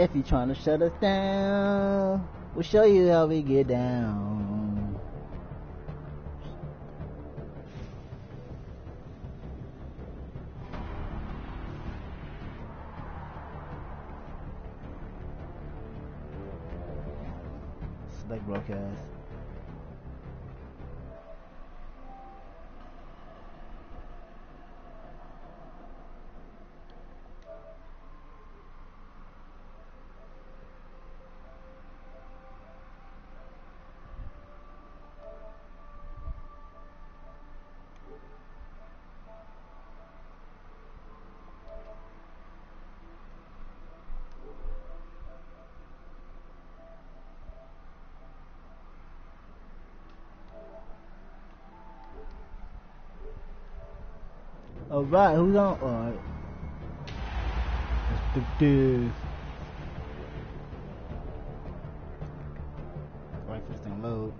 If you trying to shut us down, we'll show you how we get down. Select broadcast. Alright, who's on? Alright. Let's do this. Wait for this thing to load.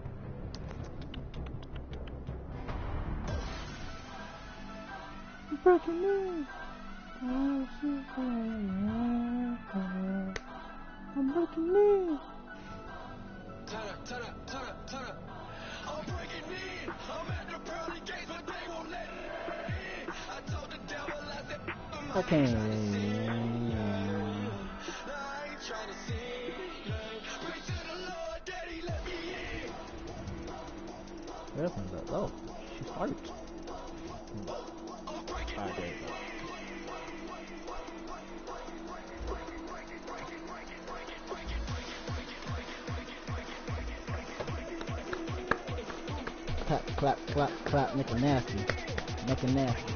Breaking news. I'm breaking news. Turn up. I'm breaking news. I'm at the pearly gates, but they won't let me in. I told the devil, I said, Okay. I ain't trying to see. Pray to the Lord that he let me in. Where opened up? Oh, she started. Alright, there you go. Clap, make it nasty. Make it nasty.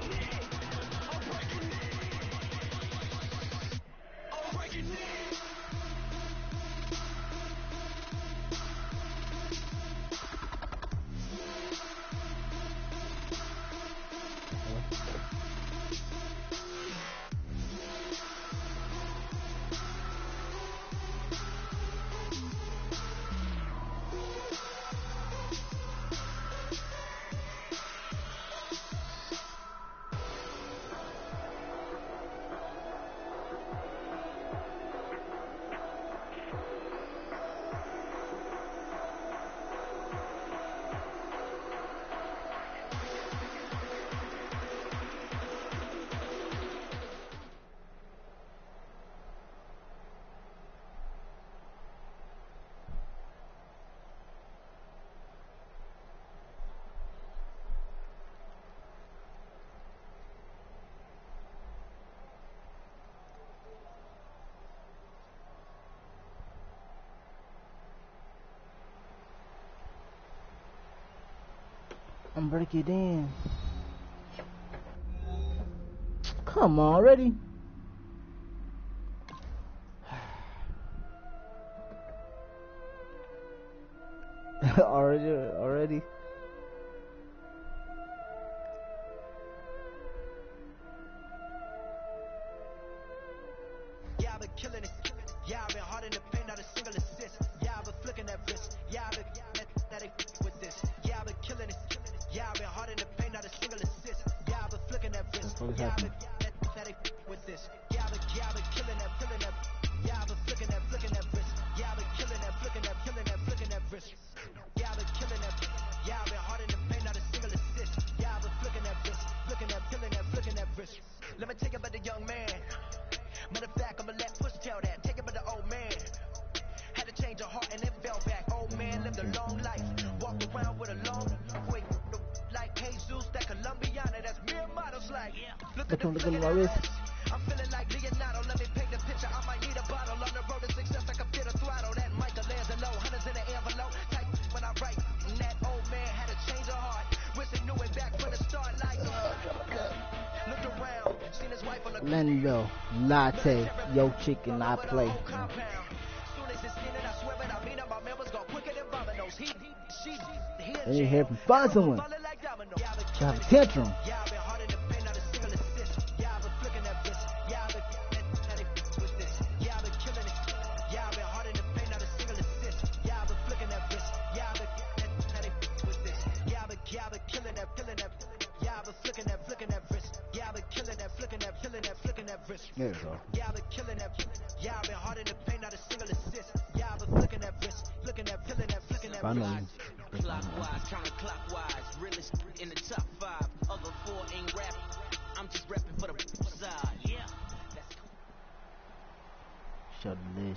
I'm breaking it in. Come on, already? already? Yeah, I've been killing it. Yeah, I've been hard in the paint, not a single assist. Yeah, I've been flicking that wrist. Yeah, I've been that with this. Yeah, I've been killing it. Yeah, I've been hard in the paint, not a single assist. Yeah, I've been flicking that wrist. Yeah, I've been that with this. Yeah, I've been killing that. Yeah, I've been flicking that wrist. Yeah, I've been killing that, flicking that wrist. Yeah, I've been killing that. Yeah, I've been hard in the paint, not a single assist. Yeah, I've been flicking that wrist, flicking that wrist. Let me take it by the young man. Matter of fact, I'ma let Push tell that. Take it by the old man. Had to change her heart and it fell back. Old man lived a long life. Walked around with a long way. Like Jesus, that Colombiana, that's mere models like. Look at the flick of that wrist. I'm feeling like Leonardo. Let me paint the picture. I might need a bottle. On the road to success, I can fit a throttle. That Michelangelo, hundreds in the envelope. Type when I write. And that old man had to change her heart. Wish he knew it back from the start. Like, looked around, seen his wife on the Lendo, latte, yo chicken, I play. And you hear from find someone. Have a tantrum. There you go. Yeah, I've been killing that. Yeah, I've been hard in the paint, not a single assist. Yeah, I've been flicking that wrist, flicking that, peeling that, flicking that wrist. Clockwise, counterclockwise, realest in the top 5. Other 4 ain't rap. I'm just rapping for the side. Yeah. Shut the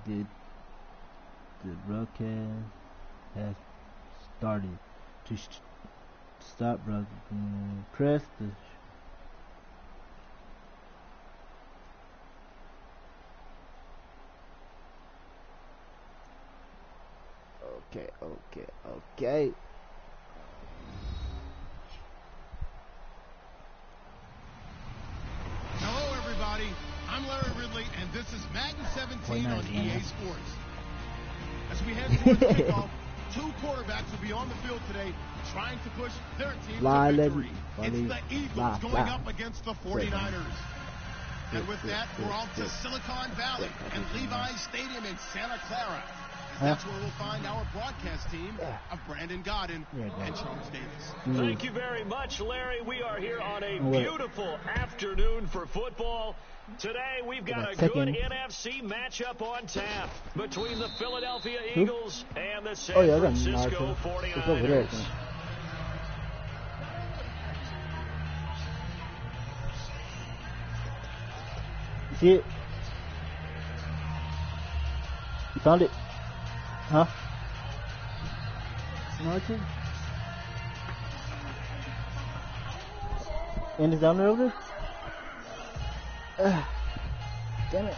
did. The broadcast has started. To stop broadcast, press the. Okay. Hello, everybody. I'm Larry Ridley, and this is Madden 17 on EA Sports. As we head towards kickoff, 2 quarterbacks will be on the field today trying to push their team to victory. It's the Eagles going up against the 49ers. And with that, we're off to Silicon Valley and Levi's Stadium in Santa Clara. That's where we'll find our broadcast team of Brandon Godden and Charles Davis. Thank you very much, Larry. We are here on a beautiful afternoon for football. Today, we've got a good NFC matchup on tap between the Philadelphia Eagles and the San Francisco 49ers. You see it? You found it? Huh? Martin? And it's down there over there? Damn it.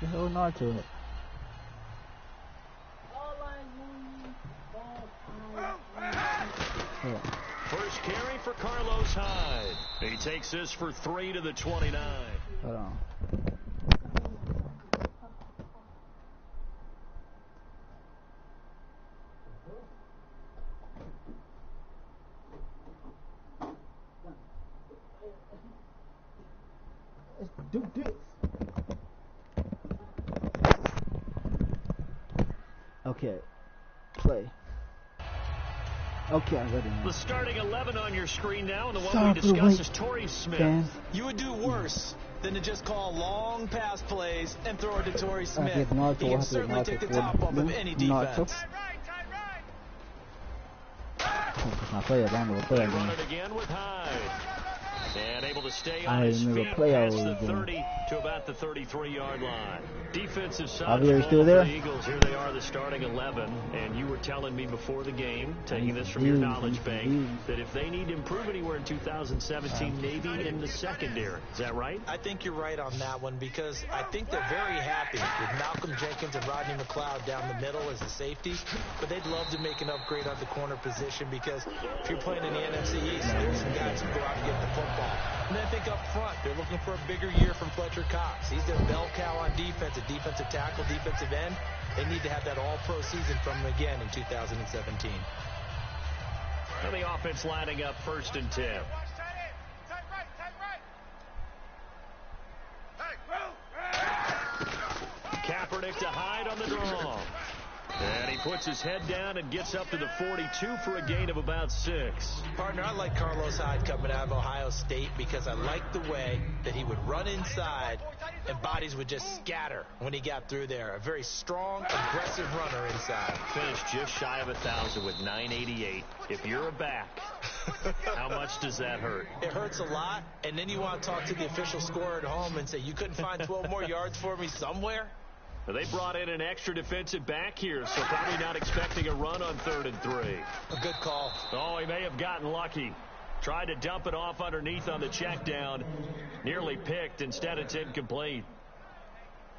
Just hold Naruto. First carry for Carlos Hyde. He takes this for 3 to the 29. Hold on. Let's do this. Okay. Play. Okay, I'm ready now. The starting 11 on your screen now, and the one we discuss is Torrey Smith. Fans. You would do worse than to just call long pass plays and throw it to Torrey Smith. He can certainly take the top off of any defense. They run it again with Hyde. And able to stay on his feet past the 30 to about the 33-yard line. Defensive side of the Eagles, here they are, the starting 11. And you were telling me before the game, taking this from your knowledge bank, that if they need to improve anywhere in 2017, maybe in the secondary. Is that right? I think you're right on that one, because I think they're very happy with Malcolm Jenkins and Rodney McLeod down the middle as the safeties. But they'd love to make an upgrade at the corner position, because if you're playing in the NFC East, there's some guys who go out and get the football. And then I think up front, they're looking for a bigger year from Fletcher Cox. He's their bell cow on defense, a defensive tackle, defensive end. They need to have that all-pro season from him again in 2017. And the offense lining up 1st and 10. Kaepernick to Hyde on the draw. And he puts his head down and gets up to the 42 for a gain of about 6. Partner, I like Carlos Hyde coming out of Ohio State because I like the way that he would run inside and bodies would just scatter when he got through there. A very strong, aggressive runner inside. Finished just shy of 1,000 with 988. If you're a back, how much does that hurt? It hurts a lot, and then you want to talk to the official scorer at home and say, you couldn't find 12 more yards for me somewhere? They brought in an extra defensive back here, so probably not expecting a run on 3rd and 3. A good call. Oh, he may have gotten lucky. Tried to dump it off underneath on the check down. Nearly picked. Instead, it's incomplete.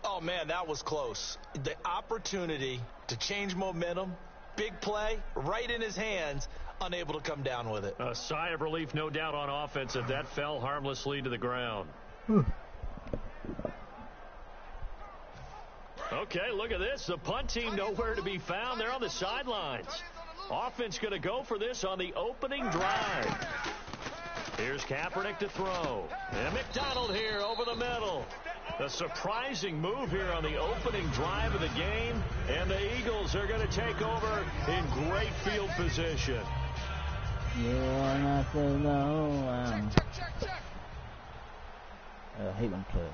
Oh, man, that was close. The opportunity to change momentum, big play, right in his hands, unable to come down with it. A sigh of relief, no doubt, on offense if that fell harmlessly to the ground. Okay, look at this. The punt team nowhere to be found. They're on the sidelines. Offense going to go for this on the opening drive. Here's Kaepernick to throw. And McDonald here over the middle. A surprising move here on the opening drive of the game. And the Eagles are going to take over in great field position. You're not so low. I hate when players.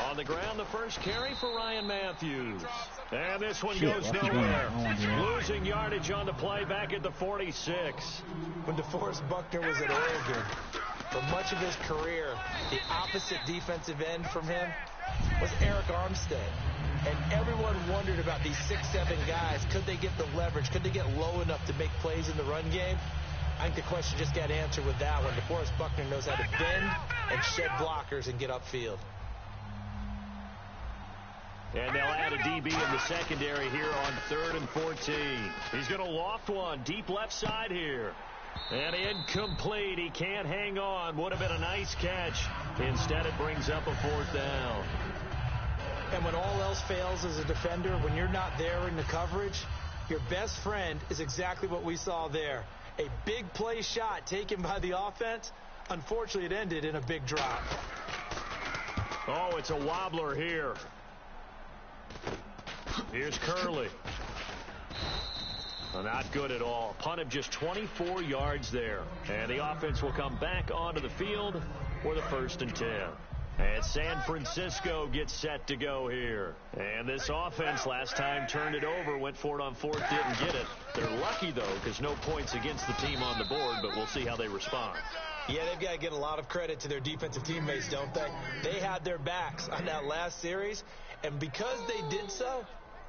On the ground, the first carry for Ryan Matthews. And this one goes nowhere. Losing yardage on the play back at the 46. When DeForest Buckner was at Oregon, for much of his career, the opposite defensive end from him was Eric Armstead. And everyone wondered about these 6'7" guys. Could they get the leverage? Could they get low enough to make plays in the run game? I think the question just got answered with that one. DeForest Buckner knows how to bend and shed blockers and get upfield. And they'll add a DB in the secondary here on 3rd and 14. He's going to loft one deep left side here. And incomplete. He can't hang on. Would have been a nice catch. Instead, it brings up a 4th down. And when all else fails as a defender, when you're not there in the coverage, your best friend is exactly what we saw there. A big play shot taken by the offense. Unfortunately, it ended in a big drop. Oh, it's a wobbler here. Here's Curley. Well, not good at all. Punt of just 24 yards there. And the offense will come back onto the field for the 1st and 10. And San Francisco gets set to go here. And this offense last time turned it over, went for it on 4th, didn't get it. They're lucky, though, because no points against the team on the board, but we'll see how they respond. Yeah, they've got to get a lot of credit to their defensive teammates, don't they? They had their backs on that last series, and because they did so,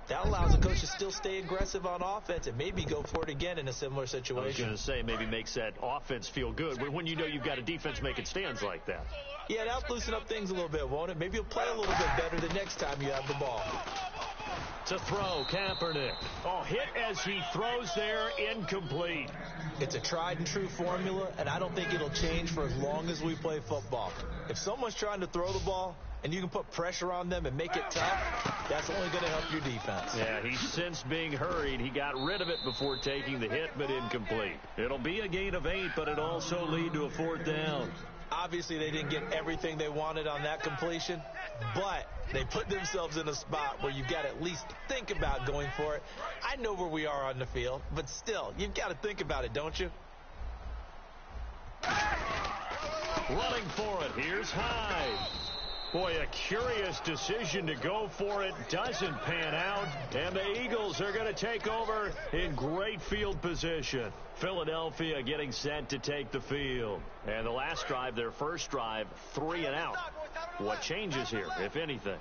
that allows the coach to still stay aggressive on offense and maybe go for it again in a similar situation. I was going to say, maybe makes that offense feel good when you know you've got a defense making stands like that. Yeah, that'll loosen up things a little bit, won't it? Maybe you'll play a little bit better the next time you have the ball. To throw, Kaepernick. Oh, hit as he throws there, incomplete. It's a tried and true formula, and I don't think it'll change for as long as we play football. If someone's trying to throw the ball and you can put pressure on them and make it tough, that's only going to help your defense. Yeah, he's since being hurried. He got rid of it before taking the hit, but incomplete. It'll be a gain of 8, but it'll also lead to a 4th down. Obviously, they didn't get everything they wanted on that completion, but they put themselves in a spot where you've got to at least think about going for it. I know where we are on the field, but still, you've got to think about it, don't you? Running for it. Here's Hyde. Boy, a curious decision to go for it. Doesn't pan out. And the Eagles are going to take over in great field position. Philadelphia getting set to take the field. And the last drive, their first drive, 3 and out. What changes here, if anything?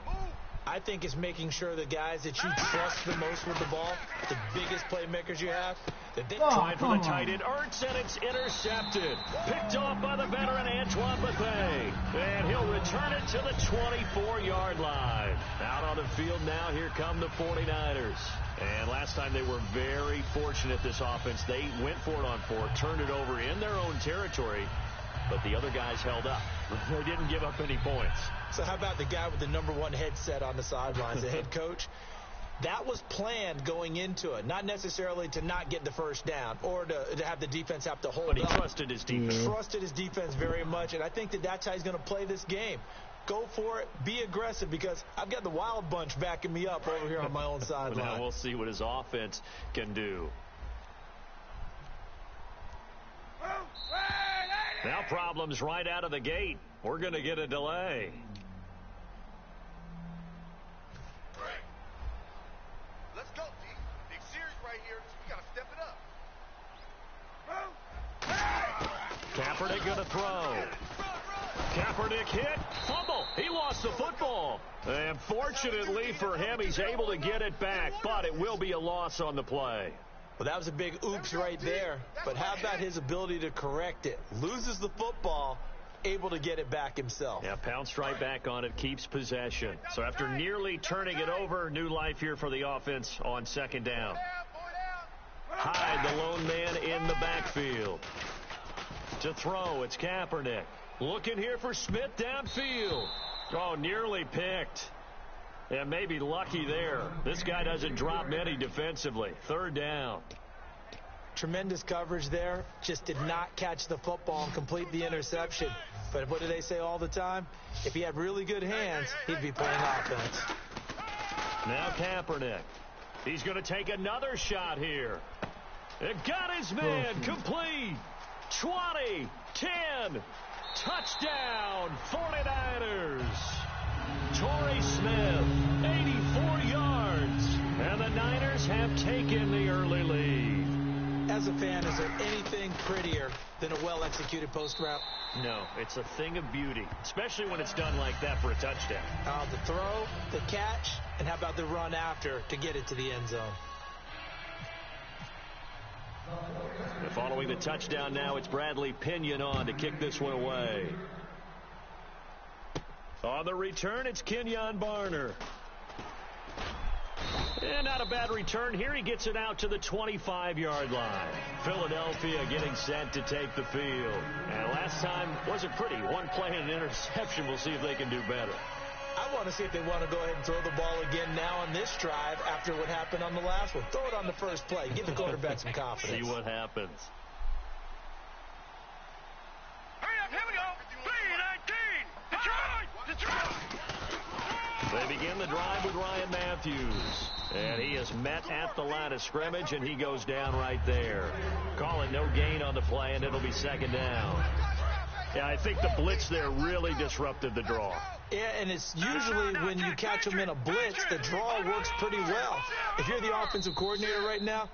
I think it's making sure the guys that you trust the most with the ball, the biggest playmakers you have, that they tried for the tight end, Ertz, and it's intercepted. Picked off by the veteran Antoine Bethea. And he'll return it to the 24-yard line. Out on the field now, here come the 49ers. And last time they were very fortunate, this offense. They went for it on 4, turned it over in their own territory, but the other guys held up. They didn't give up any points. So how about the guy with the #1 headset on the sidelines, the head coach? That was planned going into it, not necessarily to not get the first down or to have the defense have to hold up. But he trusted his defense. Trusted his defense very much, and I think that's how he's going to play this game. Go for it. Be aggressive, because I've got the Wild Bunch backing me up over here on my own sideline. Now we'll see what his offense can do. Now problems right out of the gate. We're going to get a delay. Let's go, D. Big series right here. We got to step it up. Kaepernick going to throw. Kaepernick hit. Fumble. He lost the football. And fortunately for him, he's able to get it back, but it will be a loss on the play. Well, that was a big oops right there. But how about his ability to correct it? Loses the football, able to get it back himself. Yeah, pounced right back on it, keeps possession. So after nearly turning it over, new life here for the offense on 2nd down. Hyde, the lone man in the backfield. To throw, it's Kaepernick. Looking here for Smith downfield. Oh, nearly picked. And maybe lucky there. This guy doesn't drop many defensively. 3rd down. Tremendous coverage there. Just did not catch the football and complete the interception. But what do they say all the time? If he had really good hands, he'd be playing offense. Now Kaepernick. He's going to take another shot here. It got his man complete. 20, 10, touchdown, 49ers. Torrey Smith, 84 yards, and the Niners have taken the early lead. As a fan, is there anything prettier than a well-executed post route? No, it's a thing of beauty, especially when it's done like that for a touchdown. The throw, the catch, and how about the run after to get it to the end zone? And following the touchdown now, it's Bradley Pinion on to kick this one away. On the return, it's Kenyon Barner. And not a bad return here. He gets it out to the 25-yard line. Philadelphia getting set to take the field. And last time wasn't pretty. One play and an interception. We'll see if they can do better. I want to see if they want to go ahead and throw the ball again now on this drive after what happened on the last one. Throw it on the first play. Give the quarterback some confidence. See what happens. Hurry up, here we go. 3-19. Detroit. They begin the drive with Ryan Matthews. And he is met at the line of scrimmage, and he goes down right there. Call it no gain on the play, and it'll be second down. Yeah, I think the blitz there really disrupted the draw. Yeah, and it's usually when you catch them in a blitz, the draw works pretty well. If you're the offensive coordinator right now,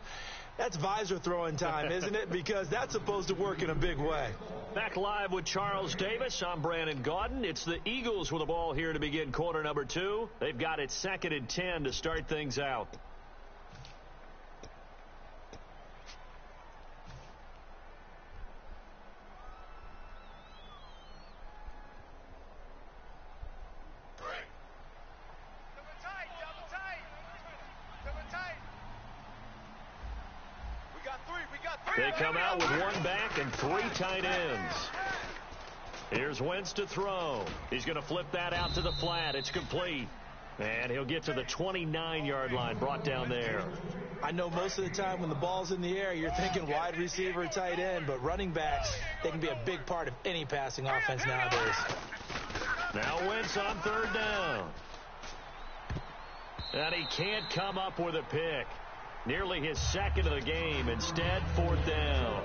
that's visor throwing time, isn't it? Because that's supposed to work in a big way. Back live with Charles Davis. I'm Brandon Gaudin. It's the Eagles with the ball here to begin quarter number 2. They've got it 2nd and 10 to start things out. They come out with one back and 3 tight ends. Here's Wentz to throw. He's going to flip that out to the flat. It's complete. And he'll get to the 29-yard line, brought down there. I know most of the time when the ball's in the air, you're thinking wide receiver, tight end, but running backs, they can be a big part of any passing offense nowadays. Now Wentz on 3rd down. And he can't come up with a pick. Nearly his 2nd of the game. Instead, 4th down.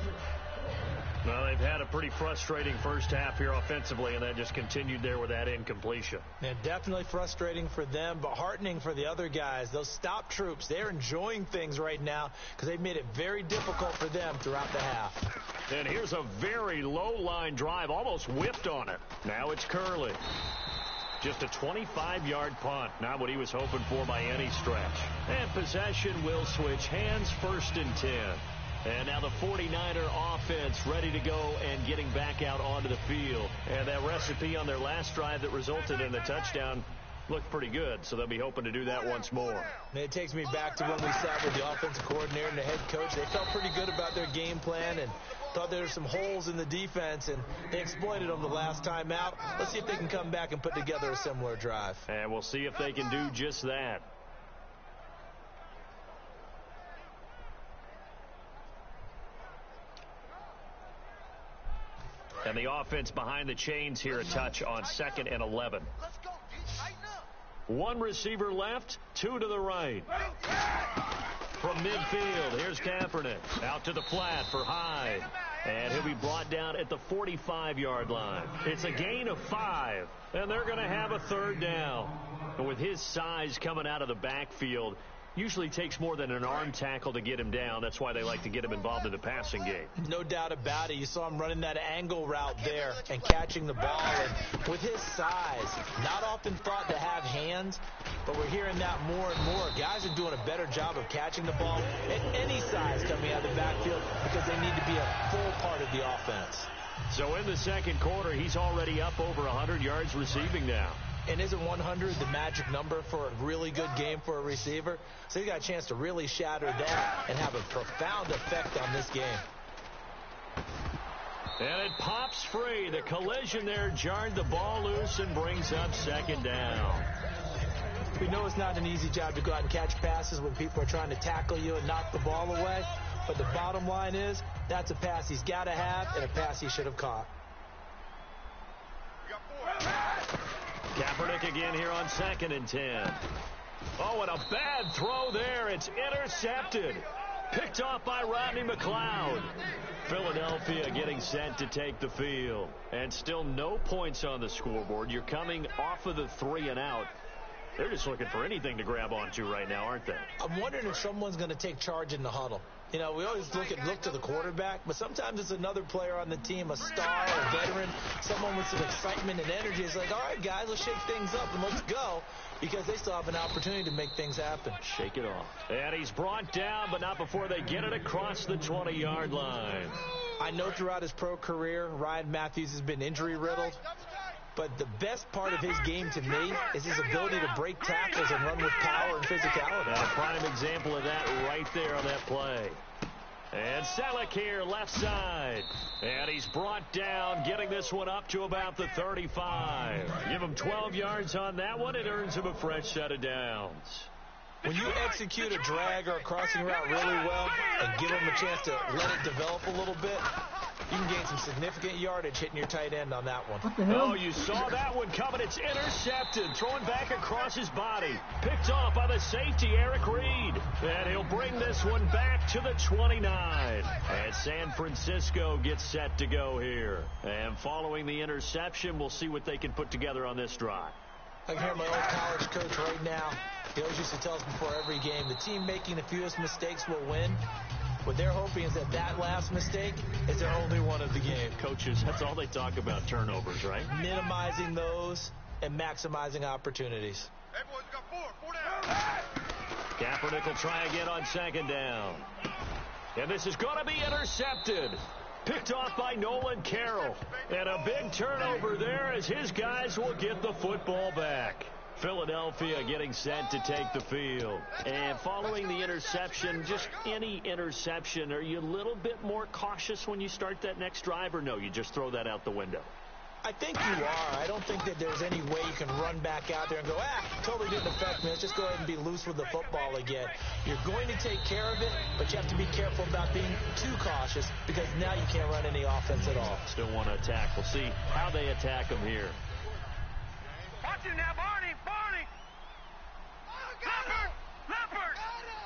Well, they've had a pretty frustrating first half here offensively, and that just continued there with that incompletion. Yeah, definitely frustrating for them, but heartening for the other guys. Those stop troops, they're enjoying things right now because they've made it very difficult for them throughout the half. And here's a very low-line drive, almost whipped on it. Now it's Curley. Just a 25-yard punt, not what he was hoping for by any stretch. And possession will switch hands, 1st and 10. And now the 49er offense ready to go and getting back out onto the field. And that recipe on their last drive that resulted in a touchdown looked pretty good, so they'll be hoping to do that once more. It takes me back to when we sat with the offensive coordinator and the head coach. They felt pretty good about their game plan and thought there were some holes in the defense, and they exploited them the last time out. Let's see if they can come back and put together a similar drive. And we'll see if they can do just that. And the offense behind the chains here a touch on 2nd and 11. One receiver left, 2 to the right. From midfield, here's Kaepernick. Out to the flat for Hyde. And he'll be brought down at the 45-yard line. It's a gain of 5, and they're going to have a 3rd down. And with his size coming out of the backfield, usually takes more than an arm tackle to get him down. That's why they like to get him involved in the passing game. No doubt about it. You saw him running that angle route there and catching the ball. And with his size, not often thought to have hands, but we're hearing that more and more. Guys are doing a better job of catching the ball at any size coming out of the backfield because they need to be a full part of the offense. So in the 2nd quarter, he's already up over 100 yards receiving now. And isn't 100 the magic number for a really good game for a receiver? So he's got a chance to really shatter that and have a profound effect on this game. And it pops free. The collision there jarred the ball loose and brings up 2nd down. We know it's not an easy job to go out and catch passes when people are trying to tackle you and knock the ball away. But the bottom line is that's a pass he's got to have and a pass he should have caught. Kaepernick again here on 2nd and 10. Oh, and a bad throw there. It's intercepted. Picked off by Rodney McLeod. Philadelphia getting set to take the field. And still no points on the scoreboard. You're coming off of the 3 and out. They're just looking for anything to grab onto right now, aren't they? I'm wondering if someone's going to take charge in the huddle. You know, we always look to the quarterback, but sometimes it's another player on the team, a star, a veteran, someone with some excitement and energy. It's like, all right, guys, let's shake things up and let's go, because they still have an opportunity to make things happen. Shake it off. And he's brought down, but not before they get it across the 20-yard line. I know throughout his pro career, Ryan Matthews has been injury-riddled. But the best part of his game to me is his ability to break tackles and run with power and physicality. And a prime example of that right there on that play. And Selleck here, left side. And he's brought down, getting this one up to about the 35. Give him 12 yards on that one. It earns him a fresh set of downs. When you execute a drag or a crossing route really well and give them a chance to let it develop a little bit, you can gain some significant yardage hitting your tight end on that one. What the hell? Oh, you saw that one coming. It's intercepted. Thrown back across his body. Picked off by the safety, Eric Reed. And he'll bring this one back to the 29. And San Francisco gets set to go here. And following the interception, we'll see what they can put together on this drive. I can hear my old college coach right now. He always used to tell us before every game, the team making the fewest mistakes will win. What they're hoping is that that last mistake is their only one of the game. Coaches, that's all they talk about, turnovers, right? Minimizing those and maximizing opportunities. Hey, boys, got four down. Kaepernick will try again on second down. And this is going to be intercepted. Picked off by Nolan Carroll. And a big turnover there as his guys will get the football back. Philadelphia getting set to take the field. And following the interception, just any interception, are you a little bit more cautious when you start that next drive, or no, you just throw that out the window? I think you are. I don't think that there's any way you can run back out there and go, totally didn't affect me. Let's just go ahead and be loose with the football again. You're going to take care of it, but you have to be careful about being too cautious, because now you can't run any offense at all. Still want to attack. We'll see how they attack them here. Watch it now, Barney. Leopard.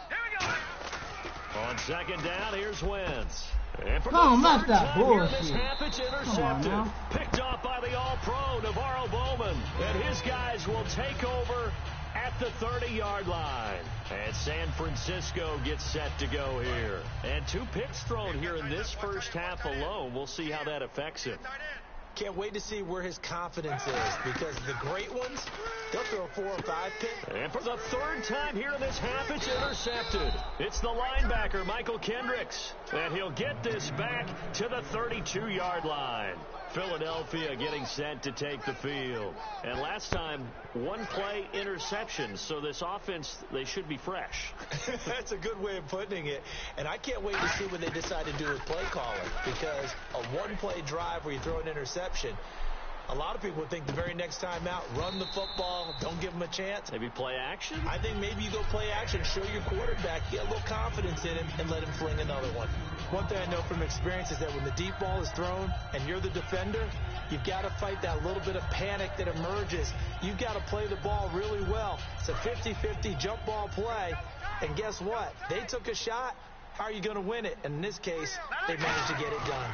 Here we go. On second down, here's Wentz. And for Come the on, third that's that time here in this bullshit. half, it's intercepted. Picked off by the All-Pro, Navarro Bowman. And his guys will take over at the 30-yard line. And San Francisco gets set to go here. And 2 picks thrown here in this first half alone. We'll see how that affects him. Can't wait to see where his confidence is, because the great ones, they'll throw 4 or 5 picks. And for the third time here in this half, it's intercepted. It's the linebacker, Michael Kendricks. And he'll get this back to the 32-yard line. Philadelphia getting set to take the field. And last time, 1-play interception. So this offense, they should be fresh. That's a good way of putting it. And I can't wait to see what they decide to do with play calling, because a 1-play drive where you throw an interception, a lot of people would think the very next time out, run the football, don't give them a chance. Maybe play action? I think maybe you go play action, show your quarterback, get a little confidence in him, and let him fling another one. One thing I know from experience is that when the deep ball is thrown and you're the defender, you've got to fight that little bit of panic that emerges. You've got to play the ball really well. It's a 50-50 jump ball play, and guess what? They took a shot. How are you going to win it? And in this case, they managed to get it done.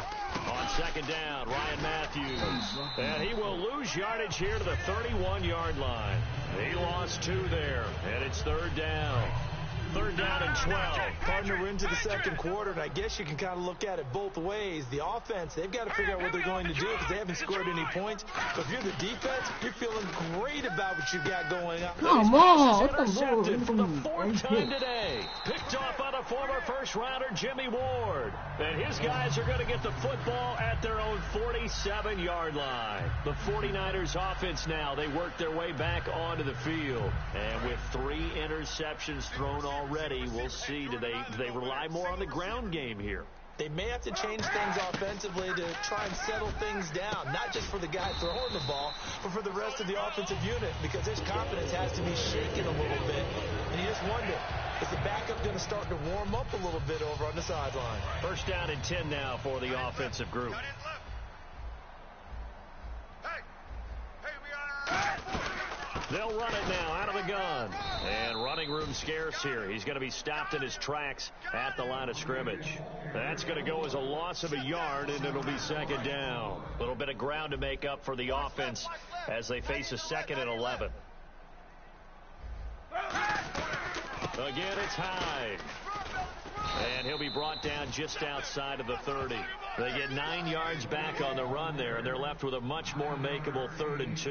On second down, Ryan Matthews. And he will lose yardage here to the 31-yard line. He lost 2 there, and it's third down. Third down and 12. Partner, we're into the second quarter, and I guess you can kind of look at it both ways. The offense, they've got to figure out what they're going to do, because they haven't scored any points. But if you're the defense, you're feeling great about what you've got going on. Come on. Intercepted for the 4th time today. Picked off by the former first-rounder Jimmy Ward. And his guys are going to get the football at their own 47-yard line. The 49ers offense now, they work their way back onto the field. And with 3 interceptions thrown already, we'll see, do they rely more on the ground game here? They may have to change things offensively to try and settle things down, not just for the guy throwing the ball, but for the rest of the offensive unit, because his confidence has to be shaken a little bit. And you just wonder, is the backup going to start to warm up a little bit over on the sideline? First down and 10 now for the offensive group. They'll run it now out of the gun. And running room scarce here. He's going to be stopped in his tracks at the line of scrimmage. That's going to go as a loss of a yard, and it'll be second down. A little bit of ground to make up for the offense as they face a 2nd and 11. Again, it's Hyde. And he'll be brought down just outside of the 30. They get 9 yards back on the run there, and they're left with a much more makeable 3rd and 2.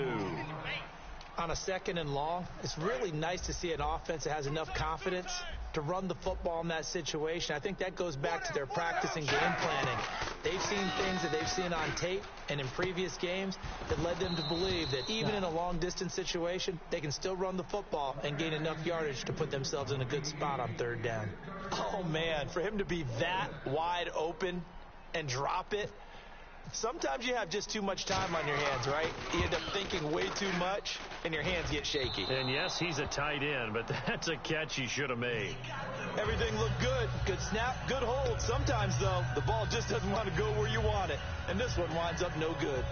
On a 2nd and long, it's really nice to see an offense that has enough confidence to run the football in that situation. I think that goes back to their practice and game planning. They've seen things that they've seen on tape and in previous games that led them to believe that even in a long-distance situation, they can still run the football and gain enough yardage to put themselves in a good spot on 3rd down. Oh, man, for him to be that wide open and drop it, sometimes you have just too much time on your hands, right? You end up thinking way too much, and your hands get shaky. And yes, he's a tight end, but that's a catch he should have made. Everything looked good. Good snap, good hold. Sometimes, though, the ball just doesn't want to go where you want it, and this one winds up no good.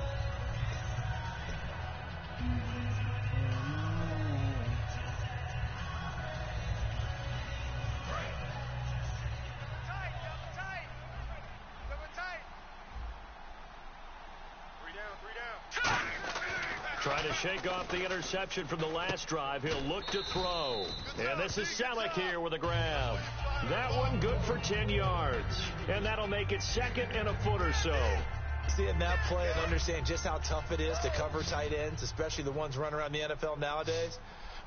Trying to shake off the interception from the last drive. He'll look to throw. And this is Selleck here with a grab. That one good for 10 yards. And that'll make it 2nd and a foot or so. Seeing that play and understand just how tough it is to cover tight ends, especially the ones running around the NFL nowadays,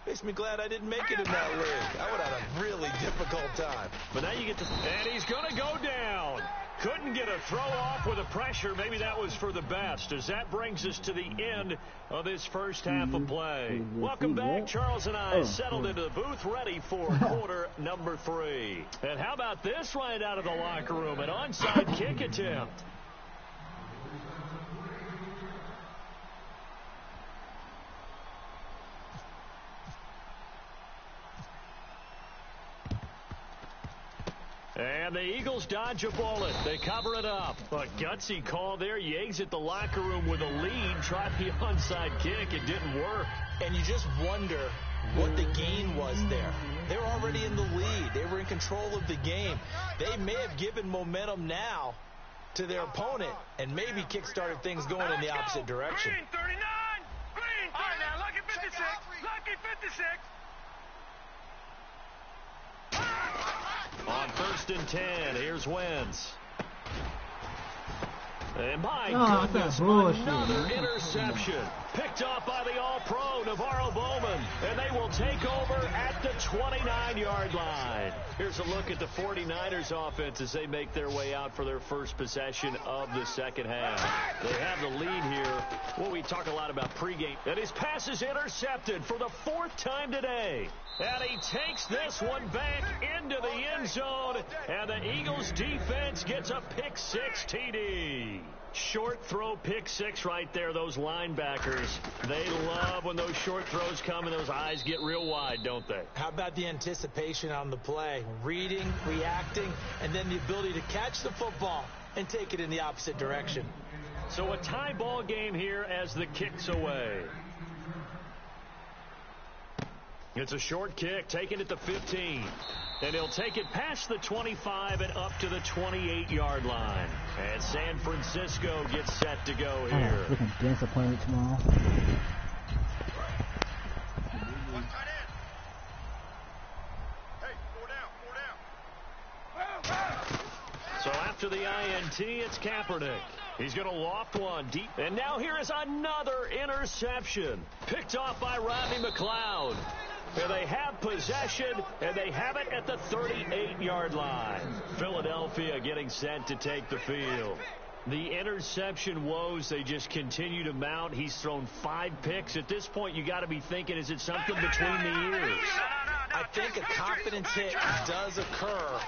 makes me glad I didn't make it in that league. I would have had a really difficult time. But now you get to... And he's going to go down. Couldn't get a throw off with the pressure. Maybe that was for the best, as that brings us to the end of this first half of play. Welcome back. Charles and I settled into the booth, ready for quarter number 3. And how about this right out of the locker room? An onside kick attempt. And the Eagles dodge a bullet. They cover it up. A gutsy call there. You exit the locker room with a lead. Tried the onside kick. It didn't work. And you just wonder what the gain was there. They were already in the lead. They were in control of the game. They may have given momentum now to their opponent and maybe kick-started things going in the opposite direction. Green 39! Green 39! All right, now, lucky 56! Lucky 56! On 1st and 10, here's Wentz. And my goodness, another interception. Picked off by the All-Pro, Navarro Bowman. And they will take over at the 29-yard line. Here's a look at the 49ers offense as they make their way out for their first possession of the second half. They have the lead here. Well, we talk a lot about pregame. And his pass is intercepted for the 4th time today. And he takes this one back into the end zone. And the Eagles defense gets a pick 6 TD. Short throw pick 6 right there. Those linebackers, they love when those short throws come and those eyes get real wide, don't they? How about the anticipation on the play? Reading, reacting, and then the ability to catch the football and take it in the opposite direction. So a tie ball game here as the kick's away. It's a short kick, taken at the 15. And he'll take it past the 25 and up to the 28-yard line. And San Francisco gets set to go here. Looking disappointed tomorrow. So after the INT, it's Kaepernick. He's going to loft one deep. And now here is another interception. Picked off by Rodney McLeod. And they have possession, and they have it at the 38-yard line. Philadelphia getting set to take the field. The interception woes, they just continue to mount. He's thrown 5 picks. At this point, you got to be thinking, is it something between the ears? I think a confidence hit does occur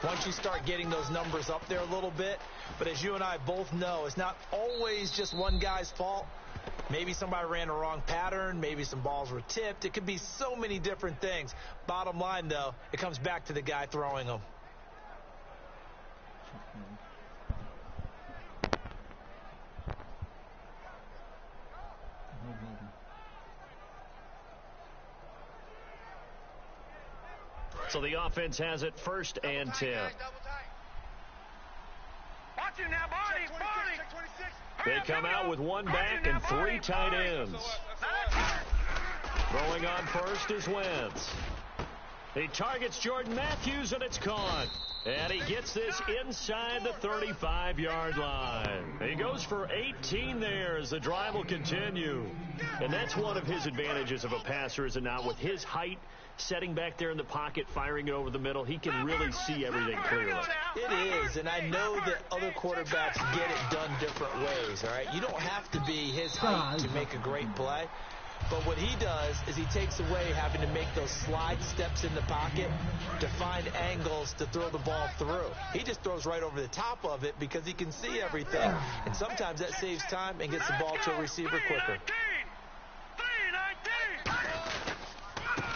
once you start getting those numbers up there a little bit. But as you and I both know, it's not always just one guy's fault. Maybe somebody ran the wrong pattern. Maybe some balls were tipped. It could be so many different things. Bottom line, though, it comes back to the guy throwing them. So the offense has it 1st and 10. Watch him now, Barney. They come out with 1 back and 3 tight ends. Throwing on first is Wentz. He targets Jordan Matthews, and it's caught. And he gets this inside the 35-yard line. He goes for 18 there as the drive will continue. And that's one of his advantages of a passer, is it not? With his height, setting back there in the pocket, firing it over the middle, he can really see everything clearly. It is, and I know that other quarterbacks get it done different ways, all right? You don't have to be his height to make a great play. But what he does is he takes away having to make those slide steps in the pocket to find angles to throw the ball through. He just throws right over the top of it because he can see everything. And sometimes that saves time and gets the ball to a receiver quicker.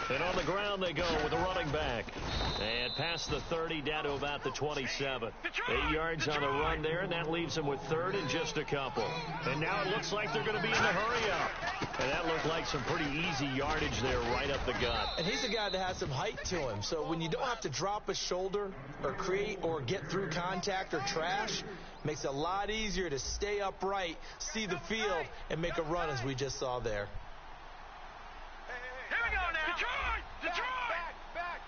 And on the ground they go with a running back. And past the 30 down to about the 27. 8 yards on the run there, and that leaves them with 3rd and just a couple. And now it looks like they're going to be in the hurry-up. And that looked like some pretty easy yardage there right up the gut. And he's a guy that has some height to him. So when you don't have to drop a shoulder or create or get through contact or trash, makes it a lot easier to stay upright, see the field, and make a run as we just saw there. Here we go now. Detroit! Back!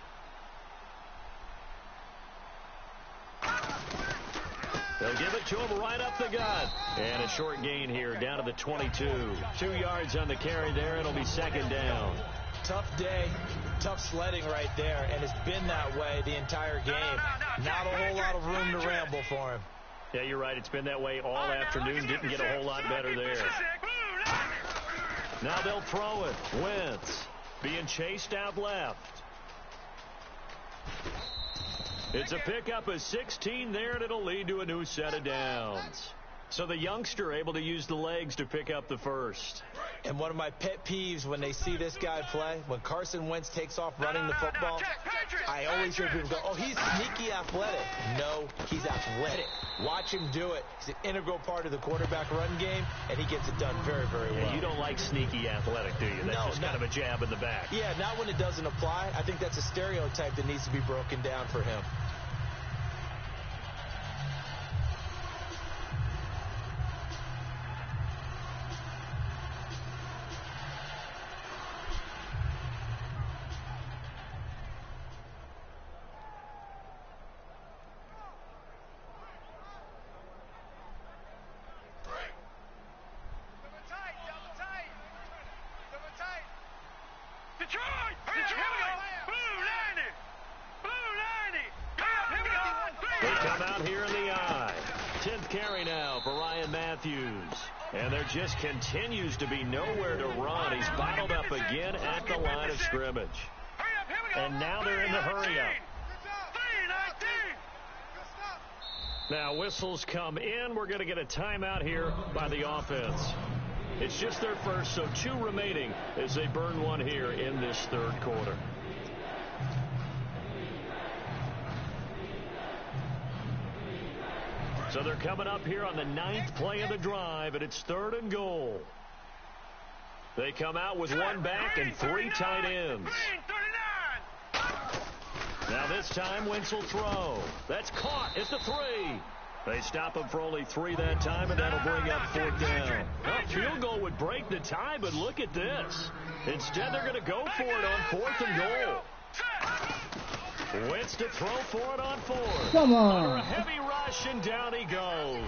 They'll give it to him right up the gut. And a short gain here down to the 22. 2 yards on the carry there. It'll be 2nd down. Tough day, tough sledding right there, and it's been that way the entire game. Not a whole lot of room to ramble for him. Yeah, you're right. It's been that way all afternoon. Didn't get a whole lot better there. Now they'll throw it. Wentz being chased out left. It's a pickup of 16 there, and it'll lead to a new set of downs. So the youngster able to use the legs to pick up the 1st. And one of my pet peeves when they see this guy play, when Carson Wentz takes off running the football, I always hear people go, oh, he's sneaky athletic. No, he's athletic. Watch him do it. He's an integral part of the quarterback run game, and he gets it done very, very well. Yeah, you don't like sneaky athletic, do you? That's just kind of a jab in the back. Yeah, not when it doesn't apply. I think that's a stereotype that needs to be broken down for him. And there just continues to be nowhere to run. He's bottled up again at the line of scrimmage. And now they're in the hurry-up. Now whistles come in. We're going to get a timeout here by the offense. It's just their first, so 2 remaining as they burn one here in this 3rd quarter. So they're coming up here on the 9th play of the drive, and it's 3rd and goal. They come out with 1 back and 3 tight ends. Now this time Wentz will throw. That's caught at the 3. They stop him for only 3 that time, and that'll bring up 4th down. A field goal would break the tie, but look at this. Instead, they're going to go for it on 4th and goal. Wentz to throw for it on 4th. Come on. Under a heavy rush, and down he goes.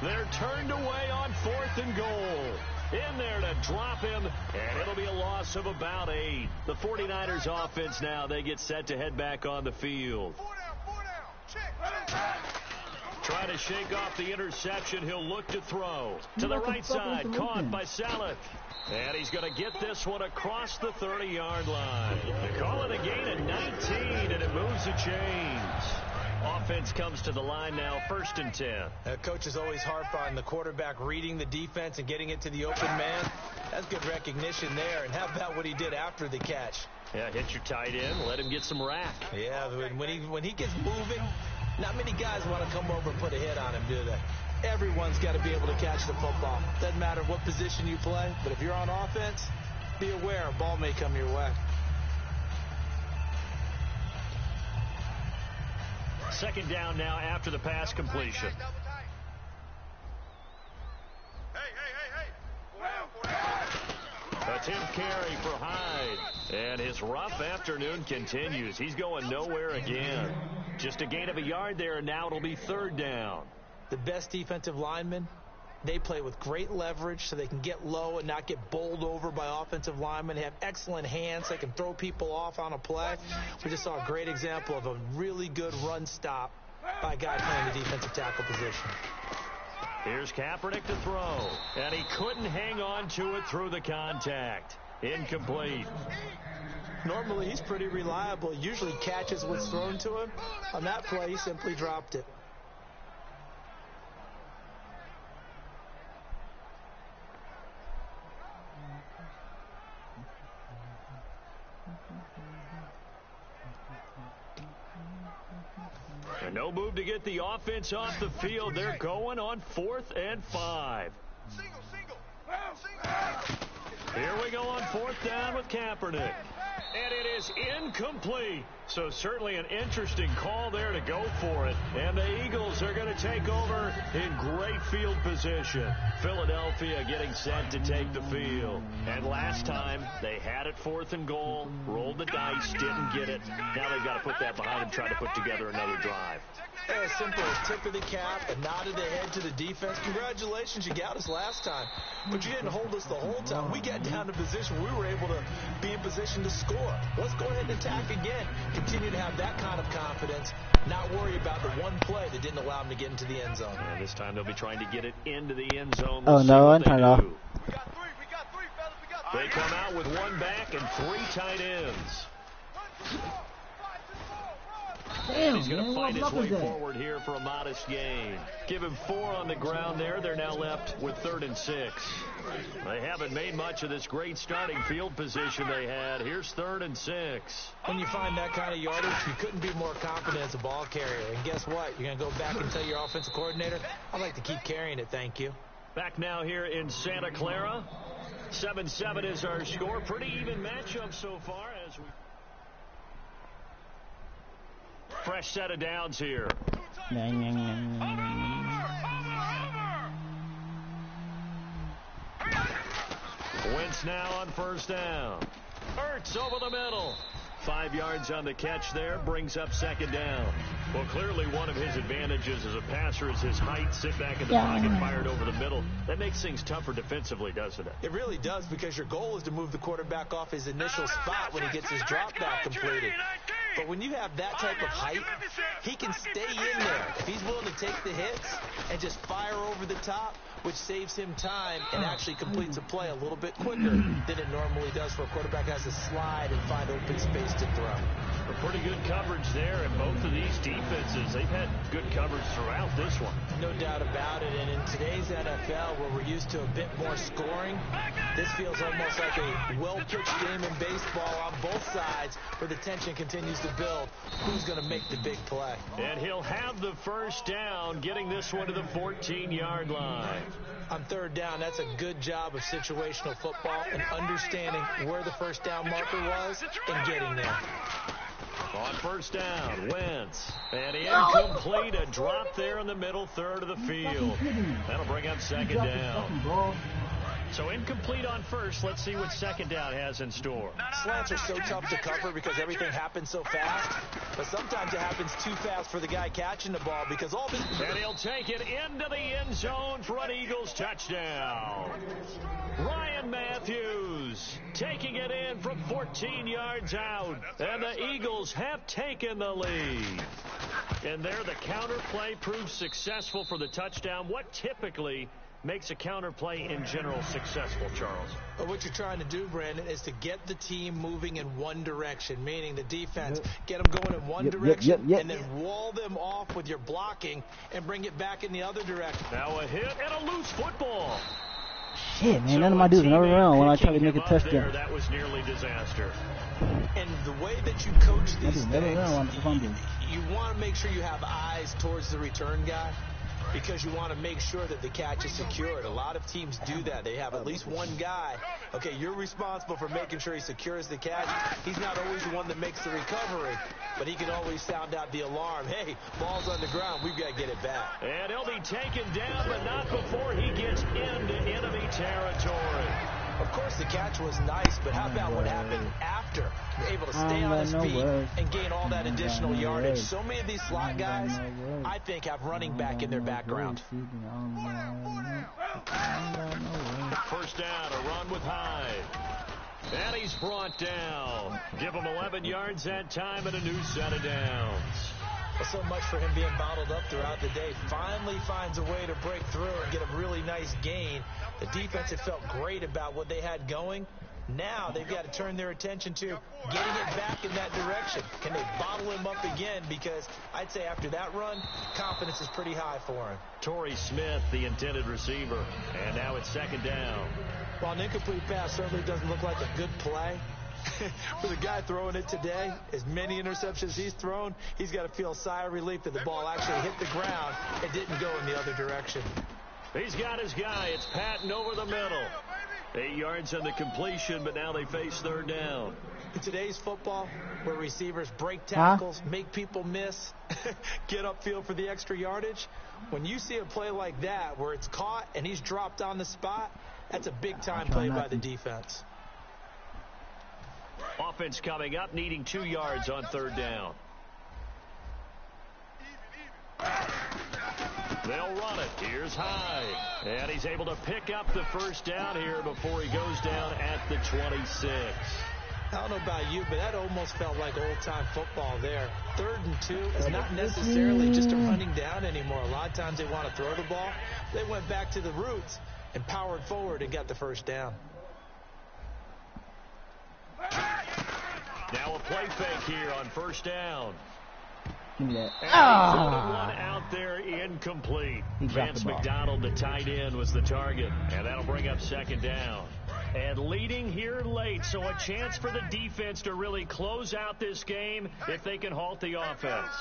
They're turned away on 4th and goal. In there to drop him, and it'll be a loss of about 8. The 49ers offense now, they get set to head back on the field. 4 down. Trying to shake off the interception. He'll look to throw. To the right side, caught by Saleh. And he's going to get this one across the 30-yard line. They call it a gain of 19, and it moves the chains. Offense comes to the line now, 1st and 10. Coaches always harp on the quarterback reading the defense and getting it to the open man. That's good recognition there. And how about what he did after the catch? Yeah, hit your tight end, let him get some rack. Yeah, when he gets moving, not many guys want to come over and put a hit on him, do they? Everyone's got to be able to catch the football. Doesn't matter what position you play, but if you're on offense, be aware a ball may come your way. Second down now after the pass completion. Attempt carry for Hyde. And his rough afternoon continues. He's going nowhere again. Just a gain of a yard there, and now it'll be third down. The best defensive linemen, they play with great leverage so they can get low and not get bowled over by offensive linemen. They have excellent hands. They can throw people off on a play. We just saw a great example of a really good run stop by a guy playing the defensive tackle position. Here's Kaepernick to throw, and he couldn't hang on to it through the contact. Incomplete. Normally, he's pretty reliable. He usually catches what's thrown to him. On that play, he simply dropped it. And no move to get the offense off the field. They're going on 4th and 5. Here we go on 4th down with Kaepernick. And it is incomplete. So certainly an interesting call there to go for it. And the Eagles are going to take over in great field position. Philadelphia getting set to take the field. And last time they had it 4th and goal, rolled the dice, didn't get it. Now they've got to put that behind them, try to put together another drive. As simple as tip of the cap, a nod of the head to the defense. Congratulations, you got us last time. But you didn't hold us the whole time. We got down to position. We were able to be in position to score. Let's go ahead and attack again. Continue to have that kind of confidence. Not worry about the one play that didn't allow them to get into the end zone. And this time they'll be trying to get it into the end zone. Oh, no, I'm trying to. They come out with one back and 3 tight ends. Damn, he's going to find his way that? forward here for a modest gain. Give him 4 on the ground there. They're now left with 3rd and 6. They haven't made much of this great starting field position they had. Here's 3rd and 6. When you find that kind of yardage, you couldn't be more confident as a ball carrier. And guess what? You're going to go back and tell your offensive coordinator, I'd like to keep carrying it, thank you. Back now here in Santa Clara. 7-7 is our score. Pretty even matchup so far as we... Fresh set of downs here. Wentz now on 1st down. Ertz over the middle. 5 yards on the catch there, brings up 2nd down. Well, clearly one of his advantages as a passer is his height. Sit back in the pocket, fired over the middle. That makes things tougher defensively, doesn't it? It really does, because your goal is to move the quarterback off his initial spot when he gets his drop back completed. But when you have that type of height, he can stay in there. If he's willing to take the hits and just fire over the top, which saves him time and actually completes a play a little bit quicker than it normally does for a quarterback who has to slide and find open space to throw. A pretty good coverage there, and both of these defenses, they've had good coverage throughout this one. No doubt about it, and in today's NFL, where we're used to a bit more scoring, this feels almost like a well-pitched game in baseball on both sides, where the tension continues to build. Who's going to make the big play? And he'll have the 1st down, getting this one to the 14-yard line. On 3rd down, that's a good job of situational football and understanding where the 1st down marker was and getting there. On 1st down, Wentz. And incomplete, a drop there in the middle 3rd of the field. That'll bring up 2nd down. So incomplete on 1st. Let's see what 2nd down has in store. Slants are so tough to cover because everything happens so fast. But sometimes it happens too fast for the guy catching the ball because all this... And he'll take it into the end zone for an Eagles touchdown. Ryan Matthews taking it in from 14 yards out. And the Eagles have taken the lead. And there the counter play proves successful for the touchdown. What typically makes a counter play in general successful, Charles? But what you're trying to do, Brandon, is to get the team moving in one direction, meaning the defense, get them going in one direction, and then wall them off with your blocking and bring it back in the other direction. Now a hit and a loose football. Shit, man, none of my dudes never around when I try to make a touchdown. That was nearly disaster. And the way that you coach these things, you want to make sure you have eyes towards the return guy. because you want to make sure that the catch is secured. A lot of teams do that. They have at least one guy. Okay, you're responsible for making sure he secures the catch. He's not always the one that makes the recovery, but he can always sound out the alarm. Hey, ball's on the ground. We've got to get it back. And he'll be taken down, but not before he gets into enemy territory. Of course, the catch was nice, but how about what happened after? You're able to stay on his feet and gain all that additional yardage. So many of these slot guys, I think, have running back in their background. First down, a run with Hyde. And he's brought down. Give him 11 yards that time and a new set of downs. Well, so much for him being bottled up throughout the day. Finally finds a way to break through and get a really nice gain. The defense had felt great about what they had going. Now they've got to turn their attention to getting it back in that direction. Can they bottle him up again? Because I'd say after that run, confidence is pretty high for him. Torrey Smith, the intended receiver. And now it's second down. While an incomplete pass certainly doesn't look like a good play, for the guy throwing it today, as many interceptions he's thrown, he's got to feel a sigh of relief that the ball actually hit the ground and didn't go in the other direction. He's got his guy. It's Patton over the middle. 8 yards on the completion, but now they face third down. In today's football, where receivers break tackles, make people miss, get upfield for the extra yardage, when you see a play like that where it's caught and he's dropped on the spot, that's a big-time play by the defense. Offense coming up, needing 2 yards on third down. They'll run it. Here's Hyde. And he's able to pick up the first down here before he goes down at the 26. I don't know about you, but that almost felt like old-time football there. 3rd and 2 is not necessarily just a running down anymore. A lot of times they want to throw the ball. They went back to the roots and powered forward and got the first down. Now a play fake here on first down. Give me that. One out there incomplete. Vance McDonald, the tight end, was the target. And that'll bring up second down. And leading here late, so a chance for the defense to really close out this game if they can halt the offense.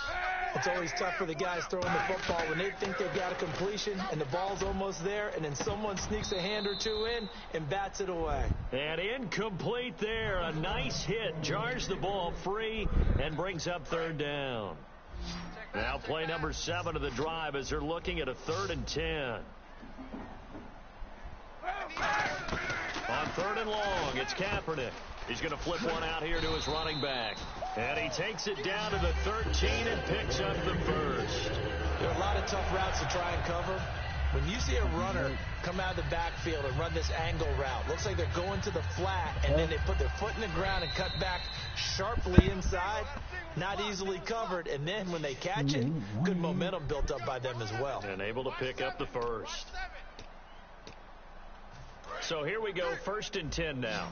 It's always tough for the guys throwing the football when they think they've got a completion and the ball's almost there, and then someone sneaks a hand or two in and bats it away. And incomplete there. A nice hit. Jars the ball free and brings up third down. Now play number 7 of the drive as they're looking at a 3rd and 10. On 3rd and long, it's Kaepernick. He's going to flip one out here to his running back. And he takes it down to the 13 and picks up the first. There are a lot of tough routes to try and cover. When you see a runner come out of the backfield and run this angle route, looks like they're going to the flat, and then they put their foot in the ground and cut back sharply inside, not easily covered, and then when they catch it, good momentum built up by them as well. And able to pick up the first. So here we go, 1st and 10 now.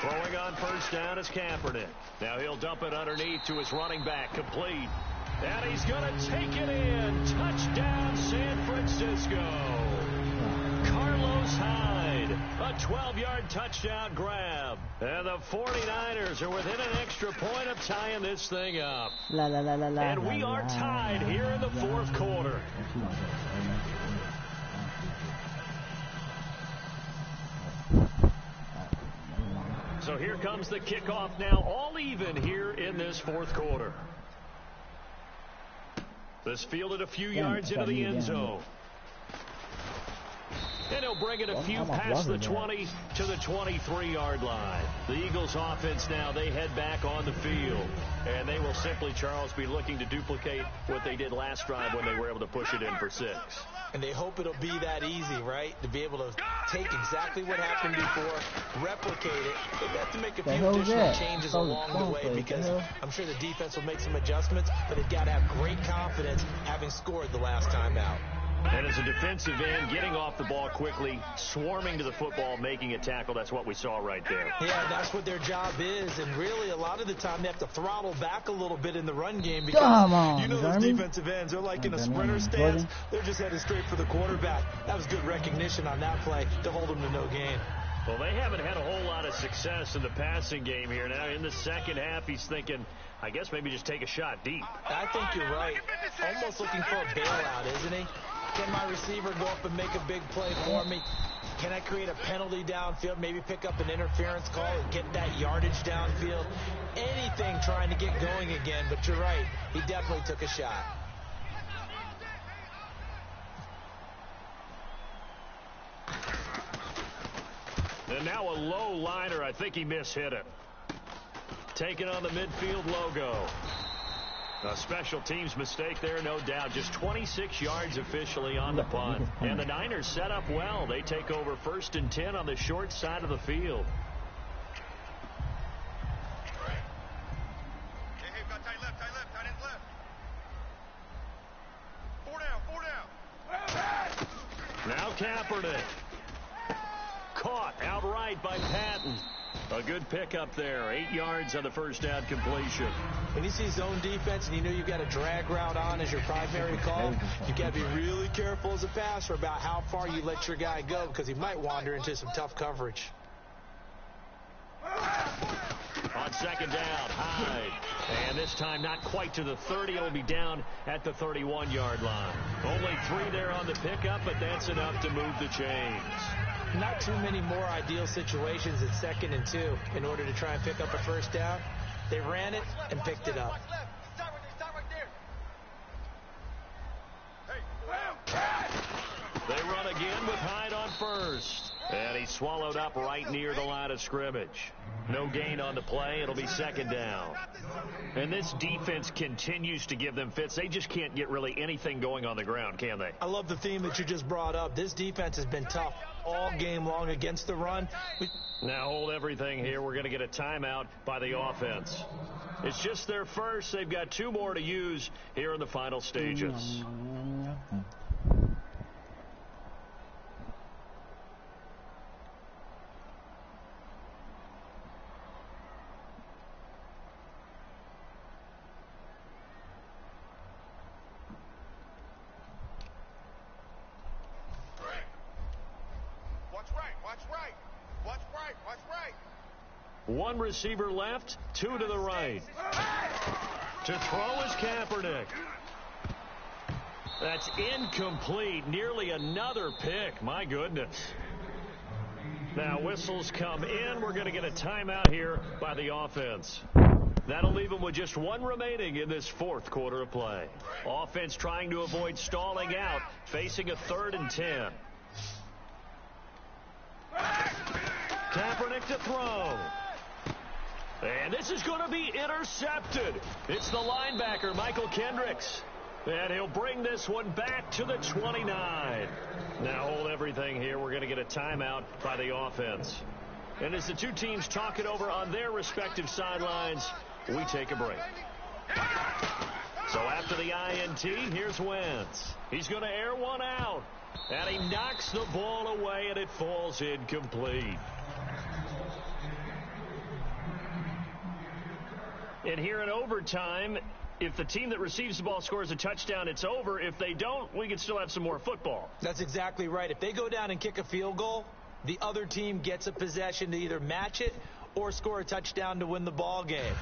Throwing on first down is Kaepernick. Now he'll dump it underneath to his running back, complete. And he's going to take it in. Touchdown, San Francisco. Carlos Hyde, a 12-yard touchdown grab. And the 49ers are within an extra point of tying this thing up. And we are tied here in the 4th quarter. So here comes the kickoff now, all even here in this 4th quarter. This fielded a few yards into the end zone. And he'll bring it a few past the 20 to the 23-yard line. The Eagles offense now, they head back on the field. And they will simply, Charles, be looking to duplicate what they did last drive when they were able to push it in for 6. And they hope it'll be that easy, right? To be able to take exactly what happened before, replicate it. They've got to make a few additional changes along the way because I'm sure the defense will make some adjustments, but they've got to have great confidence having scored the last time out. And as a defensive end, getting off the ball quickly, swarming to the football, making a tackle, that's what we saw right there. Yeah, that's what their job is. And really, a lot of the time, they have to throttle back a little bit in the run game because you know those defensive ends, they're like in a sprinter stance. They're just headed straight for the quarterback. That was good recognition on that play to hold them to no gain. Well, they haven't had a whole lot of success in the passing game here. Now, in the second half, he's thinking, I guess maybe just take a shot deep. I think you're right. Almost looking for a bailout, isn't he? Can my receiver go up and make a big play for me? Can I create a penalty downfield, maybe pick up an interference call and get that yardage downfield? Anything trying to get going again, but you're right. He definitely took a shot. And now a low liner. I think he mishit it. Taking on the midfield logo. A special teams mistake there, no doubt. Just 26 yards officially on the punt. And the Niners set up well. They take over 1st and 10 on the short side of the field. Hey, got tight left, tight ends left. 4 down. Now Kaepernick. Caught outright by Patton. A good pickup there. 8 yards on the first down completion. When you see zone defense and you know you've got a drag route on as your primary call, you've got to be really careful as a passer about how far you let your guy go because he might wander into some tough coverage. On second down, Hyde. And this time not quite to the 30. It'll be down at the 31-yard line. Only 3 there on the pickup, but that's enough to move the chains. Not too many more ideal situations at 2nd and 2 in order to try and pick up a first down. They ran it and picked it up. They run again with Hyde on first. And he's swallowed up right near the line of scrimmage. No gain on the play. It'll be 2nd down. And this defense continues to give them fits. They just can't get really anything going on the ground, can they? I love the theme that you just brought up. This defense has been tough all game long against the run. Now hold everything here. We're going to get a timeout by the offense. It's just their first. They've got 2 more to use here in the final stages. One receiver left, 2 to the right. To throw is Kaepernick. That's incomplete. Nearly another pick. My goodness. Now whistles come in. We're going to get a timeout here by the offense. That'll leave them with just 1 remaining in this 4th quarter of play. Offense trying to avoid stalling out, facing a 3rd and 10. Kaepernick to throw. And this is going to be intercepted. It's the linebacker, Michael Kendricks. And he'll bring this one back to the 29. Now hold everything here. We're going to get a timeout by the offense. And as the 2 teams talk it over on their respective sidelines, we take a break. So after the INT, here's Wentz. He's going to air one out. And he knocks the ball away, and it falls incomplete. And here in overtime, if the team that receives the ball scores a touchdown, it's over. If they don't, we can still have some more football. That's exactly right. If they go down and kick a field goal, the other team gets a possession to either match it or score a touchdown to win the ball game.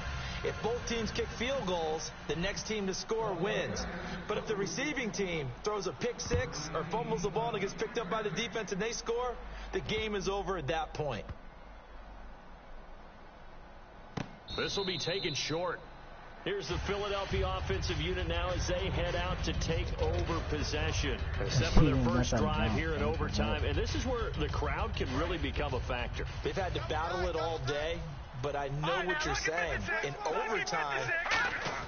If both teams kick field goals, the next team to score wins. But if the receiving team throws a pick 6 or fumbles the ball and it gets picked up by the defense and they score, the game is over at that point. This will be taken short. Here's the Philadelphia offensive unit now as they head out to take over possession. Except for their first drive here in overtime. And this is where the crowd can really become a factor. They've had to battle it all day, but I know what you're saying. In overtime,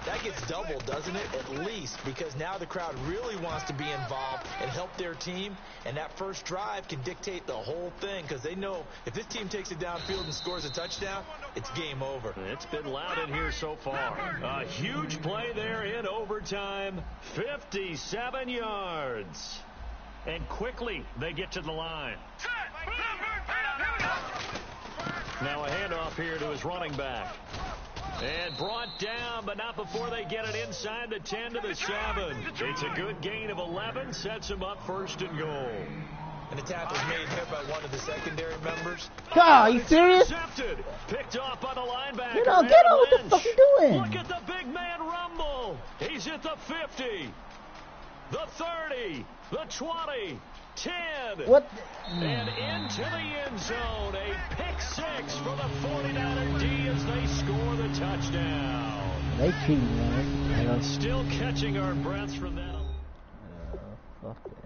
that gets doubled, doesn't it? At least, because now the crowd really wants to be involved and help their team. And that first drive can dictate the whole thing because they know if this team takes it downfield and scores a touchdown, it's game over. It's been loud in here so far. A huge play there in overtime. 57 yards. And quickly they get to the line. Now a handoff here to his running back. And brought down, but not before they get it inside the 10 to the 7. It's a good gain of 11, sets him up 1st and goal. And the tackle was made here by one of the secondary members. God, are you serious? Picked off by the linebacker. Get on, what the fuck you doing? Look at the big man rumble. He's at the 50, the 30, the 20, 10. What? And into the end zone. A pick six for the 49er D as they score the touchdown. They cheating, man. Still catching our breaths from that. Fuck that.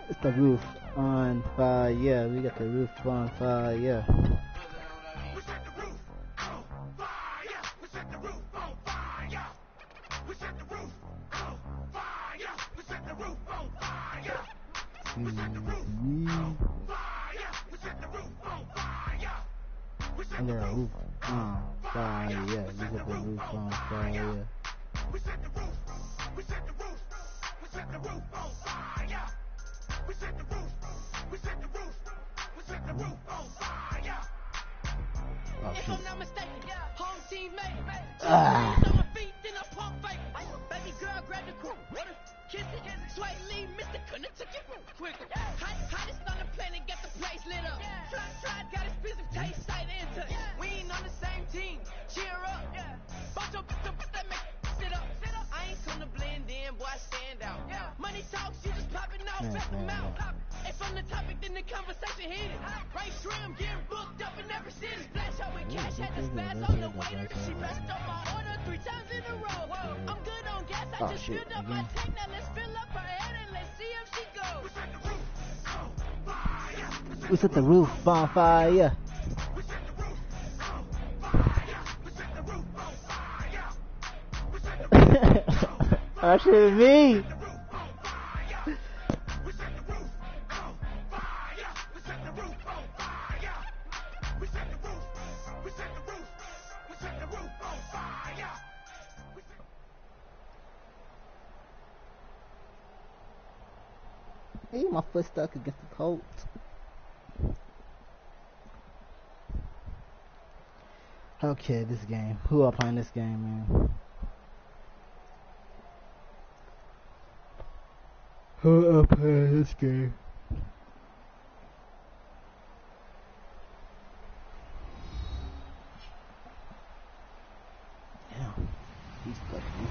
It's the roof on fire. Yeah, we got the roof on fire. Yeah. And the roof on fire. Yeah, we got the roof on fire. Yeah. We set the roof. We set the roof. We set the roof on fire. We set the roof. We set the roof. We set the roof on fire. Oh, if I'm not mistaken, home team made. On my feet, then I pump fake. Baby girl, grab the crew. Kiss it, sway, leave, Mr. Couldn't took it quicker. Hottest on the planet, got the place lit up. Fly, got his business taste, sight into. We ain't on the same team. Cheer up. Bunch of that make sit up. I ain't come to blend in, boy, I stand out. Money talks, you just popping off at the mouth. If I'm the topic, then the conversation heated. Right trim, getting booked up in every city. Splash out with cash, had to spaz on the waiter. She messed up my order 3 times in a row. I'm good on gas, I just filled up my tank. Now let's fill up her head and let's see if she goes. We set the roof on fire. We set the roof on fire. We set the roof on fire. We set the roof on fire. That shit is me. We set the roof on fire. We set the roof on fire. We set the roof. We set the roof. We set the roof on fire. Hey, my foot stuck against the coat. Okay, this game. Who are playing this game, man? Who are playing this game? Damn. He's fucking.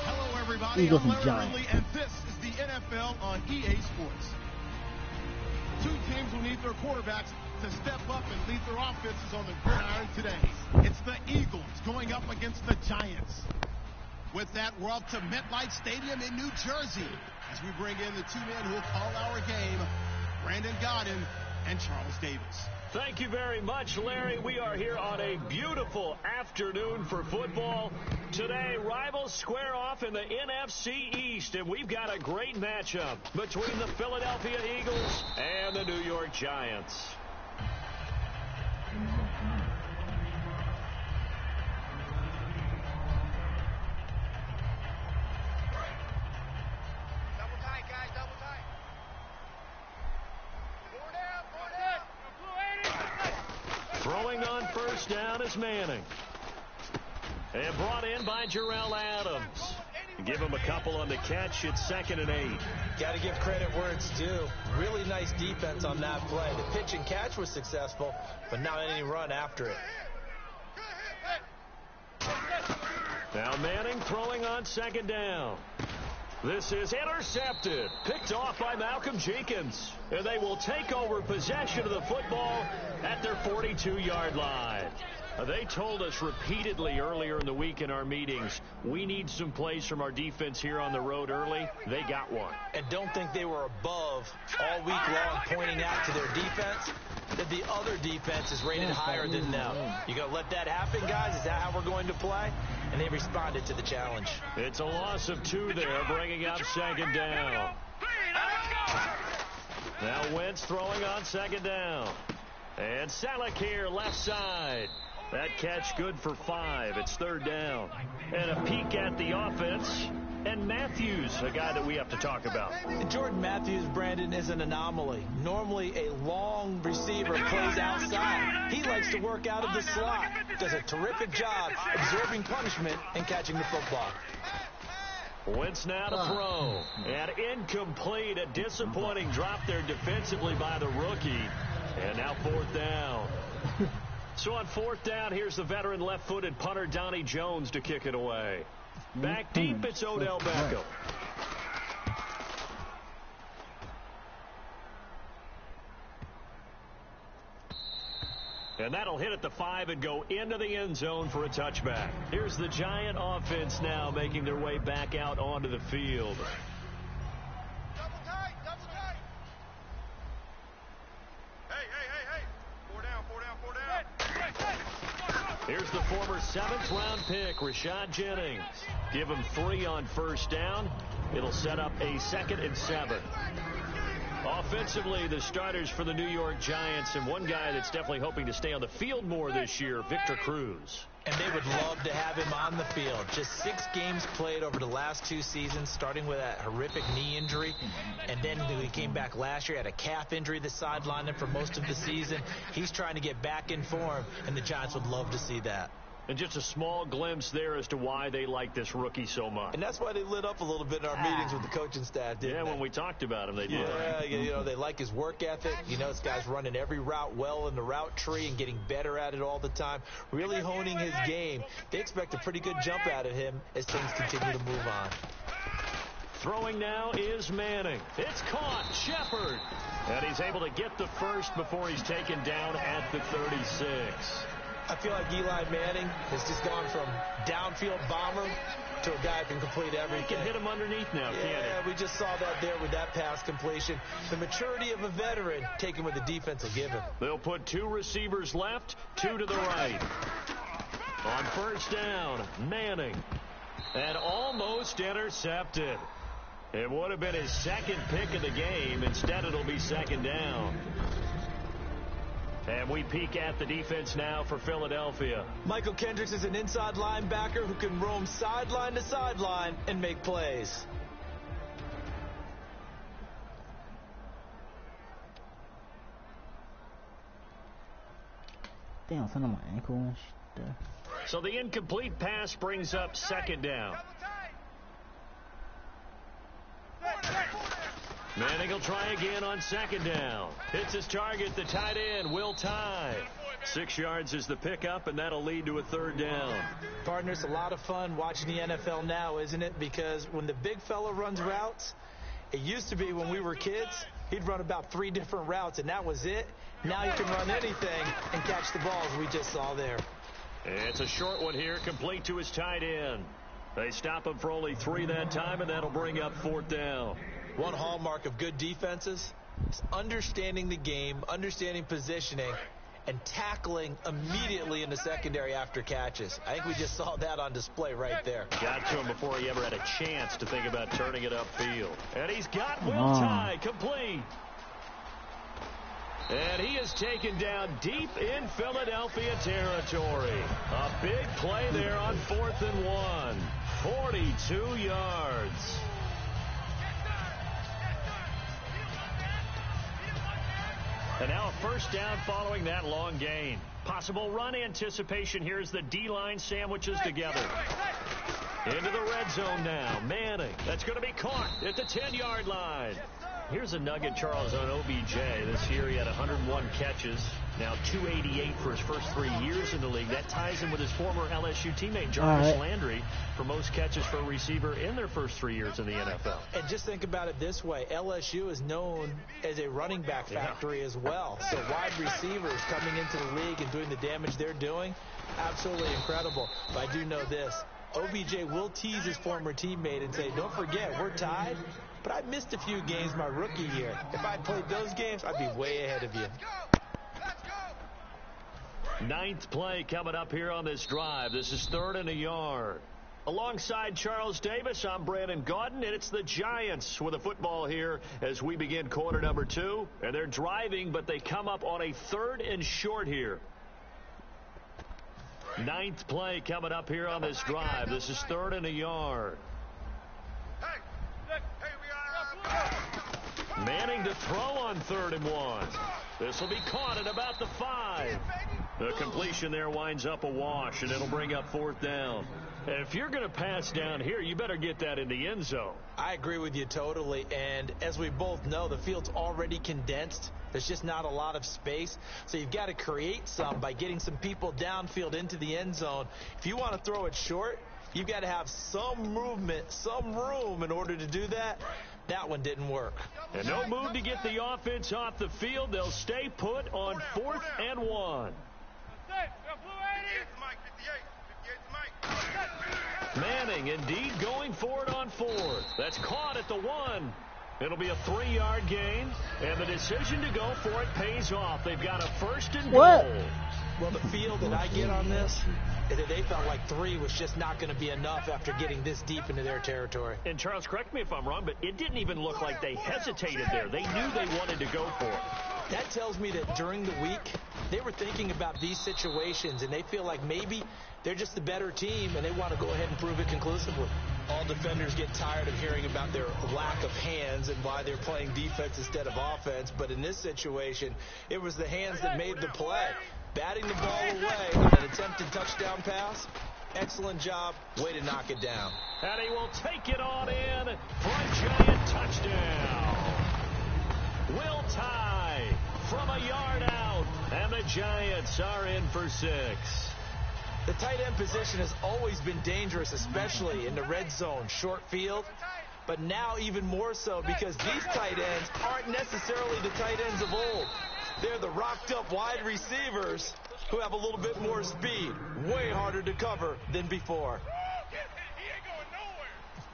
Hello, everybody. I'm Larry Ridley, and this is the NFL on EA Sports. Two teams will need their quarterbacks to step up and lead their offenses on the gridiron today. It's the Eagles going up against the Giants. With that, we're up to MetLife Stadium in New Jersey as we bring in the two men who will call our game, Brandon Godden and Charles Davis. Thank you very much, Larry. We are here on a beautiful afternoon for football. Today, rivals square off in the NFC East, and we've got a great matchup between the Philadelphia Eagles and the New York Giants. Double tight, guys, double tight. Throwing on first down is Manning. And brought in by Jarrell Adams. Give him a couple on the catch. It's 2nd and 8. Got to give credit where it's due. Really nice defense on that play. The pitch and catch was successful, but not any run after it. Now Manning throwing on 2nd down. This is intercepted. Picked off by Malcolm Jenkins. And they will take over possession of the football at their 42-yard line. They told us repeatedly earlier in the week in our meetings, we need some plays from our defense here on the road early. They got one. And don't think they were above all week long pointing out to their defense that the other defense is rated higher than them. You got to let that happen, guys? Is that how we're going to play? And they responded to the challenge. It's a loss of 2 there, bringing up 2nd down. Now Wentz throwing on 2nd down. And Salek here, left side. That catch good for 5. It's 3rd down. And a peek at the offense And Matthews, a guy that we have to talk about. Jordan Matthews, Brandon, is an anomaly. Normally, a long receiver plays outside. He likes to work out of the slot. Does a terrific job absorbing punishment and catching the football. Wentz now to throw. And incomplete. A disappointing drop there defensively by the rookie. And now 4th down. So on 4th down, here's the veteran left-footed punter Donnie Jones to kick it away. Back deep, it's Odell Beckham. And that'll hit at the 5 and go into the end zone for a touchback. Here's the Giant offense now making their way back out onto the field. Double tight, double tight. Hey. 4 down. Here's the former 7th-round pick, Rashad Jennings. Give him 3 on 1st down. It'll set up a 2nd and 7. Offensively, the starters for the New York Giants, and one guy that's definitely hoping to stay on the field more this year, Victor Cruz. And they would love to have him on the field. Just 6 games played over the last 2 seasons, starting with that horrific knee injury. And then when he came back last year, had a calf injury that sidelined him for most of the season. He's trying to get back in form, and the Giants would love to see that. And just a small glimpse there as to why they like this rookie so much. And that's why they lit up a little bit in our meetings with the coaching staff, didn't they? When we talked about him, they did. Yeah, you know, they like his work ethic. You know, this guy's running every route well in the route tree and getting better at it all the time, really honing his game. They expect a pretty good jump out of him as things continue to move on. Throwing now is Manning. It's caught. Shepard. And he's able to get the first before he's taken down at the 36. I feel like Eli Manning has just gone from downfield bomber to a guy who can complete everything. He can hit him underneath now, can't he? Yeah, we just saw that there with that pass completion. The maturity of a veteran taken with the defense will give him. They'll put 2 receivers left, 2 to the right. On 1st down, Manning. And almost intercepted. It would have been his 2nd pick of the game. Instead, it'll be 2nd down. And we peek at the defense now for Philadelphia. Michael Kendricks is an inside linebacker who can roam sideline to sideline and make plays. Damn, son of my ankle and stuff. So the incomplete pass brings up 2nd down. Manning will try again on 2nd down. Hits his target, the tight end, Will Tye. 6 yards is the pickup, and that'll lead to a 3rd down. Partner, it's a lot of fun watching the NFL now, isn't it? Because when the big fella runs routes, it used to be when we were kids, he'd run about 3 different routes, and that was it. Now he can run anything and catch the balls we just saw there. It's a short one here, complete to his tight end. They stop him for only 3 that time, and that'll bring up 4th down. One hallmark of good defenses is understanding the game, understanding positioning, and tackling immediately in the secondary after catches. I think we just saw that on display right there. Got to him before he ever had a chance to think about turning it upfield. And he's got Will Tye complete. And he is taken down deep in Philadelphia territory. A big play there on 4th and 1. 42 yards. And now a 1st down following that long gain. Possible run anticipation here as the D-line sandwiches together. Into the red zone now. Manning. That's going to be caught at the 10-yard line. Here's a nugget, Charles, on OBJ. This year he had 101 catches. Now 288 for his first 3 years in the league. That ties him with his former LSU teammate, Jarvis Landry, for most catches for a receiver in their first 3 years in the NFL. And just think about it this way. LSU is known as a running back factory as well. So wide receivers coming into the league and doing the damage they're doing, absolutely incredible. But I do know this. OBJ will tease his former teammate and say, don't forget, we're tied, but I missed a few games my rookie year. If I played those games, I'd be way ahead of you. 9th play coming up here on this drive. This is 3rd and a yard. Alongside Charles Davis, I'm Brandon Gaudin, and it's the Giants with a football here as we begin quarter number 2. And they're driving, but they come up on a 3rd and short here. 9th play coming up here on this drive. This is 3rd and a yard. Manning to throw on 3rd and 1. This will be caught at about the 5. The completion there winds up a wash, and it'll bring up 4th down. If you're going to pass down here, you better get that in the end zone. I agree with you totally, and as we both know, the field's already condensed. There's just not a lot of space, so you've got to create some by getting some people downfield into the end zone. If you want to throw it short, you've got to have some movement, some room in order to do that. That one didn't work. And no move to get the offense off the field. They'll stay put on 4th and 1. Manning indeed going for it on 4th. That's caught at the 1. It'll be a 3-yard gain, and the decision to go for it pays off. They've got a 1st and goal. Well, the feel that I get on this is that they felt like 3 was just not going to be enough after getting this deep into their territory. And Charles, correct me if I'm wrong, but it didn't even look like they hesitated there. They knew they wanted to go for it. That tells me that during the week, they were thinking about these situations, and they feel like maybe they're just the better team, and they want to go ahead and prove it conclusively. All defenders get tired of hearing about their lack of hands and why they're playing defense instead of offense, but in this situation, it was the hands that made the play. Batting the ball away on an attempted touchdown pass. Excellent job. Way to knock it down. And he will take it on in for a giant touchdown. Will tie from a yard out, and the Giants are in for 6. The tight end position has always been dangerous, especially in the red zone, short field. But now even more so because these tight ends aren't necessarily the tight ends of old. They're the rocked-up wide receivers who have a little bit more speed. Way harder to cover than before.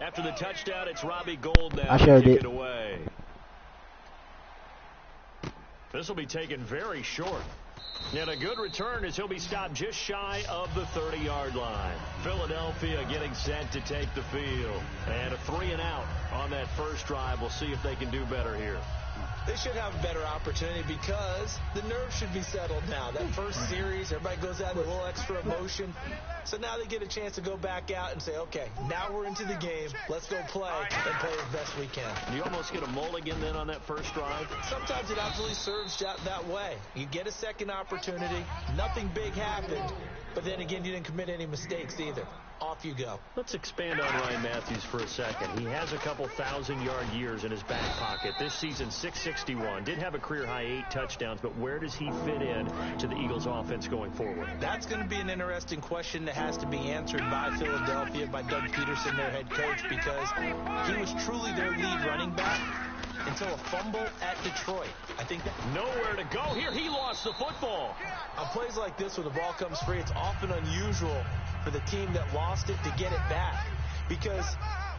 After the touchdown, it's Robbie Gould now to kick it away. This will be taken very short. And a good return as he'll be stopped just shy of the 30-yard line. Philadelphia getting set to take the field. And a 3-and-out on that first drive. We'll see if they can do better here. They should have a better opportunity because the nerves should be settled now. That first series, everybody goes out with a little extra emotion. So now they get a chance to go back out and say, okay, now we're into the game. Let's go play and play as best we can. You almost get a mulligan then on that first drive? Sometimes it actually serves that way. You get a second opportunity. Nothing big happened. But then again, you didn't commit any mistakes either. Off you go. Let's expand on Ryan Matthews for a second. He has a couple 1,000-yard years in his back pocket. This season, 661. Did have a career-high 8 touchdowns, but where does he fit in to the Eagles' offense going forward? That's going to be an interesting question that has to be answered by Philadelphia, by Doug Peterson, their head coach, because he was truly their lead running back until a fumble at Detroit. I think that nowhere to go here. He lost the football. On plays like this where the ball comes free, it's often unusual for the team that lost it to get it back, because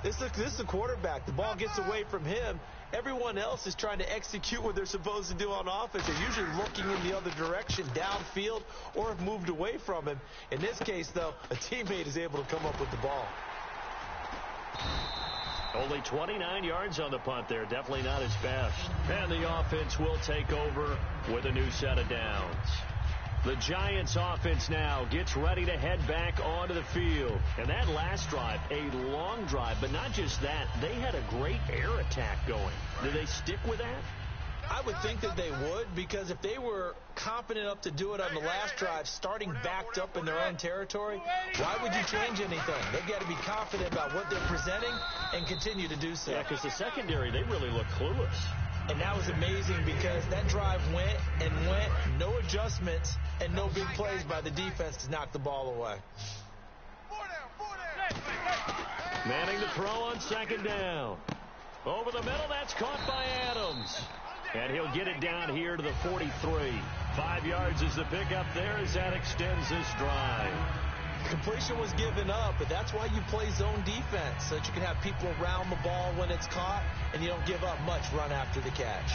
this is the quarterback. The ball gets away from him. Everyone else is trying to execute what they're supposed to do on offense. They're usually looking in the other direction, downfield, or have moved away from him. In this case, though, a teammate is able to come up with the ball. Only 29 yards on the punt there. Definitely not his best. And the offense will take over with a new set of downs. The Giants offense now gets ready to head back onto the field. And that last drive, a long drive, but not just that, they had a great air attack going. Do they stick with that? I would think that they would, because if they were confident enough to do it on the last drive, starting backed up in their own territory, why would you change anything? They've got to be confident about what they're presenting and continue to do so. Yeah, because the secondary, they really look clueless. And that was amazing because that drive went and went, no adjustments, and no big plays by the defense to knock the ball away. Manning to throw on 2nd down. Over the middle, that's caught by Adams. And he'll get it down here to the 43. 5 yards is the pickup there as that extends this drive. Completion was given up, but that's why you play zone defense, so that you can have people around the ball when it's caught, and you don't give up much run after the catch.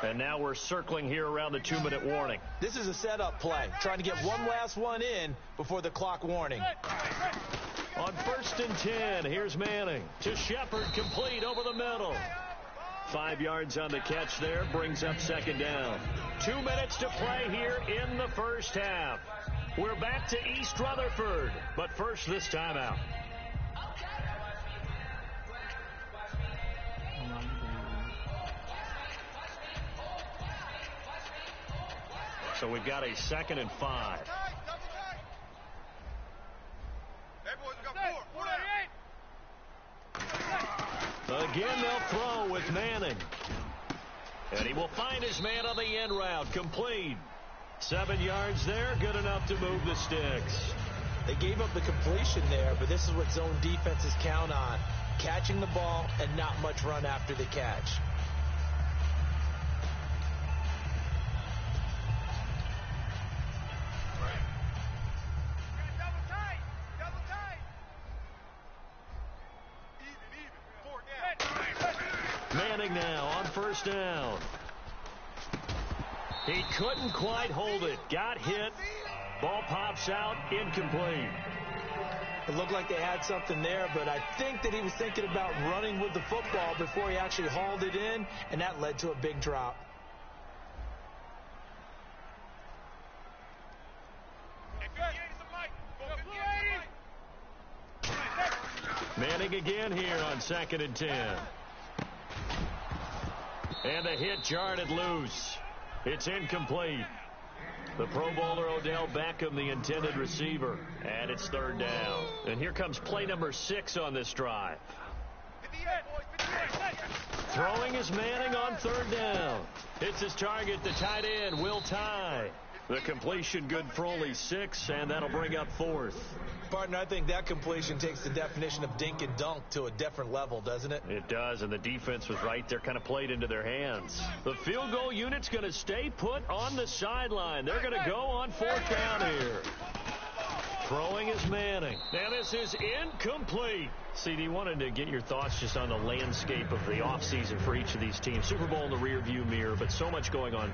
And now we're circling here around the 2-minute warning. This is a setup play, trying to get one last one in before the clock warning. On 1st and 10, here's Manning to Shepard, complete over the middle. 5 yards on the catch there, brings up 2nd down. 2 minutes to play here in the first half. We're back to East Rutherford, but first this timeout. So we've got a 2nd and 5. Again, they'll throw with Manning. And he will find his man on the end route. Complete. 7 yards there. Good enough to move the sticks. They gave up the completion there, but this is what zone defenses count on. Catching the ball and not much run after the catch. Manning now on first down. He couldn't quite hold it. Got hit. Ball pops out. Incomplete. It looked like they had something there, but I think that he was thinking about running with the football before he actually hauled it in, and that led to a big drop. Manning again here on 2nd and 10. And the hit jarred it loose. It's incomplete. The Pro Bowler Odell Beckham, the intended receiver. And it's 3rd down. And here comes play number 6 on this drive. Throwing is Manning on 3rd down. Hits his target, the tight end, Will Tye. The completion good for only 6, and that'll bring up 4th. Partner, I think that completion takes the definition of dink and dunk to a different level, doesn't it? It does, and the defense was right there, kind of played into their hands. The field goal unit's going to stay put on the sideline. They're going to go on 4th down here. Throwing is Manning. Now this is incomplete. CD, wanted to get your thoughts just on the landscape of the offseason for each of these teams. Super Bowl in the rearview mirror, but so much going on.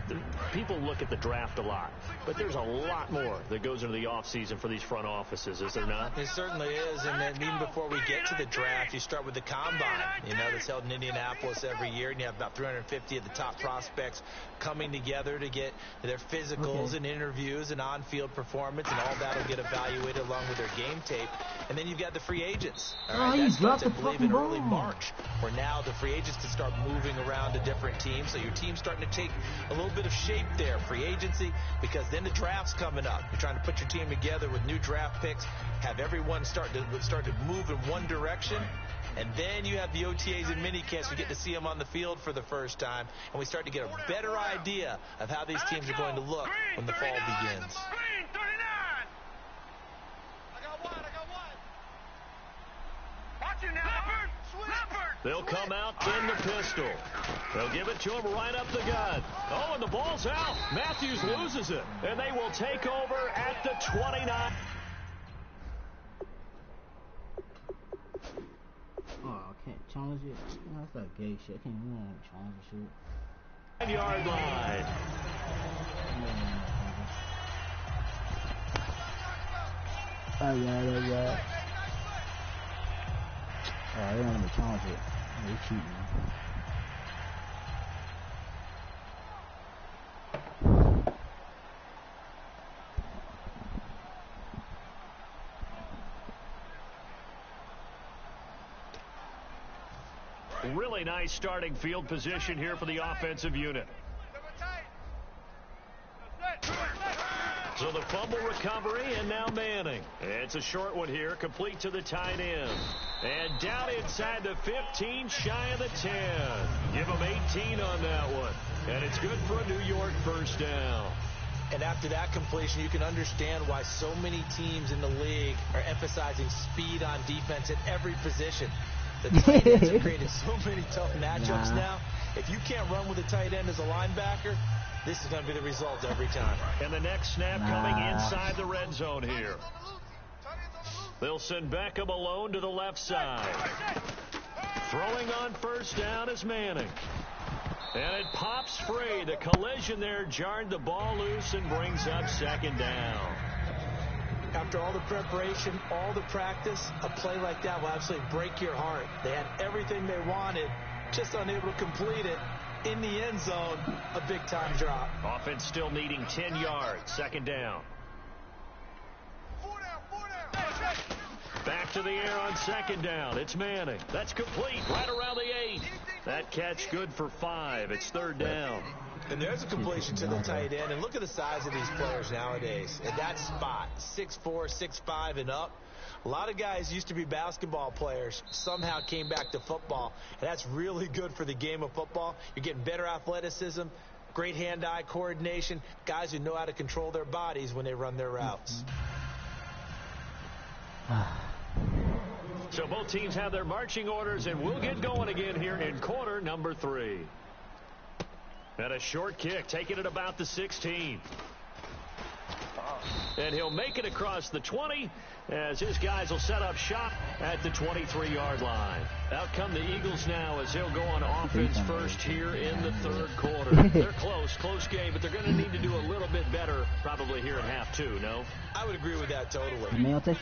People look at the draft a lot, but there's a lot more that goes into the offseason for these front offices, is there not? It certainly is, and then even before we get to the draft, you start with the combine. You know, that's held in Indianapolis every year, and you have about 350 of the top prospects coming together to get their physicals and interviews and on-field performance, and all that will get evaluated along with their game tape. And then you've got the free agents. All right, that starts, I believe, in early March, where now the free agents can start moving around to different teams. So your team's starting to take a little bit of shape there, free agency, because then the draft's coming up. You're trying to put your team together with new draft picks, have everyone start to move in one direction. And then you have the OTAs and minicamps. We get to see them on the field for the first time, and we start to get a better idea of how these teams are going to look when the fall begins. They'll come out in the pistol. They'll give it to him right up the gut. Oh, and the ball's out. Matthews loses it, and they will take over at the 29. Oh, I can't challenge it. That's that gay shit. I can't even challenge the shit. 9-yard line. Yeah. Oh, I didn't want to challenge it. They cheating. Really nice starting field position here for the offensive unit. So the fumble recovery, and now Manning. It's a short one here, complete to the tight end. And down inside the 15, shy of the 10. Give him 18 on that one. And it's good for a New York first down. And after that completion, you can understand why so many teams in the league are emphasizing speed on defense at every position. The tight ends have created so many tough matchups now. If you can't run with a tight end as a linebacker, this is going to be the result every time. And the next snap coming inside the red zone here. They'll send Beckham alone to the left side. Throwing on first down is Manning. And it pops free. The collision there jarred the ball loose and brings up 2nd down. After all the preparation, all the practice, a play like that will absolutely break your heart. They had everything they wanted, just unable to complete it. in the end zone, a big-time drop. Offense still needing 10 yards. Second down. Back to the air on second down. It's Manning. That's complete right around the 8. That catch good for 5. It's third down. And there's a completion to the tight end. And look at the size of these players nowadays. At that spot, 6'4", 6'5", and up. A lot of guys used to be basketball players, somehow came back to football. And that's really good for the game of football. You're getting better athleticism, great hand-eye coordination, guys who know how to control their bodies when they run their routes. So both teams have their marching orders, and we'll get going again here in quarter number 3. And a short kick, taking it about the 16. And he'll make it across the 20 as his guys will set up shop at the 23-yard line. Out come the Eagles now as he'll go on offense first here in the third quarter. They're close game, but they're going to need to do a little bit better probably here in half 2, no? I would agree with that totally.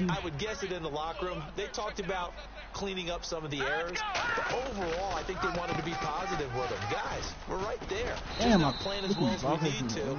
I would guess it in the locker room. They talked about cleaning up some of the errors, but overall, I think they wanted to be positive with them. Guys, we're right there. Just not playing as well as we need to.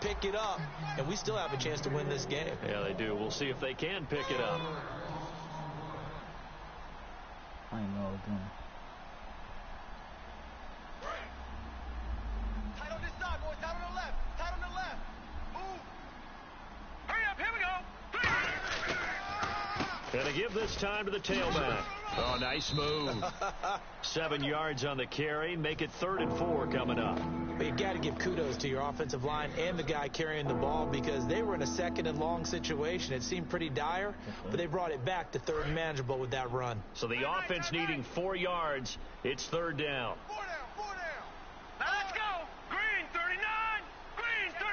Pick it up, and we still have a chance to win this game. Yeah, they do. We'll see if they can pick it up. I know again. Tight on this side, boys. Tight on the left. Tight on the left. Move. Hurry up. Here we go. And to give this time to the tailback. Oh, nice move. 7 yards on the carry. Make it 3rd and 4 coming up. But you got to give kudos to your offensive line and the guy carrying the ball because they were in a 2nd and long situation. It seemed pretty dire, but they brought it back to 3rd and manageable with that run. So the offense needing 4 yards. It's 3rd down. 4 down. 4 down. Now let's go. Green 39. Green 39.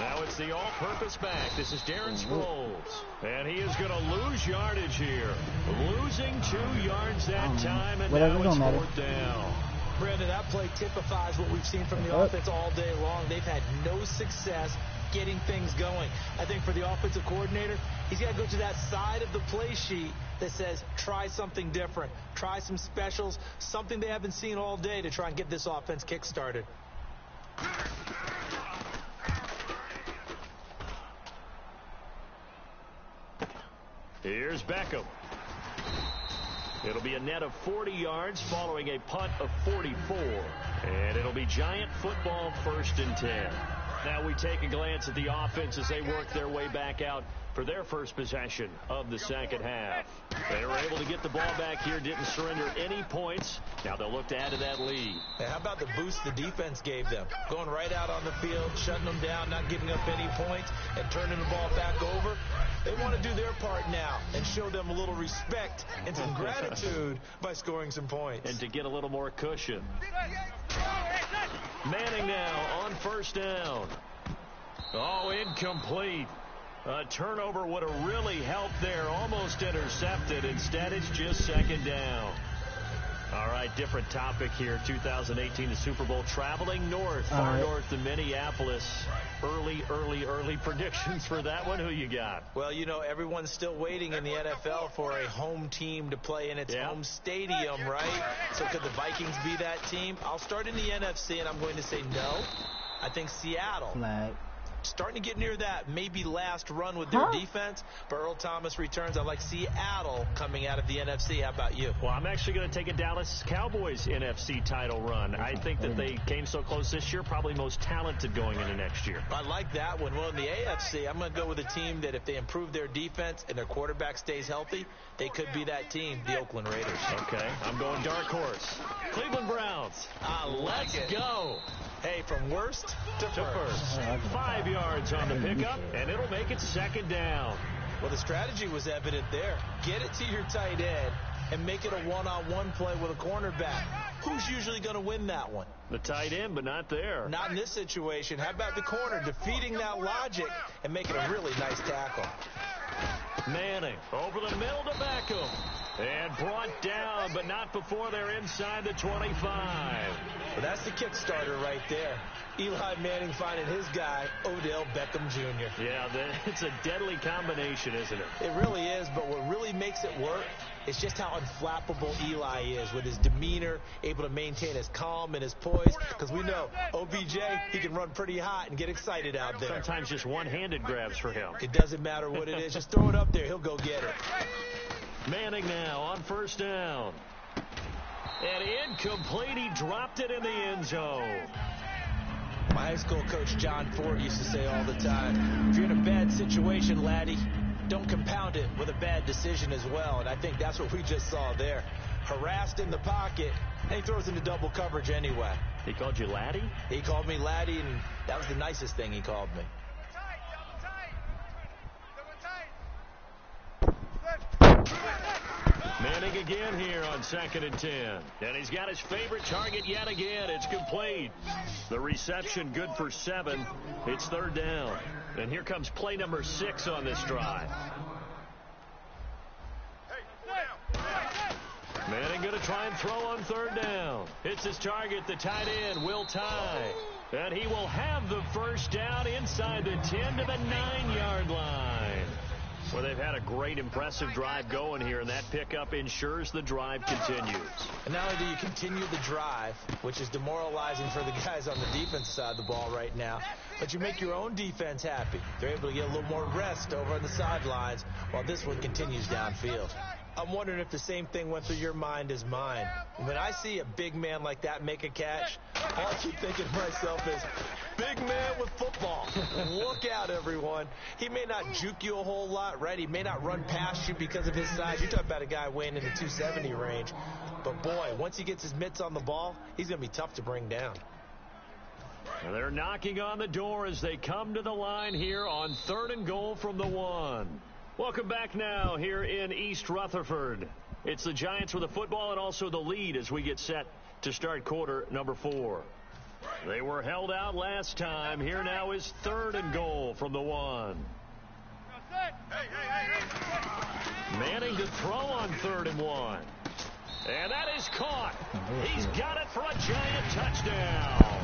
Now it's the all-purpose back. This is Darren Sproles. And he is going to lose yardage here. Losing 2 yards that time, and now it's 4th down. Brandon, that play typifies what we've seen from the offense all day long. They've had no success getting things going. I think for the offensive coordinator, he's got to go to that side of the play sheet that says try something different, try some specials, something they haven't seen all day to try and get this offense kick-started. Here's Beckham. It'll be a net of 40 yards following a punt of 44. And it'll be Giant football 1st and 10. Now we take a glance at the offense as they work their way back out for their first possession of the second half. They were able to get the ball back here, didn't surrender any points. Now they'll look to add to that lead. And how about the boost the defense gave them? Going right out on the field, shutting them down, not giving up any points, and turning the ball back over. They want to do their part now and show them a little respect and some gratitude by scoring some points. And to get a little more cushion. Manning now on 1st down. Oh, incomplete. A turnover would have really helped there. Almost intercepted. Instead, it's just 2nd down. All right, different topic here. 2018, the Super Bowl, traveling north, far north to Minneapolis. Early predictions for that one. Who you got? Well, you know, everyone's still waiting in the NFL for a home team to play in its home stadium, right? So could the Vikings be that team? I'll start in the NFC, and I'm going to say no. I think Seattle starting to get near that maybe last run with their defense, but Earl Thomas returns. I like Seattle coming out of the NFC. How about you? Well, I'm actually going to take a Dallas Cowboys NFC title run. I think that they came so close this year, probably most talented going into next year. I like that one. Well, in the AFC, I'm going to go with a team that if they improve their defense and their quarterback stays healthy, they could be that team, the Oakland Raiders. Okay, I'm going dark horse. Cleveland Browns. Let's go. Hey, from worst to first. 5 yards on the pickup, and it'll make it second down. Well, the strategy was evident there. Get it to your tight end and make it a one-on-one play with a cornerback. Who's usually going to win that one? The tight end, but not there. Not in this situation. How about the corner defeating that logic and making a really nice tackle? Manning over the middle to Beckham. And brought down, but not before they're inside the 25. Well, that's the Kickstarter right there. Eli Manning finding his guy, Odell Beckham Jr. Yeah, it's a deadly combination, isn't it? It really is, but what really makes it work is just how unflappable Eli is with his demeanor, able to maintain his calm and his poise, because we know OBJ, he can run pretty hot and get excited out there. Sometimes just one-handed grabs for him. It doesn't matter what it is. Just throw it up there. He'll go get it. Manning now on first down. And incomplete. He dropped it in the end zone. My high school coach, John Ford, used to say all the time, if you're in a bad situation, laddie, don't compound it with a bad decision as well. And I think that's what we just saw there. Harassed in the pocket, and he throws into double coverage anyway. He called you laddie? He called me laddie, and that was the nicest thing he called me. Manning again here on 2nd and 10. And he's got his favorite target yet again. It's complete. The reception good for 7. It's third down. And here comes play number 6 on this drive. Manning going to try and throw on third down. It's his target, the tight end, Will Tye. And he will have the first down inside the 10 to the 9-yard line. Well, they've had a great, impressive drive going here, and that pickup ensures the drive continues. And not only do you continue the drive, which is demoralizing for the guys on the defense side of the ball right now, but you make your own defense happy. They're able to get a little more rest over on the sidelines while this one continues downfield. I'm wondering if the same thing went through your mind as mine. When I see a big man like that make a catch, all I keep thinking to myself is, big man with football. Look out, everyone. He may not juke you a whole lot, right? He may not run past you because of his size. You're talking about a guy weighing in the 270 range. But, boy, once he gets his mitts on the ball, he's going to be tough to bring down. They're knocking on the door as they come to the line here on 3rd and goal from the 1. Welcome back now here in East Rutherford. It's the Giants with the football and also the lead as we get set to start quarter number 4. They were held out last time. Here now is 3rd and goal from the 1. Manning to throw on 3rd and 1. And that is caught. He's got it for a Giant touchdown.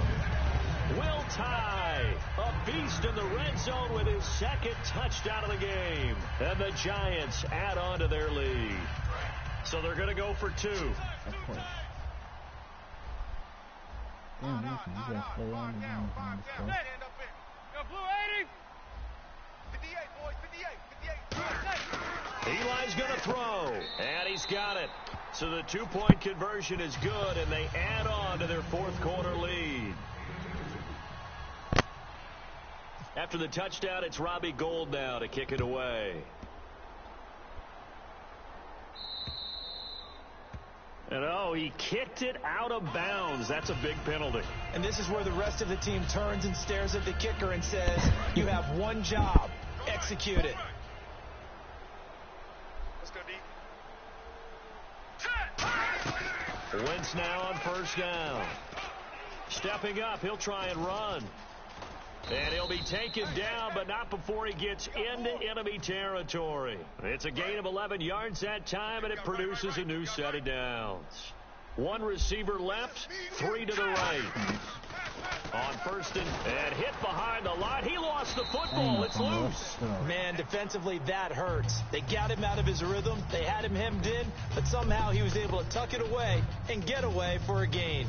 Will Tye, a beast in the red zone with his 2nd touchdown of the game. And the Giants add on to their lead. So they're going to go for 2. Eli's going to throw, and he's got it. So the 2-point conversion is good, and they add on to their 4th quarter lead. After the touchdown, it's Robbie Gould now to kick it away. And, oh, he kicked it out of bounds. That's a big penalty. And this is where the rest of the team turns and stares at the kicker and says, you have one job. Execute it. Let's go, D. Wentz now on first down. Stepping up, he'll try and run. And he'll be taken down, but not before he gets into enemy territory. It's a gain of 11 yards that time, and it produces a new set of downs. 1 receiver left, 3 to the right. On first and hit behind the line. He lost the football. It's loose. Man, defensively, that hurts. They got him out of his rhythm. They had him hemmed in, but somehow he was able to tuck it away and get away for a gain.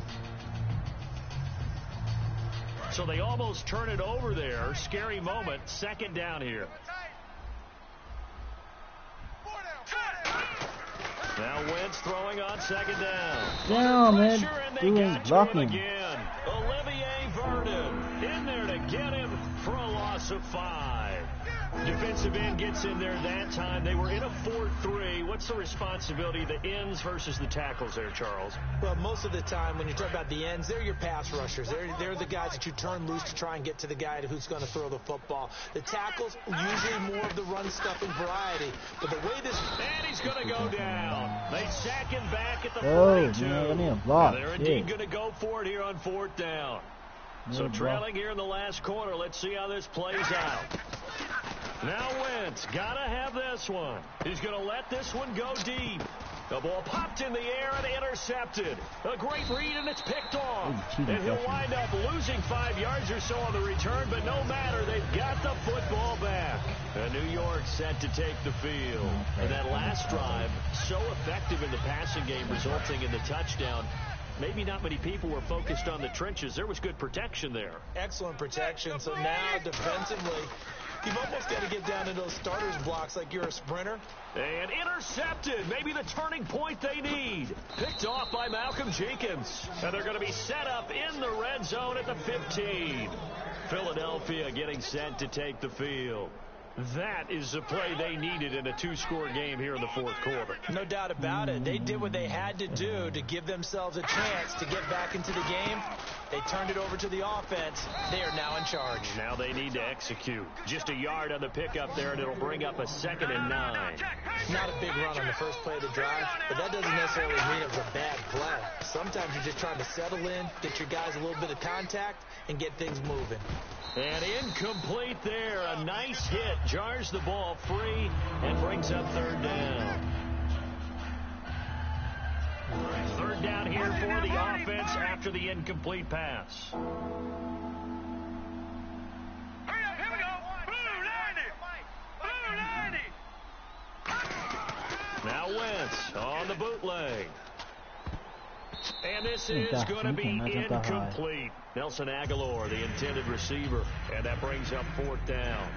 So they almost turn it over there. Scary moment. Second down here. Now Wentz throwing on second down. Damn, man. You ain't blocking. Again. Olivier Vernon in there to get him for a loss of 5. Defensive end gets in there that time. They were in a 4-3. What's the responsibility of the ends versus the tackles there, Charles? Well, most of the time when you talk about the ends, they're your pass rushers. They're the guys that you turn loose to try and get to the guy who's going to throw the football. The tackles, usually more of the run-stuffing variety. But the way this... And he's going to go down. They sack him back at the 42. Man, I need a block. They're indeed going to go for it here on 4th down. So trailing here in the last quarter. Let's see how this plays out. Now Wentz, gotta have this one. He's gonna let this one go deep. The ball popped in the air and intercepted. A great read, and it's picked off. And he'll wind up losing 5 yards or so on the return, but no matter, they've got the football back. And New York set to take the field. And that last drive, so effective in the passing game, resulting in the touchdown. Maybe not many people were focused on the trenches. There was good protection there. Excellent protection. So now, defensively, you've almost got to get down to those starters blocks like you're a sprinter. And intercepted. Maybe the turning point they need. Picked off by Malcolm Jenkins. And they're going to be set up in the red zone at the 15. Philadelphia getting set to take the field. That is the play they needed in a 2-score game here in the 4th quarter. No doubt about it. They did what they had to do to give themselves a chance to get back into the game. They turned it over to the offense. They are now in charge. Now they need to execute. Just a yard on the pickup there, and it'll bring up a 2nd and 9. Not a big run on the first play of the drive, but that doesn't necessarily mean it was a bad play. Sometimes you're just trying to settle in, get your guys a little bit of contact, and get things moving. And incomplete there. A nice hit. Jars the ball free and brings up 3rd down. 3rd down here for the offense after the incomplete pass. Hurry up, here we go. Blue 90. Blue 90. Now Wentz on the bootleg. And this is going to be incomplete. Nelson Aguilar, the intended receiver, and that brings up 4th down.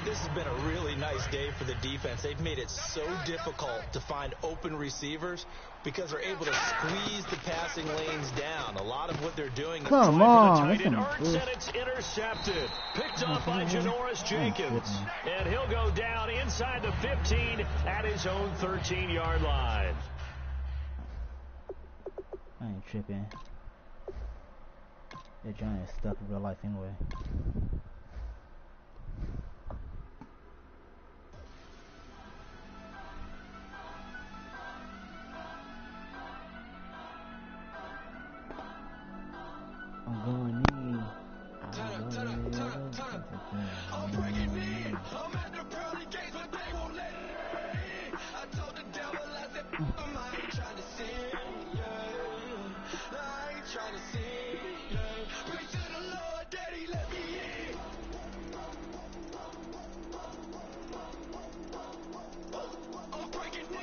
This has been a really nice day for the defense. They've made it so difficult to find open receivers because they're able to squeeze the passing lanes down. A lot of what they're doing is... Come on. And it's intercepted. Picked off by Janoris Jenkins. And he'll go down inside the 15 at his own 13-yard line. I ain't tripping. That giant is stuck in real life anyway. I'm going in. I'm breaking in. I'm at the pearly gates, but they won't let me in. I told the devil, I said, I ain't trying to sin, yeah. I ain't trying to sin, yeah. Pray to the Lord, Daddy, let me in. I'm breaking in.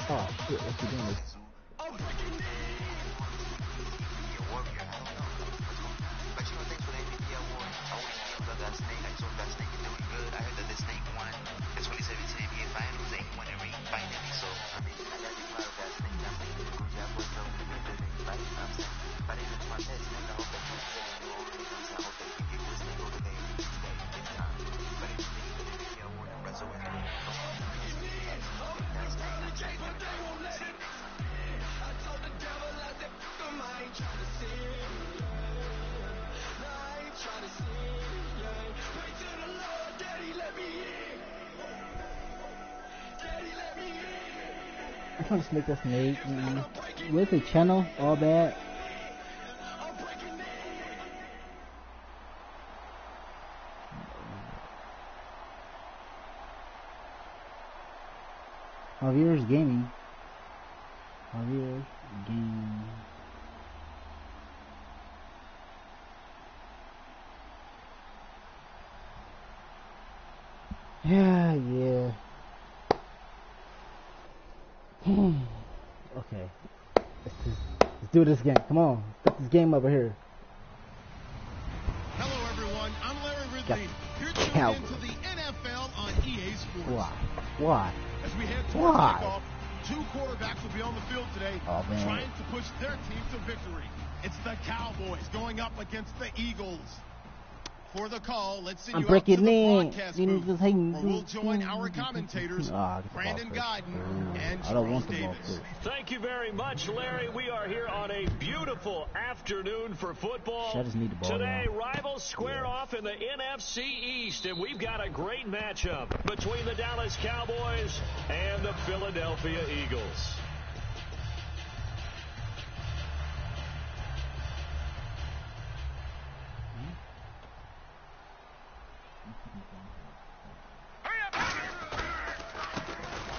Oh shit, what's he doing? I heard that this snake won the 2017 NBA Finals. They won the ring finally, so I mean, I'm trying to make us make. Where's the channel? All bad. Javier's gaming. Javier's gaming. Yeah. Okay. Let's do this game. Come on. Let's get this game over here. Hello, everyone. I'm Larry Ridley. You're tuned into the NFL on EA Sports. Why? As we head towards kickoff, two quarterbacks will be on the field today trying to push their team to victory. It's the Cowboys going up against the Eagles. For the call, let's send you up to the broadcast booth, where we'll join our commentators, Brandon Guyton and Charles Davis. Thank you very much, Larry. We are here on a beautiful afternoon for football. Today, rivals square off in the NFC East, and we've got a great matchup between the Dallas Cowboys and the Philadelphia Eagles.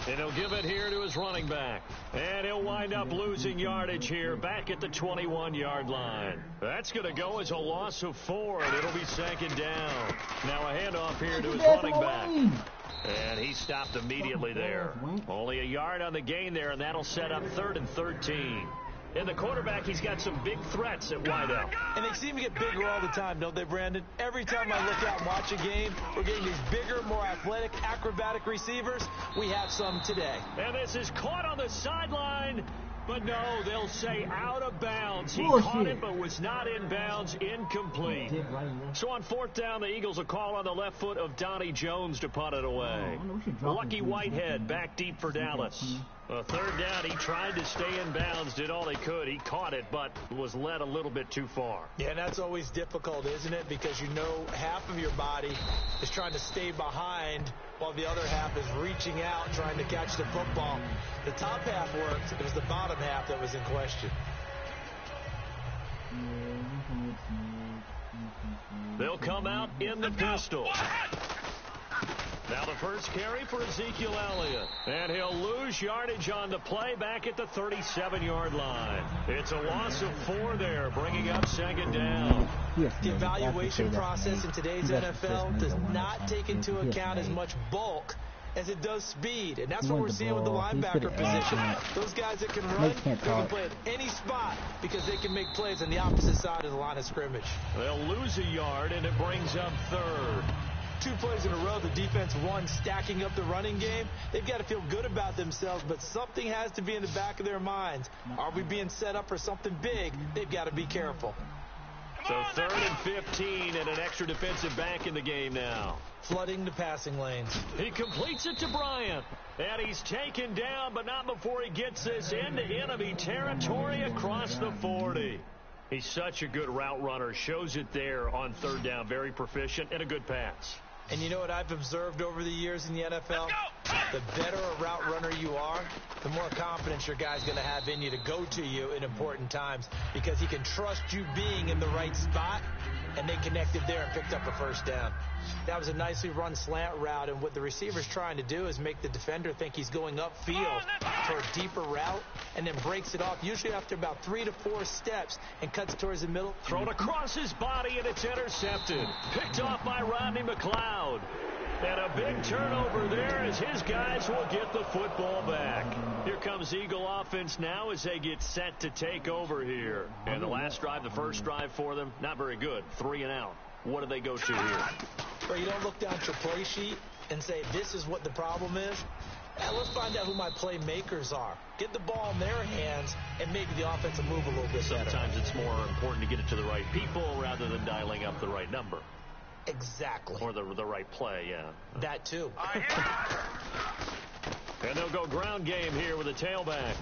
And he'll give it here to his running back. And he'll wind up losing yardage here back at the 21-yard line. That's going to go as a loss of 4, and it'll be second down. Now a handoff here to his running back. And he stopped immediately there. Only a yard on the gain there, and that'll set up 3rd and 13. And the quarterback, he's got some big threats at wideout. And they seem to get bigger all the time, don't they, Brandon? Every time I look out and watch a game, we're getting these bigger, more athletic, acrobatic receivers. We have some today. And this is caught on the sideline. But no, they'll say out of bounds. He caught it, but was not in bounds. Incomplete. So on 4th down, the Eagles will call on the left foot of Donnie Jones to punt it away. Lucky Whitehead back deep for Dallas. 3rd down, he tried to stay in bounds, did all he could. He caught it, but was led a little bit too far. Yeah, and that's always difficult, isn't it? Because you know half of your body is trying to stay behind while the other half is reaching out, trying to catch the football. The top half worked. It was the bottom half that was in question. They'll come out in the pistol. Now the first carry for Ezekiel Elliott. And he'll lose yardage on the play back at the 37-yard line. It's a loss of 4 there, bringing up second down. The evaluation process in today's NFL does not take into account as much bulk as it does speed. And that's what we're seeing with the linebacker position. Those guys that can run, they can play at any spot because they can make plays on the opposite side of the line of scrimmage. They'll lose a yard, and it brings up 3rd. 2 plays in a row, the defense won, stacking up the running game. They've got to feel good about themselves, but something has to be in the back of their minds. Are we being set up for something big? They've got to be careful. So 3rd and 15 and an extra defensive back in the game now. Flooding the passing lanes. He completes it to Bryant. And he's taken down, but not before he gets this into enemy territory across the 40. He's such a good route runner. Shows it there on 3rd down. Very proficient and a good pass. And you know what I've observed over the years in the NFL? The better a route runner you are, the more confidence your guy's going to have in you to go to you in important times because he can trust you being in the right spot, and they connected there and picked up a 1st down. That was a nicely run slant route, and what the receiver's trying to do is make the defender think he's going upfield for a deeper route and then breaks it off, usually after about 3 to 4 steps, and cuts towards the middle. Thrown across his body, and it's intercepted. Picked off by Rodney McLeod. And a big turnover there as his guys will get the football back. Here comes Eagle offense now as they get set to take over here. And the last drive, the first drive for them, not very good. 3 and out. What do they go to here? Well, you don't look down at your play sheet and say, this is what the problem is. Now, let's find out who my playmakers are. Get the ball in their hands and maybe the offense will move a little bit better. Sometimes it's more important to get it to the right people rather than dialing up the right number. Exactly. Or the right play, yeah. That too. And they'll go ground game here with a tailback.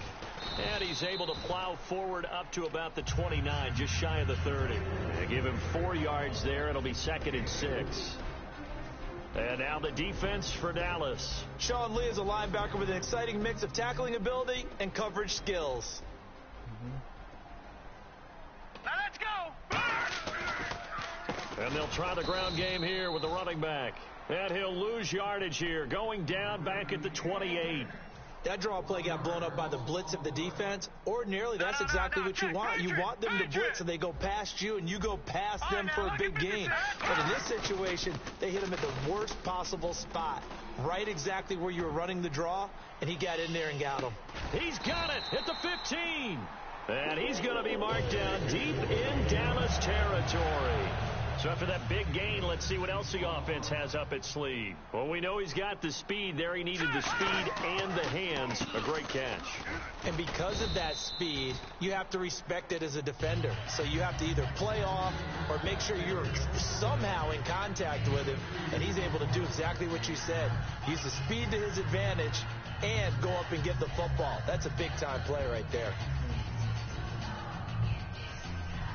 And he's able to plow forward up to about the 29, just shy of the 30. They give him 4 yards there. It'll be 2nd and 6. And now the defense for Dallas. Sean Lee is a linebacker with an exciting mix of tackling ability and coverage skills. Now let's go. And they'll try the ground game here with the running back. And he'll lose yardage here, going down back at the 28. That draw play got blown up by the blitz of the defense. Ordinarily, that's exactly what you want. You want them to blitz, and they go past you, and you go past them for a big gain. But in this situation, they hit him at the worst possible spot, right exactly where you were running the draw, and he got in there and got him. He's got it at the 15. And he's going to be marked down deep in Dallas territory. So after that big gain, let's see what else the offense has up its sleeve. Well, we know he's got the speed there. He needed the speed and the hands. A great catch. And because of that speed, you have to respect it as a defender. So you have to either play off or make sure you're somehow in contact with him. And he's able to do exactly what you said. Use the speed to his advantage and go up and get the football. That's a big-time play right there.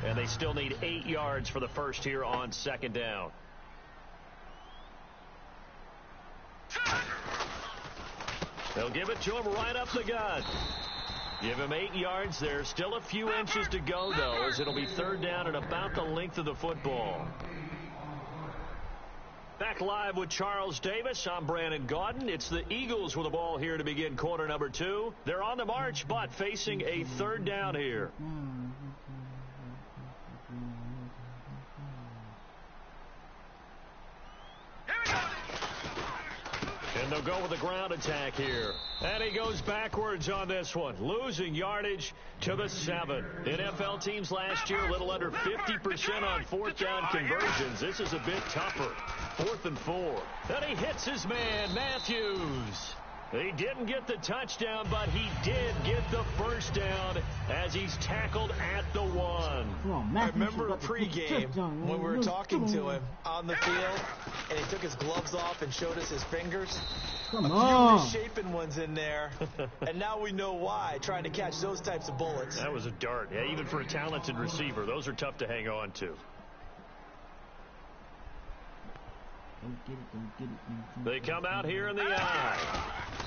And they still need 8 yards for the first here on second down. They'll give it to him right up the gut. Give him 8 yards there. Still a few inches to go, though, as it'll be third down and about the length of the football. Back live with Charles Davis. I'm Brandon Gaudin. It's the Eagles with the ball here to begin quarter number 2. They're on the march, but facing a third down here. And they'll go with the ground attack here. And he goes backwards on this one, losing yardage to the 7. NFL teams last year a little under 50% on fourth down conversions. This is a bit tougher. 4th and 4. And he hits his man, Matthews. He didn't get the touchdown, but he did get the first down as he's tackled at the 1. I remember pregame when we were talking to him on the field, and he took his gloves off and showed us his fingers. A few misshapen ones in there, and now we know why, trying to catch those types of bullets. That was a dart. Yeah, even for a talented receiver, those are tough to hang on to. They come out here in the eye.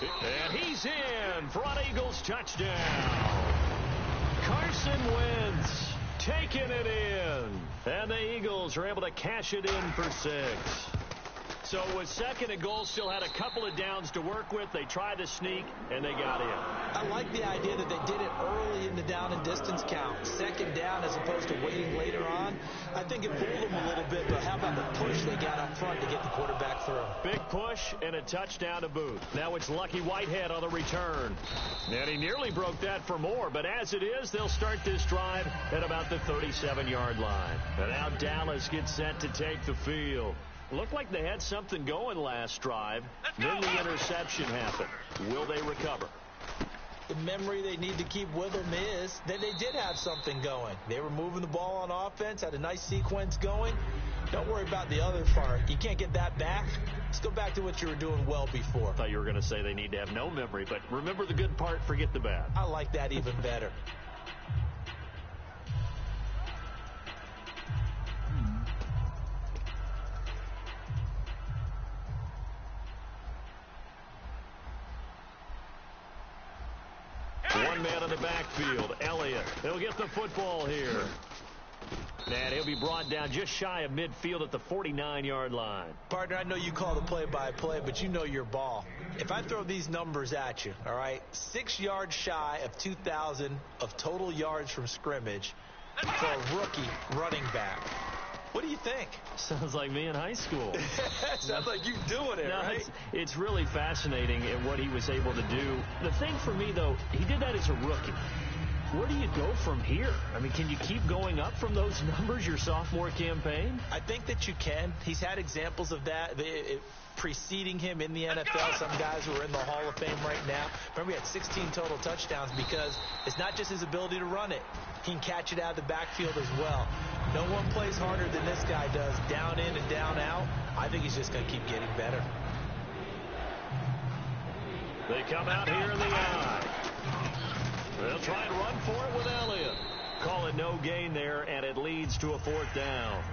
And he's in. Front Eagles touchdown. Carson Wentz taking it in. And the Eagles are able to cash it in for 6. So with 2nd and goal, still had a couple of downs to work with. They tried to sneak, and they got in. I like the idea that they did it early in the down and distance count. 2nd down as opposed to waiting later on. I think it fooled them a little bit, but how about the push they got up front to get the quarterback through? Big push and a touchdown to boot. Now it's Lucky Whitehead on the return. And he nearly broke that for more, but as it is, they'll start this drive at about the 37-yard line. And now Dallas gets set to take the field. Looked like they had something going last drive. Then the interception happened. Will they recover? The memory they need to keep with them is that they did have something going. They were moving the ball on offense, had a nice sequence going. Don't worry about the other part. You can't get that back. Let's go back to what you were doing well before. I thought you were going to say they need to have no memory, but remember the good part, forget the bad. I like that even better. One man in the backfield, Elliott. He'll get the football here. And he'll be brought down just shy of midfield at the 49-yard line. Partner, I know you call the play-by-play, but you know your ball. If I throw these numbers at you, all right, 6 yards shy of 2,000 of total yards from scrimmage for a rookie running back. What do you think? Sounds like me in high school. Sounds like you doing it, right? It's really fascinating in what he was able to do. The thing for me, though, he did that as a rookie. Where do you go from here? I mean, can you keep going up from those numbers your sophomore campaign? I think that you can. He's had examples of that preceding him in the NFL. Some guys who are in the Hall of Fame right now. Remember, he had 16 total touchdowns because it's not just his ability to run it. He can catch it out of the backfield as well. No one plays harder than this guy does, down in and down out. I think he's just going to keep getting better. They come out here in the eye. They'll try and run for it with Elliott. Call it no gain there, and it leads to a 4th down.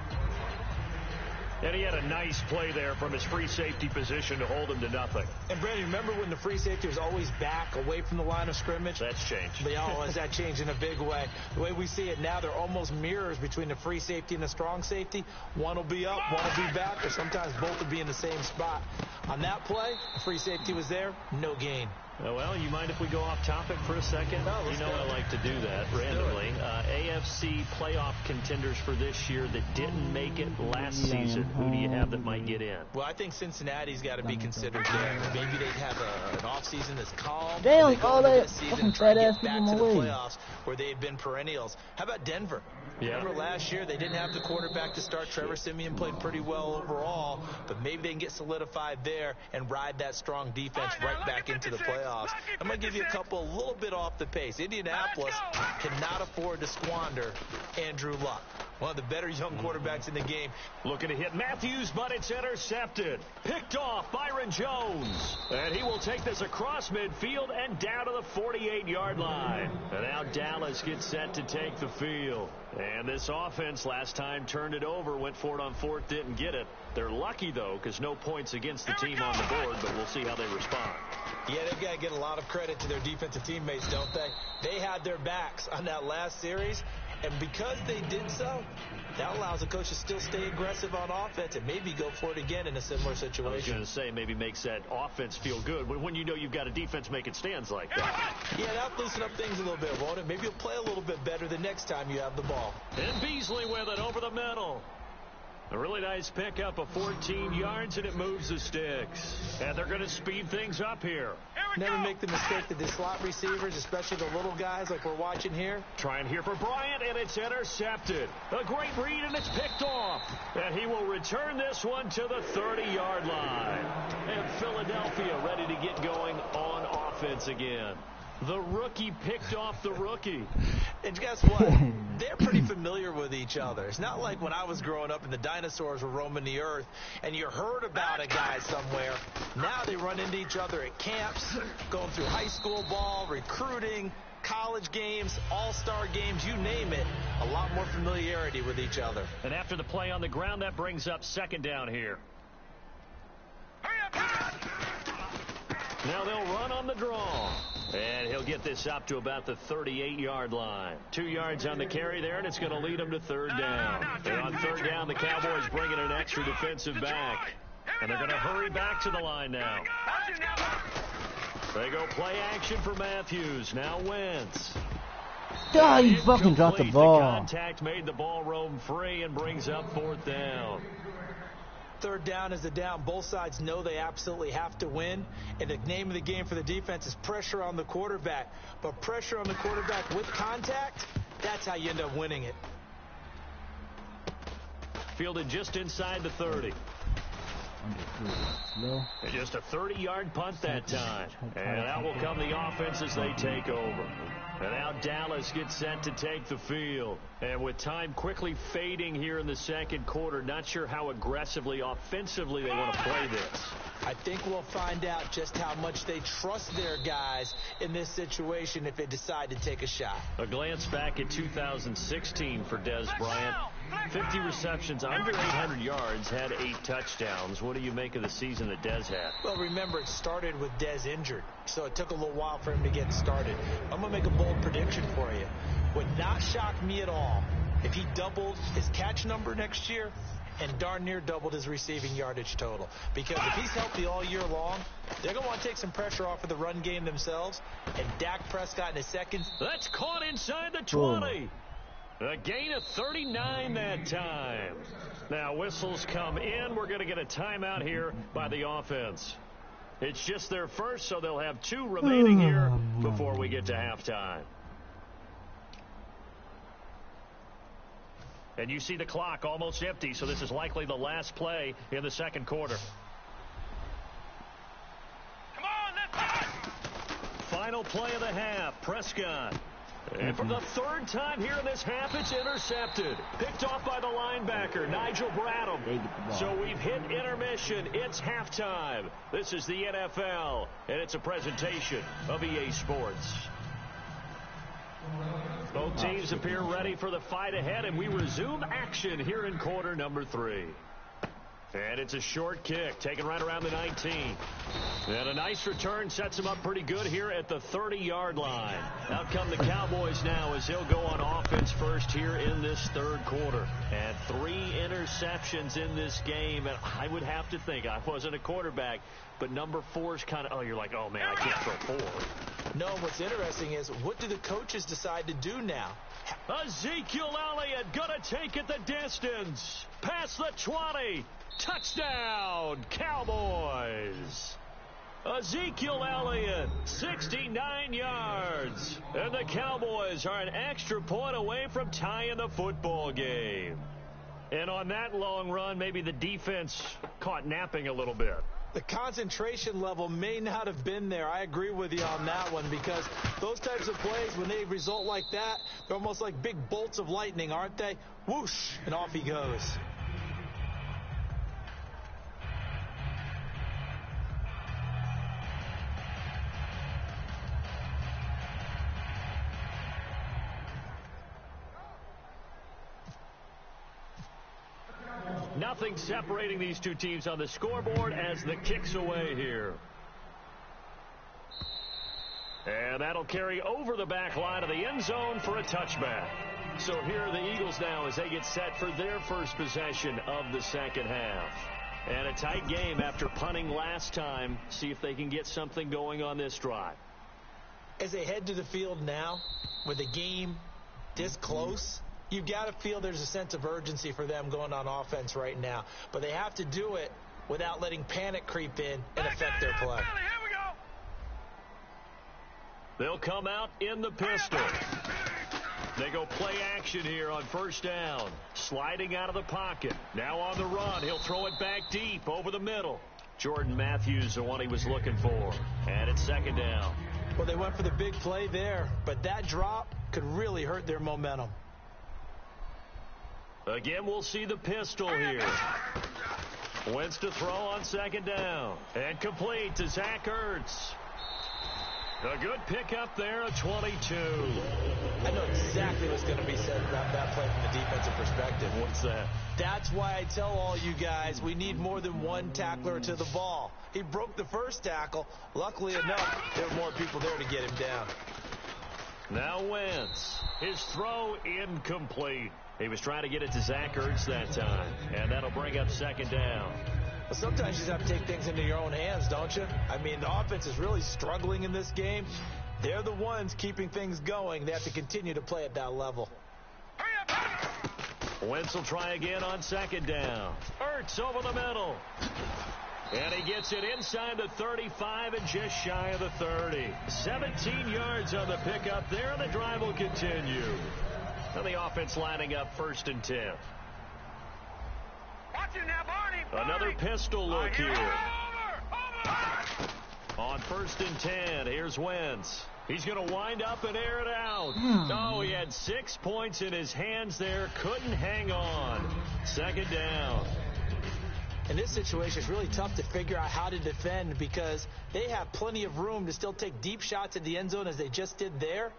And he had a nice play there from his free safety position to hold him to nothing. And, Brandon, remember when the free safety was always back away from the line of scrimmage? That's changed. Has that changed in a big way? The way we see it now, they're almost mirrors between the free safety and the strong safety. One will be up, one will be back, or sometimes both will be in the same spot. On that play, the free safety was there, no gain. Well, you mind if we go off topic for a second? No, you know I like to do that randomly. AFC playoff contenders for this year that didn't make it last season. Who do you have that might get in? Well, I think Cincinnati's got to be considered there. Maybe they'd have an offseason that's calm. Damn, they go all into that this season fucking and try to fat ass get back people to the in my way. playoffs where they had been perennials. How about Denver? Yeah. Remember last year they didn't have the quarterback to start. Trevor Siemian played pretty well overall, but maybe they can get solidified there and ride that strong defense right back into the playoffs. I'm going to give you a couple a little bit off the pace. Indianapolis cannot afford to squander Andrew Luck, one of the better young quarterbacks in the game. Looking to hit Matthews, but it's intercepted. Picked off Byron Jones. And he will take this across midfield and down to the 48-yard line. And now Dallas gets set to take the field. And this offense last time turned it over, went for it on fourth, didn't get it. They're lucky, though, because no points against the team on the board, but we'll see how they respond. Yeah, they've got to get a lot of credit to their defensive teammates, don't they? They had their backs on that last series, and because they did so, that allows the coach to still stay aggressive on offense and maybe go for it again in a similar situation. I was going to say, maybe makes that offense feel good when you know you've got a defense making stands like that. Yeah, that'll loosen up things a little bit, won't it? Maybe you'll play a little bit better the next time you have the ball. And Beasley with it over the middle. A really nice pickup of 14 yards, and it moves the sticks. And they're going to speed things up here. Never make the mistake that the slot receivers, especially the little guys like we're watching here. Trying here for Bryant, and it's intercepted. A great read, and it's picked off. And he will return this one to the 30-yard line. And Philadelphia ready to get going on offense again. The rookie picked off the rookie. And guess what? They're pretty familiar with each other. It's not like when I was growing up and the dinosaurs were roaming the earth and you heard about a guy somewhere. Now they run into each other at camps, going through high school ball, recruiting, college games, all-star games, you name it. A lot more familiarity with each other. And after the play on the ground, that brings up second down here. Now they'll run on the draw. And he'll get this up to about the 38-yard line. 2 yards on the carry there, and it's going to lead them to third down. And on third down, the Cowboys bring in an extra defensive back. And they're going to hurry back to the line now. They go play action for Matthews. Now Wentz. God, you fucking dropped the ball. The contact made the ball roam free and brings up fourth down. Third down is the down. Both sides know they absolutely have to win. And the name of the game for the defense is pressure on the quarterback. But pressure on the quarterback with contact, that's how you end up winning it. Fielded just inside the 30. And just a 30-yard punt that time. And out will come the offense as they take over. And now Dallas gets set to take the field. And with time quickly fading here in the second quarter, not sure how aggressively, offensively they want to play this. I think we'll find out just how much they trust their guys in this situation if they decide to take a shot. A glance back at 2016 for Dez Bryant. 50 receptions, under 800 yards, had 8 touchdowns. What do you make of the season that Dez had? Well, remember, it started with Dez injured, so it took a little while for him to get started. I'm going to make a bold prediction for you. Would not shock me at all if he doubled his catch number next year and darn near doubled his receiving yardage total. Because if he's healthy all year long, they're going to want to take some pressure off of the run game themselves. And Dak Prescott in his seconds. That's caught inside the 20. A gain of 39 that time. Now whistles come in. We're going to get a timeout here by the offense. It's just their first, so they'll have 2 remaining here before we get to halftime. And you see the clock almost empty, so this is likely the last play in the second quarter. Come on, let's go! Final play of the half, Prescott. And for the third time here in this half, it's intercepted. Picked off by the linebacker, Nigel Bradham. So we've hit intermission. It's halftime. This is the NFL, and it's a presentation of EA Sports. Both teams appear ready for the fight ahead, and we resume action here in quarter number 3. And it's a short kick, taken right around the 19. And a nice return sets him up pretty good here at the 30-yard line. Out come the Cowboys now as they'll go on offense first here in this third quarter. And 3 interceptions in this game. And I would have to think, I wasn't a quarterback, but number 4 is kind of, oh, you're like, oh, man, I can't throw 4. No, what's interesting is, what do the coaches decide to do now? Ezekiel Elliott gonna take it the distance. Past the 20. Touchdown, Cowboys. Ezekiel Elliott, 69 yards. And the Cowboys are an extra point away from tying the football game. And on that long run, maybe the defense caught napping a little bit. The concentration level may not have been there. I agree with you on that one, because those types of plays, when they result like that, they're almost like big bolts of lightning, aren't they? Whoosh, and off he goes. Nothing separating these two teams on the scoreboard as the kick's away here. And that'll carry over the back line of the end zone for a touchback. So here are the Eagles now as they get set for their first possession of the second half. And a tight game after punting last time. See if they can get something going on this drive. As they head to the field now, with the game this close, you've got to feel there's a sense of urgency for them going on offense right now. But they have to do it without letting panic creep in and affect their play. They'll come out in the pistol. They go play action here on first down. Sliding out of the pocket. Now on the run. He'll throw it back deep over the middle. Jordan Matthews, the one he was looking for. And it's second down. Well, they went for the big play there, but that drop could really hurt their momentum. Again, we'll see the pistol here. Wentz to throw on second down. And complete to Zach Ertz. A good pickup there at 22. I know exactly what's going to be said about that play from the defensive perspective. What's that? That's why I tell all you guys we need more than one tackler to the ball. He broke the first tackle. Luckily enough, there were more people there to get him down. Now Wentz. His throw incomplete. He was trying to get it to Zach Ertz that time. And that'll bring up second down. Well, sometimes you just have to take things into your own hands, don't you? I mean, the offense is really struggling in this game. They're the ones keeping things going. They have to continue to play at that level. Wentz will try again on second down. Ertz over the middle. And he gets it inside the 35 and just shy of the 30. 17 yards on the pickup there, and the drive will continue. Now the offense lining up first and 10. Another pistol look here. On first and 10, here's Wentz. He's going to wind up and air it out. Oh, he had 6 points in his hands there. Couldn't hang on. Second down. In this situation, it's really tough to figure out how to defend because they have plenty of room to still take deep shots at the end zone as they just did there.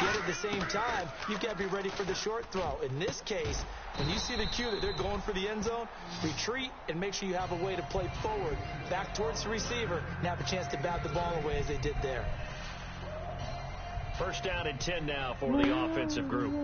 Yet at the same time, you've got to be ready for the short throw. In this case, when you see the cue that they're going for the end zone, retreat and make sure you have a way to play forward, back towards the receiver, and have a chance to bat the ball away as they did there. First down and 10 now for the offensive group.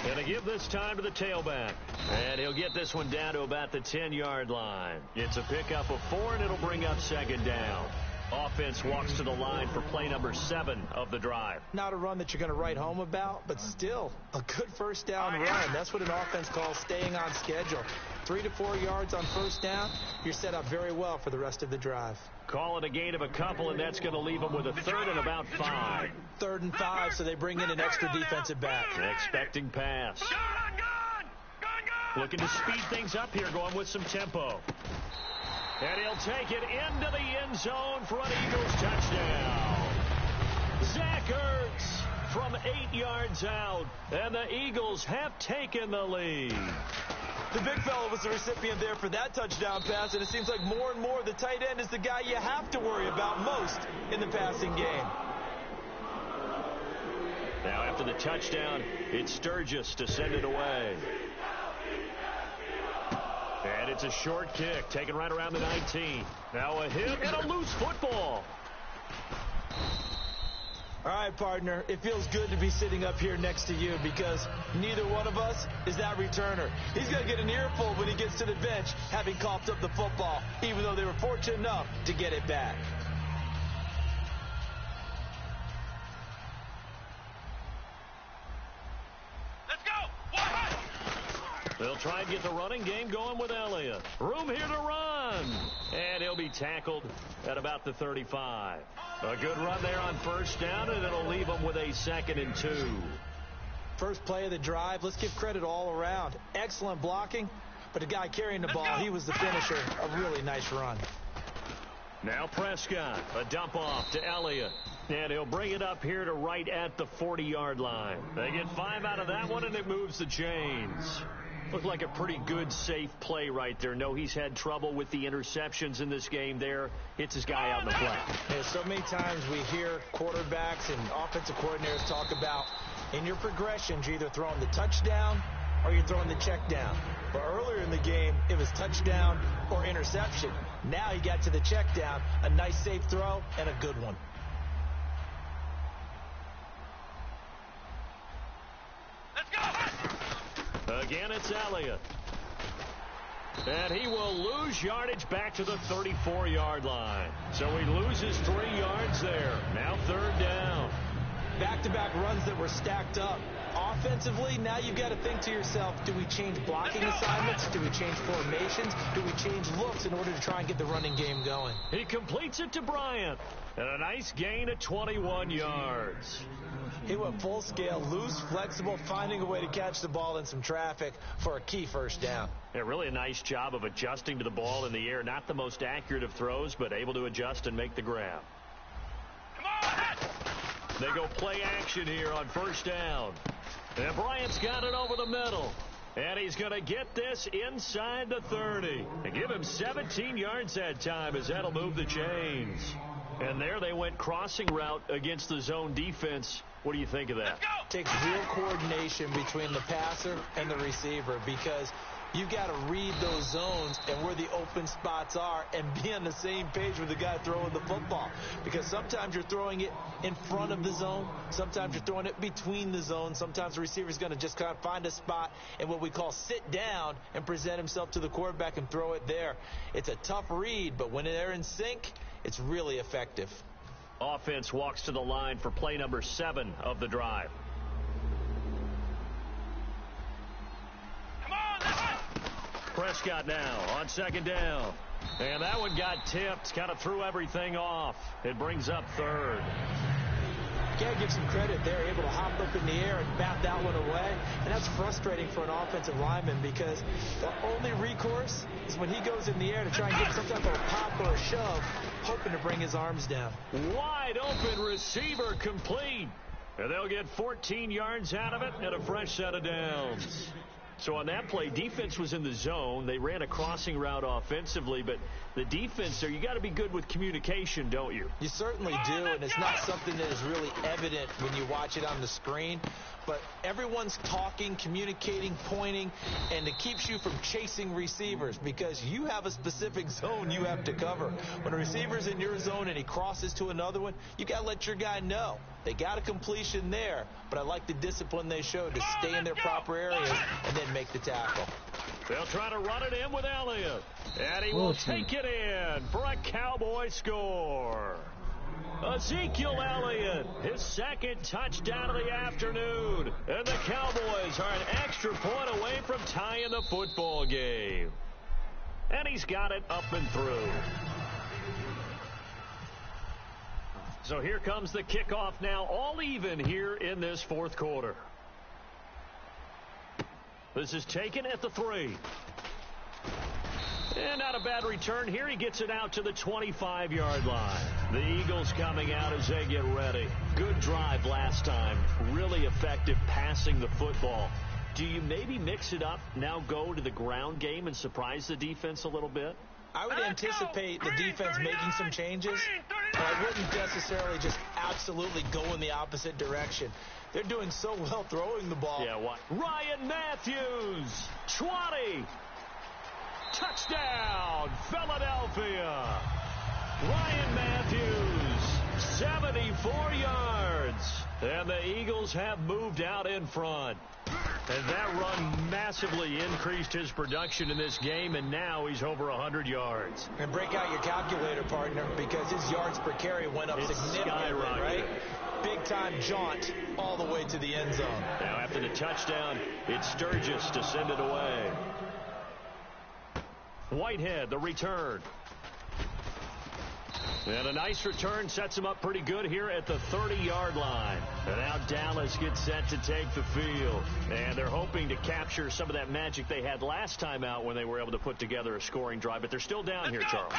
Gonna give this time to the tailback. And he'll get this one down to about the 10-yard line. It's a pickup of 4, and it'll bring up second down. Offense walks to the line for play number 7 of the drive. Not a run that you're going to write home about, but still a good first down run. That's what an offense calls staying on schedule. 3 to 4 yards on first down, you're set up very well for the rest of the drive. Call it a gain of a couple, and that's going to leave them with a third and about 5. 3rd and 5, so they bring in an extra defensive back. Expecting pass. Looking to speed things up here, going with some tempo. And he'll take it into the end zone for an Eagles touchdown. Zach Ertz from 8 yards out, and the Eagles have taken the lead. The big fella was the recipient there for that touchdown pass, and it seems like more and more the tight end is the guy you have to worry about most in the passing game. Now after the touchdown, it's Sturgis to send it away. And it's a short kick, taken right around the 19. Now a hit and a loose football. All right, partner, it feels good to be sitting up here next to you because neither one of us is that returner. He's going to get an earful when he gets to the bench, having coughed up the football, even though they were fortunate enough to get it back. Let's go! They'll try and get the running game going with Elliott. Room here to run. And he'll be tackled at about the 35. A good run there on first down, and it'll leave them with a 2nd and 2. First play of the drive, let's give credit all around. Excellent blocking, but the guy carrying the ball, he was the finisher. A really nice run. Now Prescott, a dump off to Elliott. And he'll bring it up here to right at the 40-yard line. They get 5 out of that one, and it moves the chains. Looked like a pretty good, safe play right there. No, he's had trouble with the interceptions in this game there. Hits his guy out in the flat. Yeah, so many times we hear quarterbacks and offensive coordinators talk about in your progressions, you're either throwing the touchdown or you're throwing the check down. But earlier in the game, it was touchdown or interception. Now he got to the check down, a nice safe throw, and a good one. Let's go! Again, it's Elliott. And he will lose yardage back to the 34-yard line. So he loses 3 yards there. Now 3rd down. Back-to-back runs that were stacked up. Offensively, now you've got to think to yourself, do we change blocking assignments? Do we change formations? Do we change looks in order to try and get the running game going? He completes it to Bryant. And a nice gain of 21 yards. He went full scale, loose, flexible, finding a way to catch the ball in some traffic for a key first down. Yeah, really a nice job of adjusting to the ball in the air. Not the most accurate of throws, but able to adjust and make the grab. Come on! They go play action here on first down. And Bryant's got it over the middle. And he's going to get this inside the 30. And give him 17 yards that time as that'll move the chains. And there they went crossing route against the zone defense. What do you think of that? Takes real coordination between the passer and the receiver because you've got to read those zones and where the open spots are and be on the same page with the guy throwing the football. Because sometimes you're throwing it in front of the zone. Sometimes you're throwing it between the zones. Sometimes the receiver's going to just kind of find a spot and what we call sit down and present himself to the quarterback and throw it there. It's a tough read, but when they're in sync, it's really effective. Offense walks to the line for play number 7 of the drive. Come on! Prescott now on 2nd down. And that one got tipped, kind of threw everything off. It brings up 3rd. Can't give some credit. They're able to hop up in the air and bat that one away. And that's frustrating for an offensive lineman because the only recourse is when he goes in the air to try and get some type of a pop or a shove, hoping to bring his arms down. Wide open receiver complete. And they'll get 14 yards out of it and a fresh set of downs. So on that play, defense was in the zone. They ran a crossing route offensively, but the defense there, you got to be good with communication, don't you? You certainly do, and it's not something that is really evident when you watch it on the screen. But everyone's talking, communicating, pointing, and it keeps you from chasing receivers because you have a specific zone you have to cover. When a receiver's in your zone and he crosses to another one, you got to let your guy know. They got a completion there, but I like the discipline they showed to stay in their proper areas and then make the tackle. They'll try to run it in with Elliott, and he will take it in for a Cowboy score. Ezekiel Elliott, his 2nd touchdown of the afternoon, and the Cowboys are an extra point away from tying the football game. And he's got it up and through. So here comes the kickoff now, all even here in this 4th quarter. This is taken at the 3. And not a bad return here. He gets it out to the 25-yard line. The Eagles coming out as they get ready. Good drive last time. Really effective passing the football. Do you maybe mix it up, now go to the ground game and surprise the defense a little bit? I would anticipate the defense making some changes, but I wouldn't necessarily just absolutely go in the opposite direction. They're doing so well throwing the ball. Yeah, what? Ryan Matthews, 20. Touchdown, Philadelphia. Ryan Matthews, 74 yards. And the Eagles have moved out in front. And that run massively increased his production in this game, and now he's over 100 yards. And break out your calculator, partner, because his yards per carry went up significantly, right? Big-time jaunt all the way to the end zone. Now, after the touchdown, it's Sturgis to send it away. Whitehead, the return. And a nice return sets him up pretty good here at the 30-yard line. And now Dallas gets set to take the field. And they're hoping to capture some of that magic they had last time out when they were able to put together a scoring drive. But they're still down here, Charles.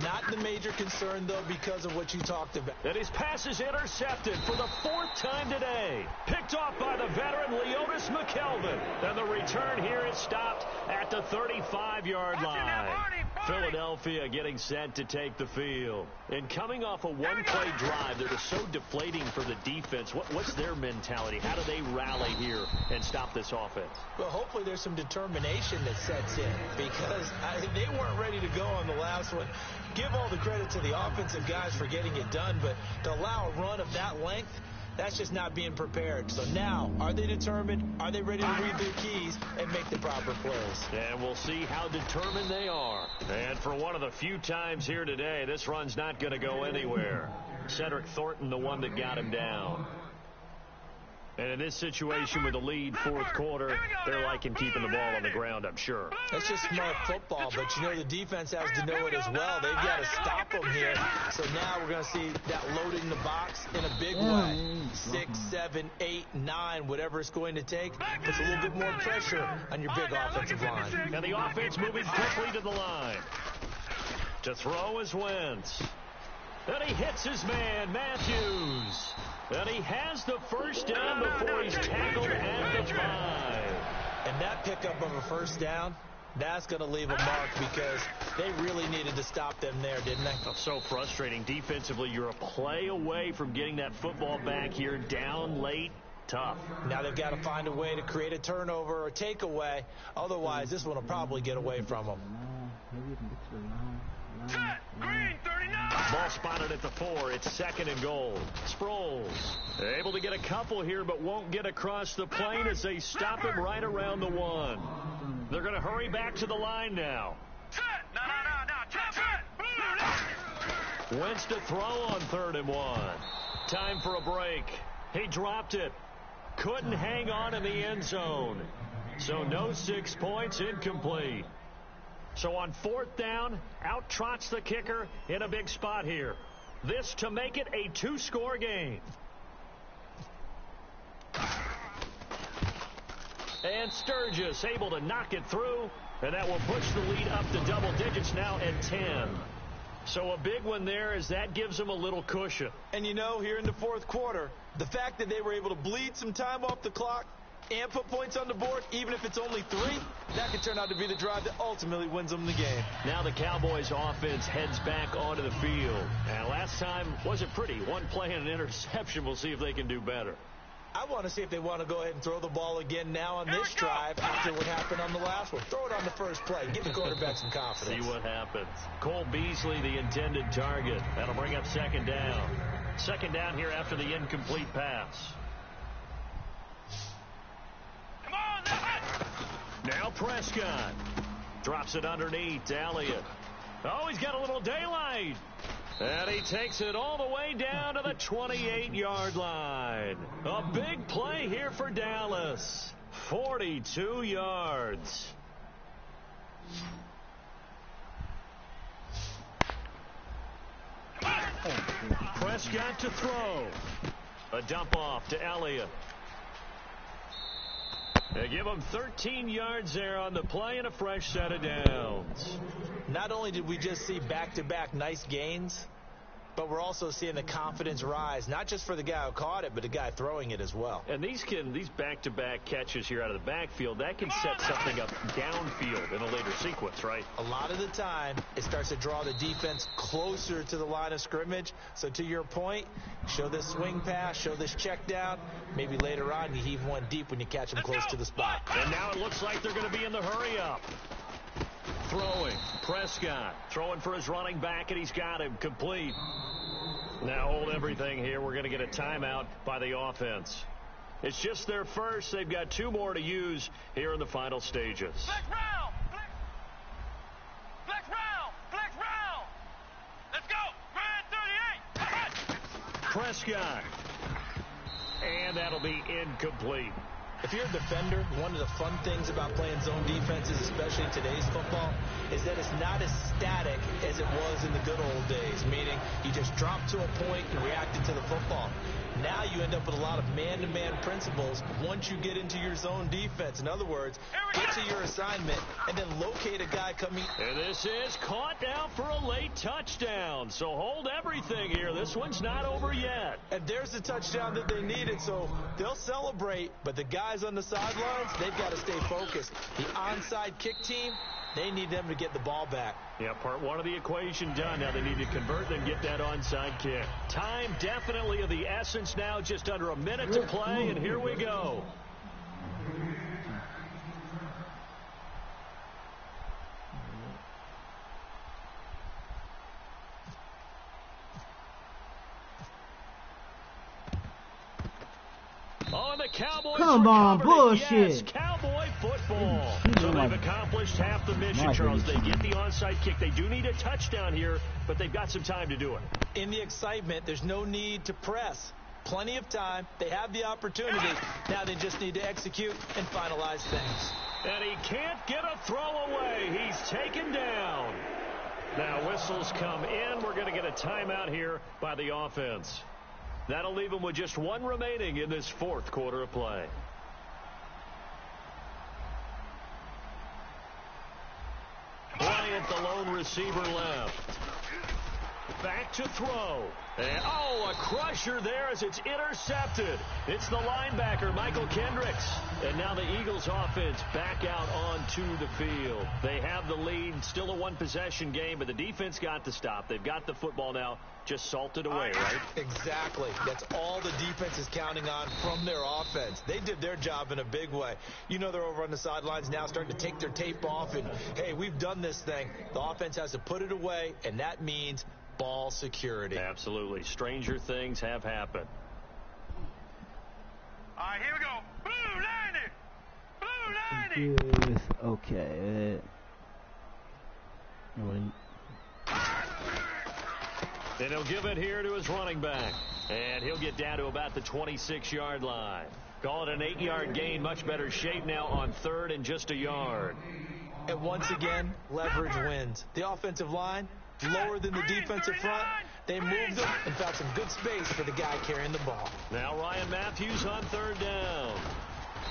Not the major concern, though, because of what you talked about. And his pass is intercepted for the 4th time today. Picked off by the veteran Leotis McKelvin. And the return here is stopped at the 35-yard line. Philadelphia getting set to take the field. And coming off a one-play drive that is so deflating for the defense, what's their mentality? How do they rally here and stop this offense? Well, hopefully there's some determination that sets in, because they weren't ready to go on the last one. Give all the credit to the offensive guys for getting it done, but to allow a run of that length, that's just not being prepared. So now, are they determined? Are they ready to read their keys and make the proper plays? And we'll see how determined they are. And for one of the few times here today, this run's not going to go anywhere. Cedric Thornton, the one that got him down. And in this situation with the lead, 4th quarter, they're liking keeping the ball on the ground, I'm sure. That's just smart football, but you know the defense has to know it as well. They've got to stop them here. So now we're going to see that loading the box in a big way. 6, 7, 8, 9, whatever it's going to take. Puts a little bit more pressure on your big offensive line. And the offense moving quickly to the line. To throw is Wentz. And he hits his man, Matthews. And he has the first down before he's tackled at the 5. And that pickup of a first down, that's going to leave a mark, because they really needed to stop them there, didn't they? Oh, so frustrating. Defensively, you're a play away from getting that football back here, down late. Tough. Now they've got to find a way to create a turnover or takeaway. Otherwise, this one will probably get away from them. Green 39. Ball spotted at the 4. It's 2nd and goal. Sproles able to get a couple here, but won't get across the plane as they stop him right around the 1. They're going to hurry back to the line now. Wentz to throw on 3rd and 1. Time for a break. He dropped it. Couldn't hang on in the end zone. So no 6 points, incomplete. So on 4th down, out trots the kicker in a big spot here. This to make it a 2-score game. And Sturgis able to knock it through, and that will push the lead up to double digits now at 10. So a big one there, as that gives them a little cushion. And you know, here in the 4th quarter, the fact that they were able to bleed some time off the clock and put points on the board, even if it's only 3, that could turn out to be the drive that ultimately wins them the game. Now the Cowboys offense heads back onto the field. And last time wasn't pretty. 1 play and an interception. We'll see if they can do better. I want to see if they want to go ahead and throw the ball again now on this drive after what happened on the last one. Throw it on the first play. Give the quarterback some confidence. See what happens. Cole Beasley, the intended target. That'll bring up 2nd down. 2nd down here after the incomplete pass. Now Prescott drops it underneath to Elliott. Oh, he's got a little daylight. And he takes it all the way down to the 28-yard line. A big play here for Dallas. 42 yards. Prescott to throw. A dump off to Elliott. They give him 13 yards there on the play and a fresh set of downs. Not only did we just see back-to-back nice gains, but we're also seeing the confidence rise, not just for the guy who caught it, but the guy throwing it as well. And these back-to-back catches here out of the backfield, that can set something up downfield in a later sequence, right? A lot of the time, it starts to draw the defense closer to the line of scrimmage. So to your point, show this swing pass, show this check down. Maybe later on, you heave one deep when you catch them close to the spot. And now it looks like they're going to be in the hurry-up. Throwing, Prescott, throwing for his running back, and he's got him complete. Now hold everything here. We're going to get a timeout by the offense. It's just their first. They've got 2 more to use here in the final stages. Flex round! Flex round! Flex round! Let's go! Grand 38! Prescott. And that'll be incomplete. If you're a defender, one of the fun things about playing zone defenses, especially in today's football, is that it's not as static as it was in the good old days, meaning you just dropped to a point and reacted to the football. Now you end up with a lot of man-to-man principles once you get into your zone defense. In other words, get to your assignment and then locate a guy coming. And this is caught down for a late touchdown. So hold everything here. This one's not over yet. And there's the touchdown that they needed, so they'll celebrate. But the guys on the sidelines, they've got to stay focused. The onside kick team, they need them to get the ball back. Yeah, part 1 of the equation done. Now they need to convert and get that onside kick. Time definitely of the essence now. Just under a minute to play, and here we go. Oh, and the Cowboys Come on, bullshit. Yes, Cowboy football. So they've accomplished half the mission, Charles. They get the onside kick. They do need a touchdown here, but they've got some time to do it. In the excitement, there's no need to press. Plenty of time. They have the opportunity. Now they just need to execute and finalize things. And he can't get a throw away. He's taken down. Now whistles come in. We're going to get a timeout here by the offense. That'll leave him with just 1 remaining in this 4th quarter of play. Bryant, the lone receiver, left. Back to throw. And, oh, a crusher there as it's intercepted. It's the linebacker, Michael Kendricks. And now the Eagles offense back out onto the field. They have the lead. Still a 1-possession game, but the defense got the stop. They've got the football now. Just salted away, right? Exactly. That's all the defense is counting on from their offense. They did their job in a big way. You know they're over on the sidelines now starting to take their tape off and, hey, we've done this thing. The offense has to put it away, and that means ball security. Absolutely. Stranger things have happened. All right, here we go. Blue 90! Blue 90! Yes, okay. Then he'll give it here to his running back. And he'll get down to about the 26-yard line. Call it an 8-yard gain. Much better shape now on 3rd and just a yard. And once again, leverage wins. The offensive line, lower than the defensive front. They moved them and found some good space for the guy carrying the ball. Now Ryan Matthews on 3rd down.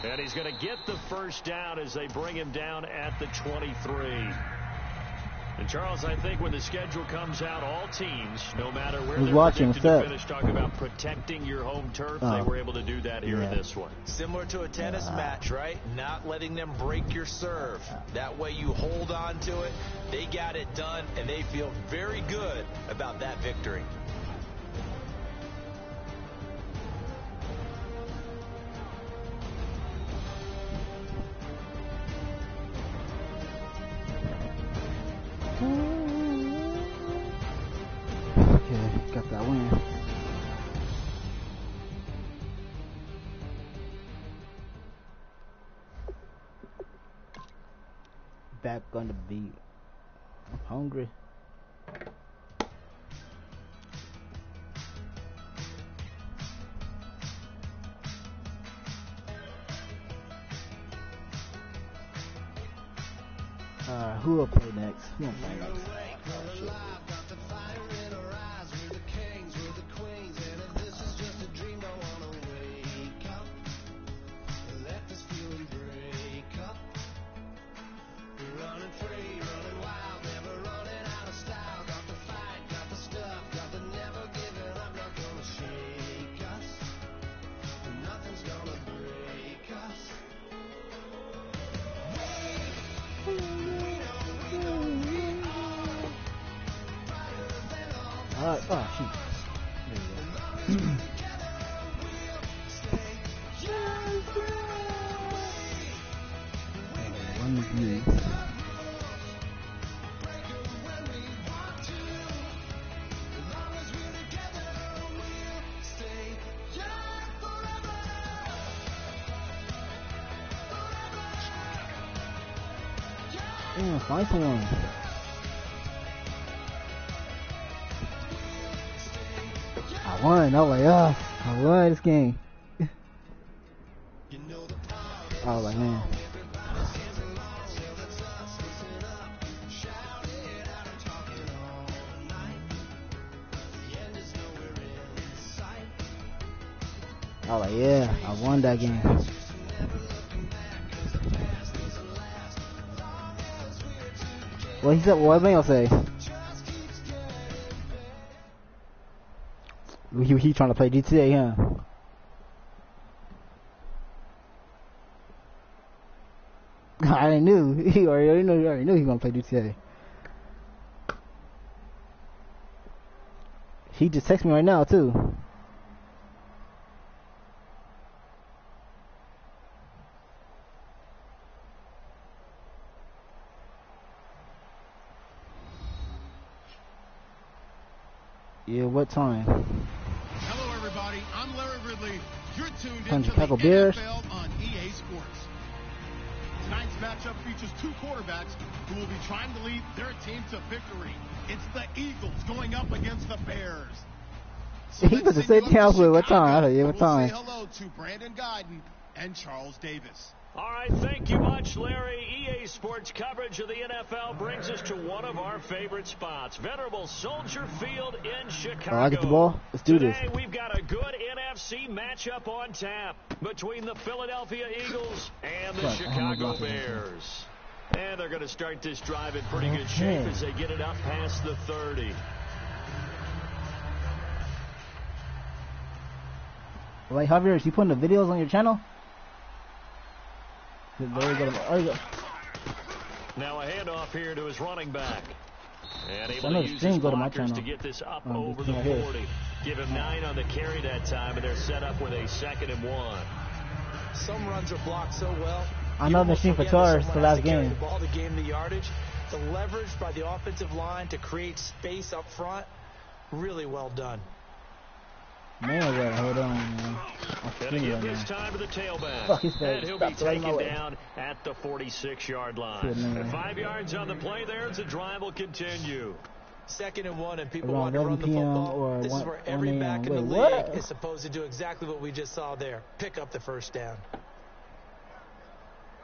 And he's going to get the first down as they bring him down at the 23. And, Charles, I think when the schedule comes out, all teams, no matter where they're predicted to finish, talking about protecting your home turf, they were able to do that here in this one. Similar to a tennis match, right? Not letting them break your serve. That way you hold on to it. They got it done, and they feel very good about that victory. Okay, got that win. Back on the beat. I'm hungry. Who will play next? Who will play next? Oh, shit. Running wild, never running out of style. Got the fight, got the stuff, got the never Alright, oh shoot. There you go. One view. Yeah, nice one. I won. I was like, I won this game. I was like, man. I was like, yeah, I won that game. What he said? What did say? He trying to play GTA, huh? I already knew. He already knew he was gonna play GTA. He just texted me right now too. Yeah, what time? Hello, everybody. I'm Larry Ridley. You're tuned into the Bears. NFL on EA Sports. Tonight's matchup features two quarterbacks who will be trying to lead their team to victory. It's the Eagles going up against the Bears. So He was the same house with what time? I don't know what time. We'll say hello to Brandon Guyton and Charles Davis. All right, thank you much, Larry. EA Sports coverage of the NFL brings us to one of our favorite spots, venerable Soldier Field in Chicago. I get the ball. Let's do this. Today, we've got a good NFC matchup on tap between the Philadelphia Eagles and the Chicago Bears. And they're going to start this drive in pretty good shape as they get it up past the 30. Like, Javier, is you putting the videos on your channel? There you go. Now a handoff here to his running back. And able to use his go to my blockers channel. to get this up over the 40. Give him 9 on the carry that time, and they're set up with a 2nd and 1. Some runs are blocked so well. I know the machine for Tars the last game. The ball to gain the yardage. The leverage by the offensive line to create space up front. Really well done. Man, hold on, man. Gonna give this time to the tailback. Fuck, he's and he'll be taken down at the 46-yard line. And 5 yards on the play there as the drive will continue. 2nd and 1, and people Around want to run the football. or this is where every back in the league is supposed to do exactly what we just saw there. Pick up the first down.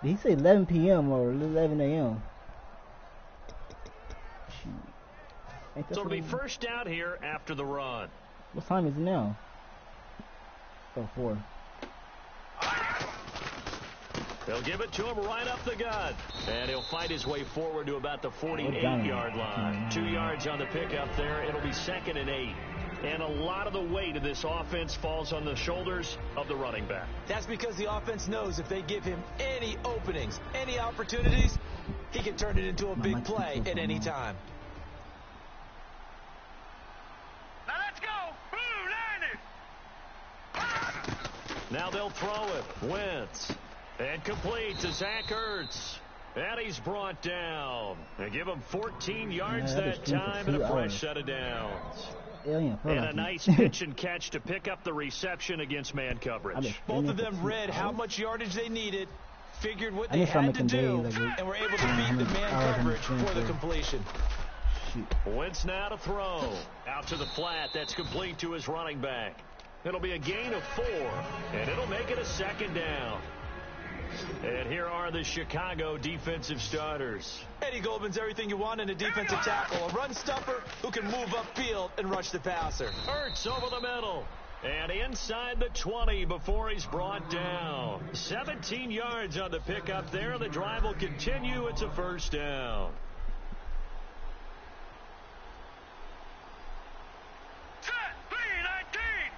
Did he say 11 p.m. or 11 a.m.? So it'll be first down here after the run. What time is it now? Oh, 4. They'll give it to him right up the gut. And he'll fight his way forward to about the 48-yard line. 2 yards on the pickup there. It'll be 2nd and 8. And a lot of the weight of this offense falls on the shoulders of the running back. That's because the offense knows if they give him any openings, any opportunities, he can turn it into a big play at any time. Now let's go. Now they'll throw it. Wentz. And complete to Zach Ertz. And he's brought down. They give him 14 yards that time and a fresh set of downs. And a nice pitch and catch to pick up the reception against man coverage. Both of them read how much yardage they needed, figured what they had to do, and were able to beat the man coverage for the completion. Wentz now to throw. Out to the flat. That's complete to his running back. It'll be a gain of 4, and it'll make it a 2nd down. And here are the Chicago defensive starters. Eddie Goldman's everything you want in a defensive tackle. A run stopper who can move upfield and rush the passer. Ertz over the middle. And inside the 20 before he's brought down. 17 yards on the pickup there. The drive will continue. It's a first down.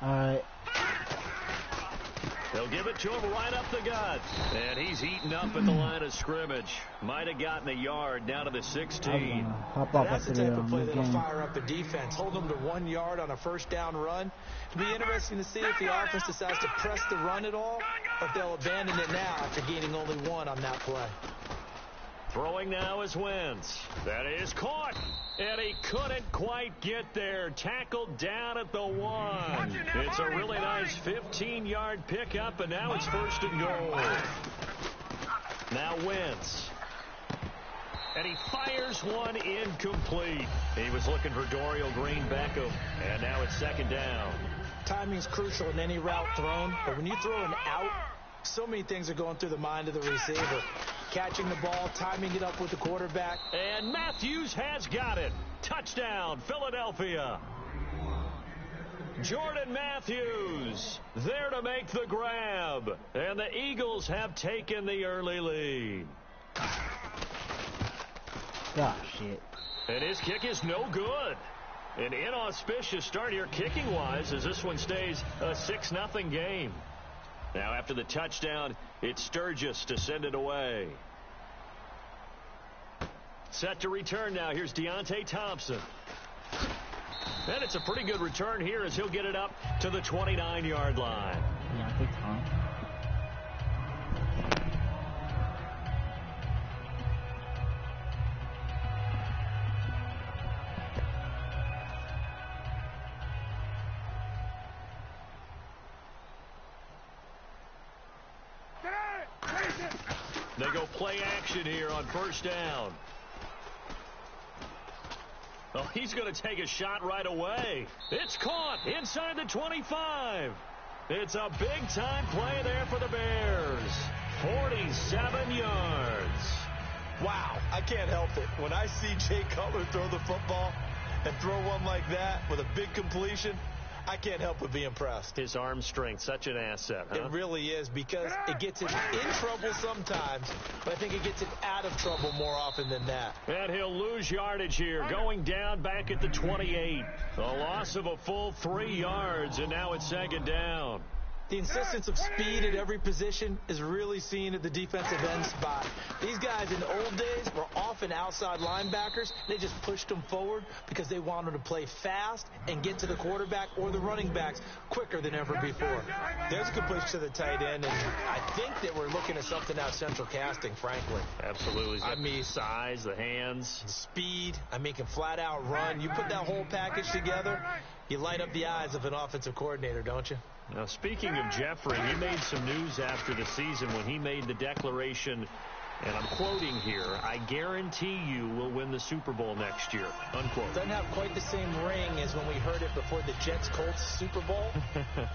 All right. They'll give it it to him right up the gut. And he's eaten up at the line of scrimmage. Might have gotten a yard down to the 16. That's the type of play that'll fire up a defense. Hold them to 1 yard on a first down run. It'll be interesting to see if the offense decides to press the run at all, or if they'll abandon it now after gaining only 1 on that play. Throwing now is Wentz. That is caught. And he couldn't quite get there. Tackled down at the 1. It's a really nice 15-yard pickup, and now it's 1st and goal. Now Wentz. And he fires one incomplete. He was looking for Dorial Green-Beckham, and now it's 2nd down. Timing's crucial in any route thrown, but when you throw an out, so many things are going through the mind of the receiver. Catching the ball, timing it up with the quarterback. And Matthews has got it. Touchdown, Philadelphia. Jordan Matthews there to make the grab. And the Eagles have taken the early lead. Oh, shit. And his kick is no good. An inauspicious start here kicking-wise as this one stays a 6-0 game. Now after the touchdown, it's Sturgis to send it away. Set to return now. Here's Deontay Thompson. And it's a pretty good return here as he'll get it up to the 29-yard line. Deontay Thompson. They go play action here on 1st down. Oh, he's going to take a shot right away. It's caught inside the 25. It's a big-time play there for the Bears. 47 yards. Wow, I can't help it. When I see Jay Cutler throw the football and throw one like that with a big completion, I can't help but be impressed. His arm strength, such an asset, huh? It really is, because it gets it in trouble sometimes, but I think it gets it out of trouble more often than that. And he'll lose yardage here, going down back at the 28. A loss of a full 3 yards, and now it's 2nd down. The insistence of speed at every position is really seen at the defensive end spot. These guys in the old days were often outside linebackers. They just pushed them forward because they wanted to play fast and get to the quarterback or the running backs quicker than ever before. There's a completion to the tight end, and I think that we're looking at something out central casting, frankly. Absolutely. I mean, size, the hands. Speed. I mean, can flat out run. You put that whole package together, you light up the eyes of an offensive coordinator, don't you? Now, speaking of Jeffrey, he made some news after the season when he made the declaration, and I'm quoting here, "I guarantee you we'll win the Super Bowl next year," unquote. Doesn't have quite the same ring as when we heard it before the Jets-Colts Super Bowl.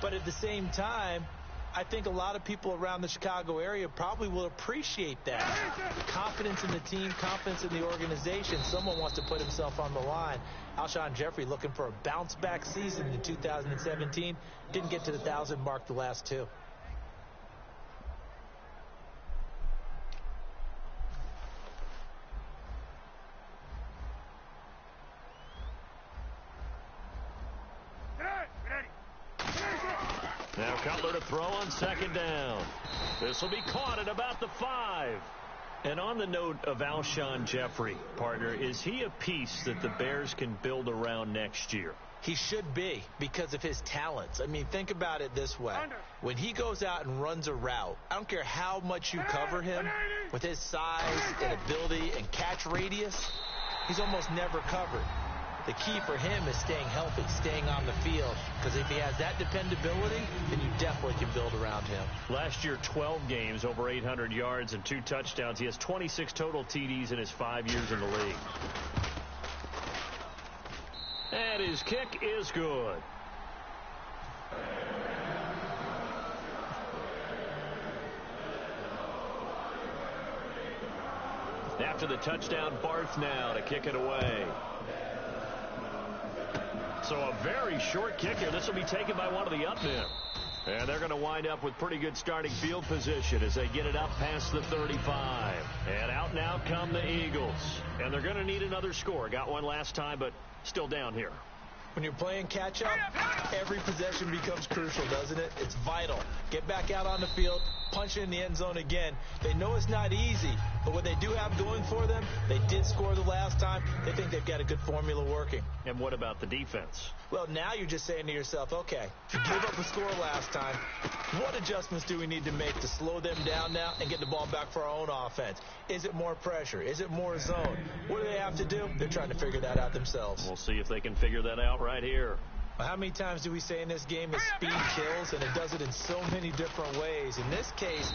But at the same time, I think a lot of people around the Chicago area probably will appreciate that. Confidence in the team, confidence in the organization. Someone wants to put himself on the line. Alshon Jeffrey looking for a bounce-back season in 2017. Didn't get to the 1,000 mark the last 2. Now Cutler to throw on 2nd down. This will be caught at about the 5. And on the note of Alshon Jeffrey, partner, is he a piece that the Bears can build around next year? He should be, because of his talents. I mean, think about it this way. When he goes out and runs a route, I don't care how much you cover him, with his size and ability and catch radius, he's almost never covered. The key for him is staying healthy, staying on the field, because if he has that dependability, then you definitely can build around him. Last year, 12 games, over 800 yards and 2 touchdowns. He has 26 total TDs in his 5 years in the league. And his kick is good. After the touchdown, Barth now to kick it away. So a very short kick here. This will be taken by one of the up men. And they're going to wind up with pretty good starting field position as they get it up past the 35. And out now come the Eagles. And they're going to need another score. Got one last time, but still down here. When you're playing catch-up, every possession becomes crucial, doesn't it? It's vital. Get back out on the field, punch it in the end zone again. They know it's not easy, but what they do have going for them, they did score the last time. They think they've got a good formula working. And what about the defense? Well, now you're just saying to yourself, okay, you gave up a score last time. What adjustments do we need to make to slow them down now and get the ball back for our own offense? Is it more pressure? Is it more zone? What do they have to do? They're trying to figure that out themselves. We'll see if they can figure that out right here. How many times do we say in this game that speed kills, and it does it in so many different ways? In this case,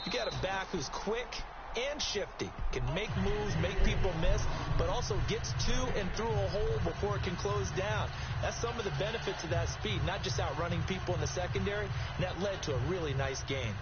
you got a back who's quick and shifty, can make moves, make people miss, but also gets to and through a hole before it can close down. That's some of the benefits of that speed, not just outrunning people in the secondary, and that led to a really nice game.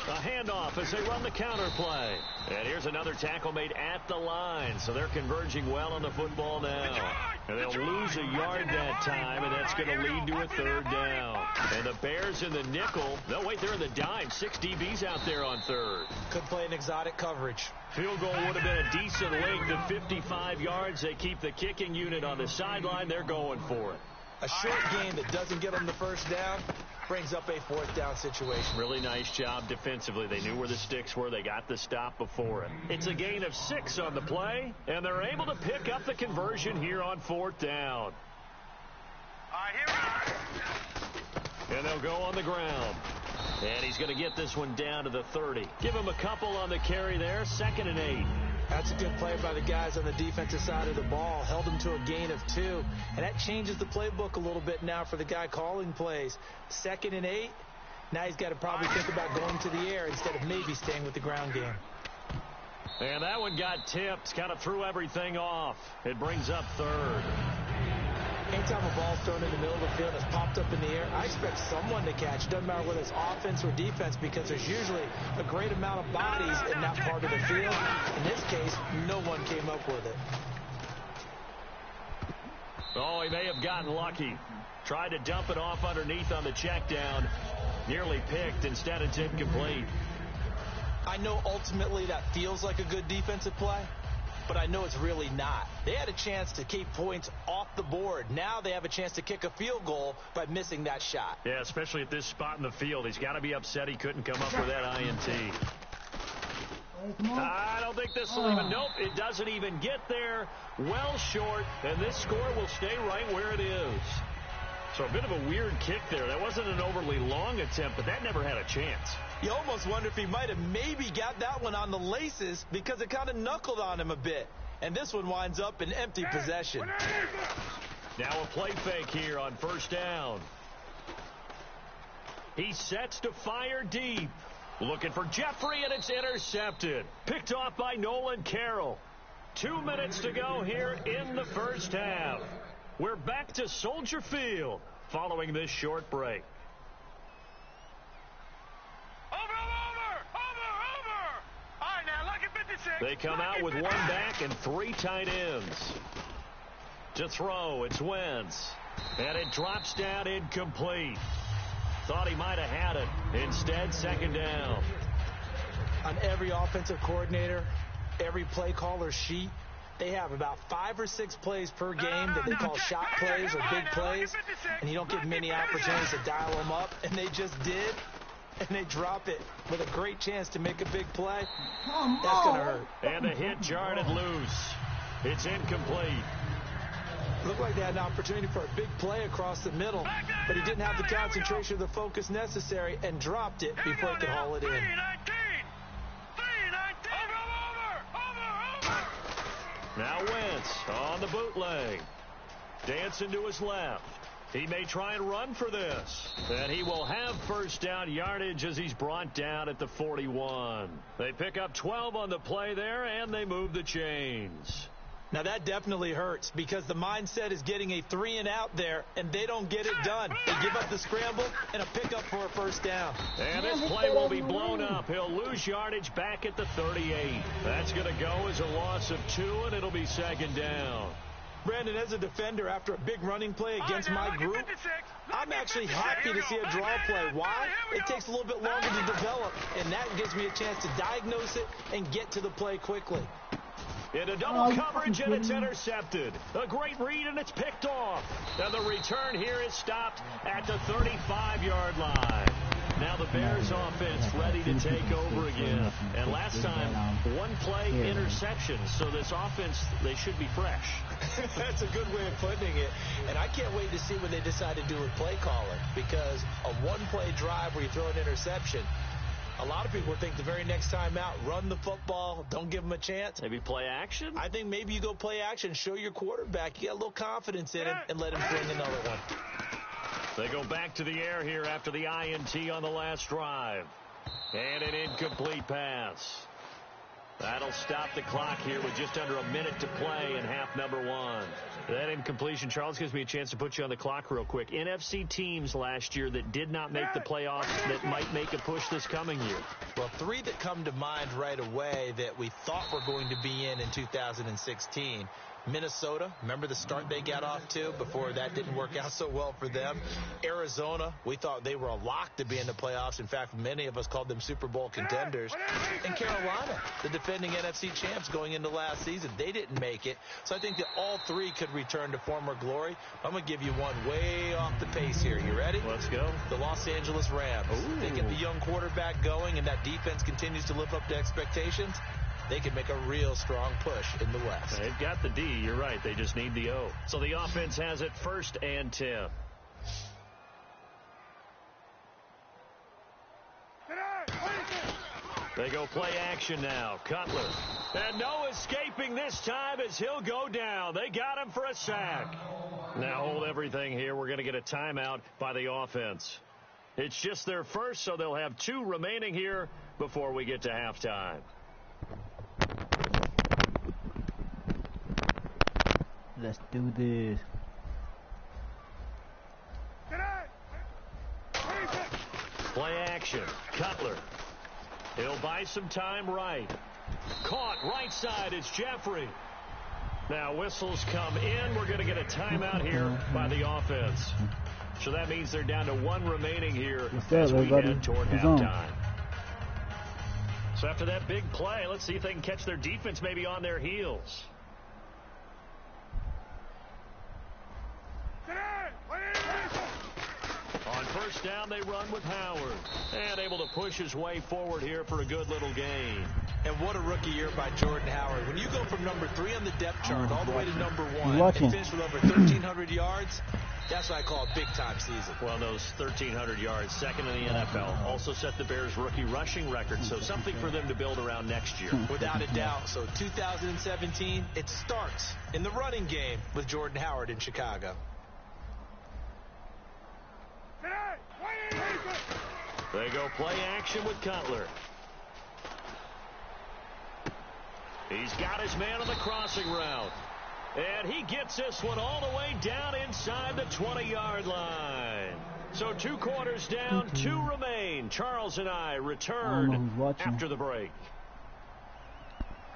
A handoff as they run the counter play. And here's another tackle made at the line, so they're converging well on the football now. And they'll lose a yard that time, and that's going to lead to a third down. And the Bears in the nickel. No, wait, they're in the dime. 6 DBs out there on third. Could play an exotic coverage. Field goal would have been a decent length of 55 yards. They keep the kicking unit on the sideline. They're going for it. A short game that doesn't get them the first down brings up a fourth down situation. Really nice job defensively. They knew where the sticks were. They got the stop before it. It's a gain of 6 on the play, and they're able to pick up the conversion here on fourth down. And they'll go on the ground. And he's going to get this one down to the 30. Give him a couple on the carry there. 2nd and 8. That's a good play by the guys on the defensive side of the ball. Held them to a gain of 2. And that changes the playbook a little bit now for the guy calling plays. 2nd and 8. Now he's got to probably think about going to the air instead of maybe staying with the ground game. And that one got tipped. Kind of threw everything off. It brings up 3rd. Anytime a ball's thrown in the middle of the field and it's popped up in the air, I expect someone to catch. It doesn't matter whether it's offense or defense, because there's usually a great amount of bodies in that part of the field. In this case, no one came up with it. Oh, he may have gotten lucky. Tried to dump it off underneath on the check down. Nearly picked. Instead, it's incomplete. I know ultimately that feels like a good defensive play, but I know it's really not. They had a chance to keep points off the board. Now they have a chance to kick a field goal by missing that shot. Yeah, especially at this spot in the field. He's got to be upset he couldn't come up with that INT. I don't think this will even... Nope, it doesn't even get there. Well short, and this score will stay right where it is. So a bit of a weird kick there. That wasn't an overly long attempt, but that never had a chance. You almost wonder if he might have maybe got that one on the laces because it kind of knuckled on him a bit. And this one winds up in empty possession. Now a play fake here on 1st down. He sets to fire deep. Looking for Jeffrey, and it's intercepted. Picked off by Nolan Carroll. 2 minutes to go here in the first half. We're back to Soldier Field following this short break. They come out with 1 back and 3 tight ends. To throw, it's Wentz. And it drops down incomplete. Thought he might have had it. Instead, 2nd down. On every offensive coordinator, every play caller sheet, they have about 5 or 6 plays per game that they call shot plays or big plays, and you don't get many opportunities to dial them up, and they just did, and they drop it with a great chance to make a big play. That's going to hurt. And the hit jarred it loose. It's incomplete. Looked like they had an opportunity for a big play across the middle, but he didn't have the concentration or the focus necessary and dropped it before he could haul it in. Now Wentz on the bootleg. Dancing to his left. He may try and run for this. And he will have 1st down yardage as he's brought down at the 41. They pick up 12 on the play there, and they move the chains. Now that definitely hurts because the mindset is getting a 3 and out there, and they don't get it done. They give up the scramble and a pickup for a 1st down. And this play will be blown up. He'll lose yardage back at the 38. That's going to go as a loss of 2, and it'll be 2nd down. Brandon, as a defender, after a big running play against my group, I'm actually happy to see a draw play. Why? It takes a little bit longer to develop, and that gives me a chance to diagnose it and get to the play quickly. Into double coverage, and it's intercepted. A great read, and it's picked off. And the return here is stopped at the 35-yard line. Now the Bears offense ready to take over again. And last time, one play interception. So this offense, they should be fresh. That's a good way of putting it. And I can't wait to see what they decide to do with play calling, because a one-play drive where you throw an interception, a lot of people think the very next time out, run the football, don't give them a chance. Maybe play action? I think maybe you go play action, show your quarterback you got a little confidence in him, and let him fling another one. They go back to the air here after the INT on the last drive. And an incomplete pass. That'll stop the clock here with just under a minute to play in half number one. That incompletion, Charles, gives me a chance to put you on the clock real quick. NFC teams last year that did not make the playoffs that might make a push this coming year. Well, three that come to mind right away that we thought were going to be in 2016. Minnesota, remember the start they got off to before that didn't work out so well for them. Arizona, we thought they were a lock to be in the playoffs. In fact, many of us called them Super Bowl contenders. And Carolina, the defending NFC champs going into last season, they didn't make it. So I think that all three could return to former glory. I'm going to give you one way off the pace here. You ready? Let's go. The Los Angeles Rams. Ooh. They get the young quarterback going, and that defense continues to live up to expectations. They can make a real strong push in the West. They've got the D, you're right. They just need the O. So the offense has it 1st and 10. They go play action now. Cutler. And no escaping this time as he'll go down. They got him for a sack. Now hold everything here. We're going to get a timeout by the offense. It's just their first, so they'll have 2 remaining here before we get to halftime. Let's do this. Play action. Cutler. He'll buy some time right. Caught right side. It's Jeffrey. Now whistles come in. We're going to get a timeout here by the offense. So that means they're down to 1 remaining here as we head toward halftime. So after that big play, let's see if they can catch their defense maybe on their heels. On first down, they run with Howard. And able to push his way forward here for a good little gain. And what a rookie year by Jordan Howard. When you go from number 3 on the depth chart all the way to number 1 and finish with over 1,300 yards, that's what I call a big-time season. Well, those 1,300 yards, second in the NFL, also set the Bears' rookie rushing record, so something for them to build around next year. Without a doubt. So 2017, it starts in the running game with Jordan Howard in Chicago. They go play action with Cutler. He's got his man on the crossing route. And he gets this one all the way down inside the 20-yard line. So 2 quarters down, 2 remain. Charles and I return after the break.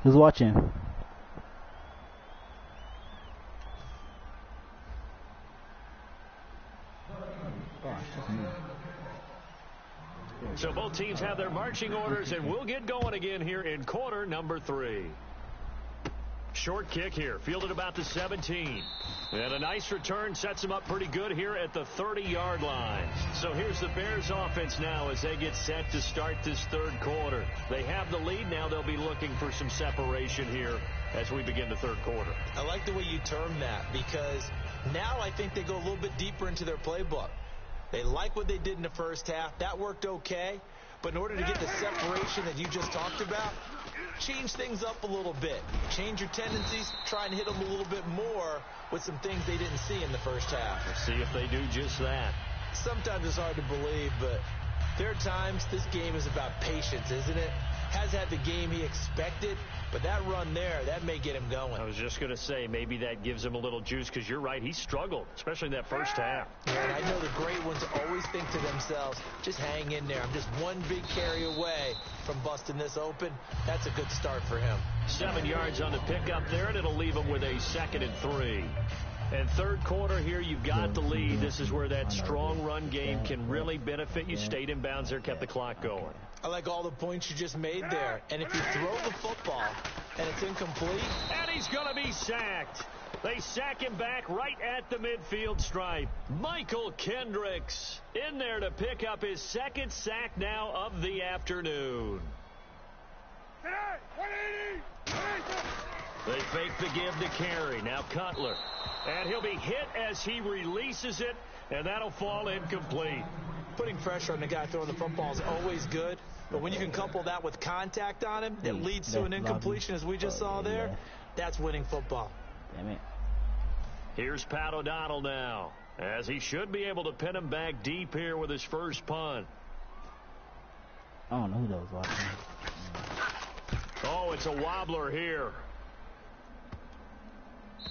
Who's watching? So both teams have their marching orders, and we'll get going again here in quarter number 3. Short kick here, fielded about the 17. And a nice return sets them up pretty good here at the 30-yard line. So here's the Bears offense now as they get set to start this 3rd quarter. They have the lead. Now they'll be looking for some separation here as we begin the 3rd quarter. I like the way you term that, because now I think they go a little bit deeper into their playbook. They like what they did in the first half. That worked okay. But in order to get the separation that you just talked about, change things up a little bit. Change your tendencies. Try and hit them a little bit more with some things they didn't see in the first half. Let's see if they do just that. Sometimes it's hard to believe, but there are times this game is about patience, isn't it? has had the game he expected, but that run there, that may get him going. I was just going to say, maybe that gives him a little juice, because you're right, he struggled, especially in that first half. Yeah, and I know the great ones always think to themselves, just hang in there. I'm just one big carry away from busting this open. That's a good start for him. 7 yards on the pickup there, and it'll leave him with a 2nd and 3. And third quarter here, you've got the lead. This is where that strong run game can really benefit you. Stayed in bounds there, kept the clock going. I like all the points you just made there. And if you throw the football and it's incomplete. And he's going to be sacked. They sack him back right at the midfield stripe. Michael Kendricks in there to pick up his 2nd sack now of the afternoon. They fake the give to carry. Now Cutler. And he'll be hit as he releases it, and that'll fall incomplete. Putting pressure on the guy throwing the football is always good, but when you can couple that with contact on him, it leads to an incompletion, as we just saw there. That's winning football. Damn it. Here's Pat O'Donnell now, as he should be able to pin him back deep here with his first punt. I don't know who that was watching. Oh, it's a wobbler here.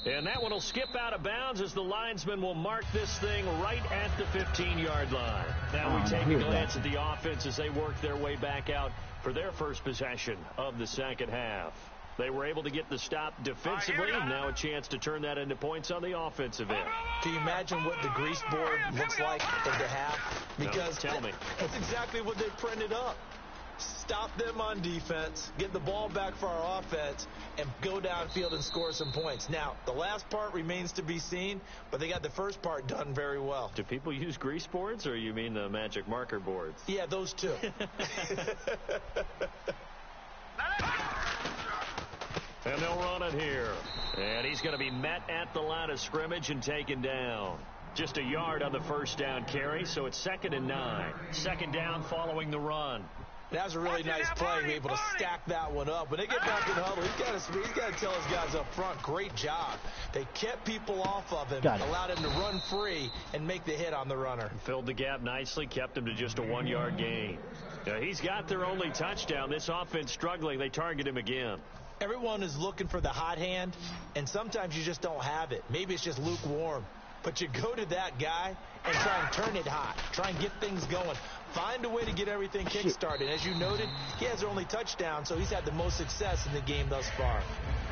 And that one will skip out of bounds as the linesman will mark this thing right at the 15-yard line. Now we take a glance at the offense as they work their way back out for their first possession of the second half. They were able to get the stop defensively, and now a chance to turn that into points on the offensive end. Can you imagine what the grease board looks like at the half? Because no, tell me. That's exactly what they printed up. Stop them on defense, get the ball back for our offense, and go downfield and score some points. Now, the last part remains to be seen, but they got the first part done very well. Do people use grease boards, or you mean the magic marker boards? Yeah, those two. And they'll run it here. And he's going to be met at the line of scrimmage and taken down. Just a yard on the first down carry, so it's 2nd and 9. 2nd down following the run. That was a really nice play, be able to stack that one up. When they get back in the huddle, he's got to tell his guys up front, great job. They kept people off of him, allowed him to run free and make the hit on the runner. Filled the gap nicely, kept him to just a 1-yard gain. He's got their only touchdown. This offense struggling. They target him again. Everyone is looking for the hot hand, and sometimes you just don't have it. Maybe it's just lukewarm. But you go to that guy and try and turn it hot. Try and get things going. Find a way to get everything kick-started. As you noted, he has their only touchdown, so he's had the most success in the game thus far.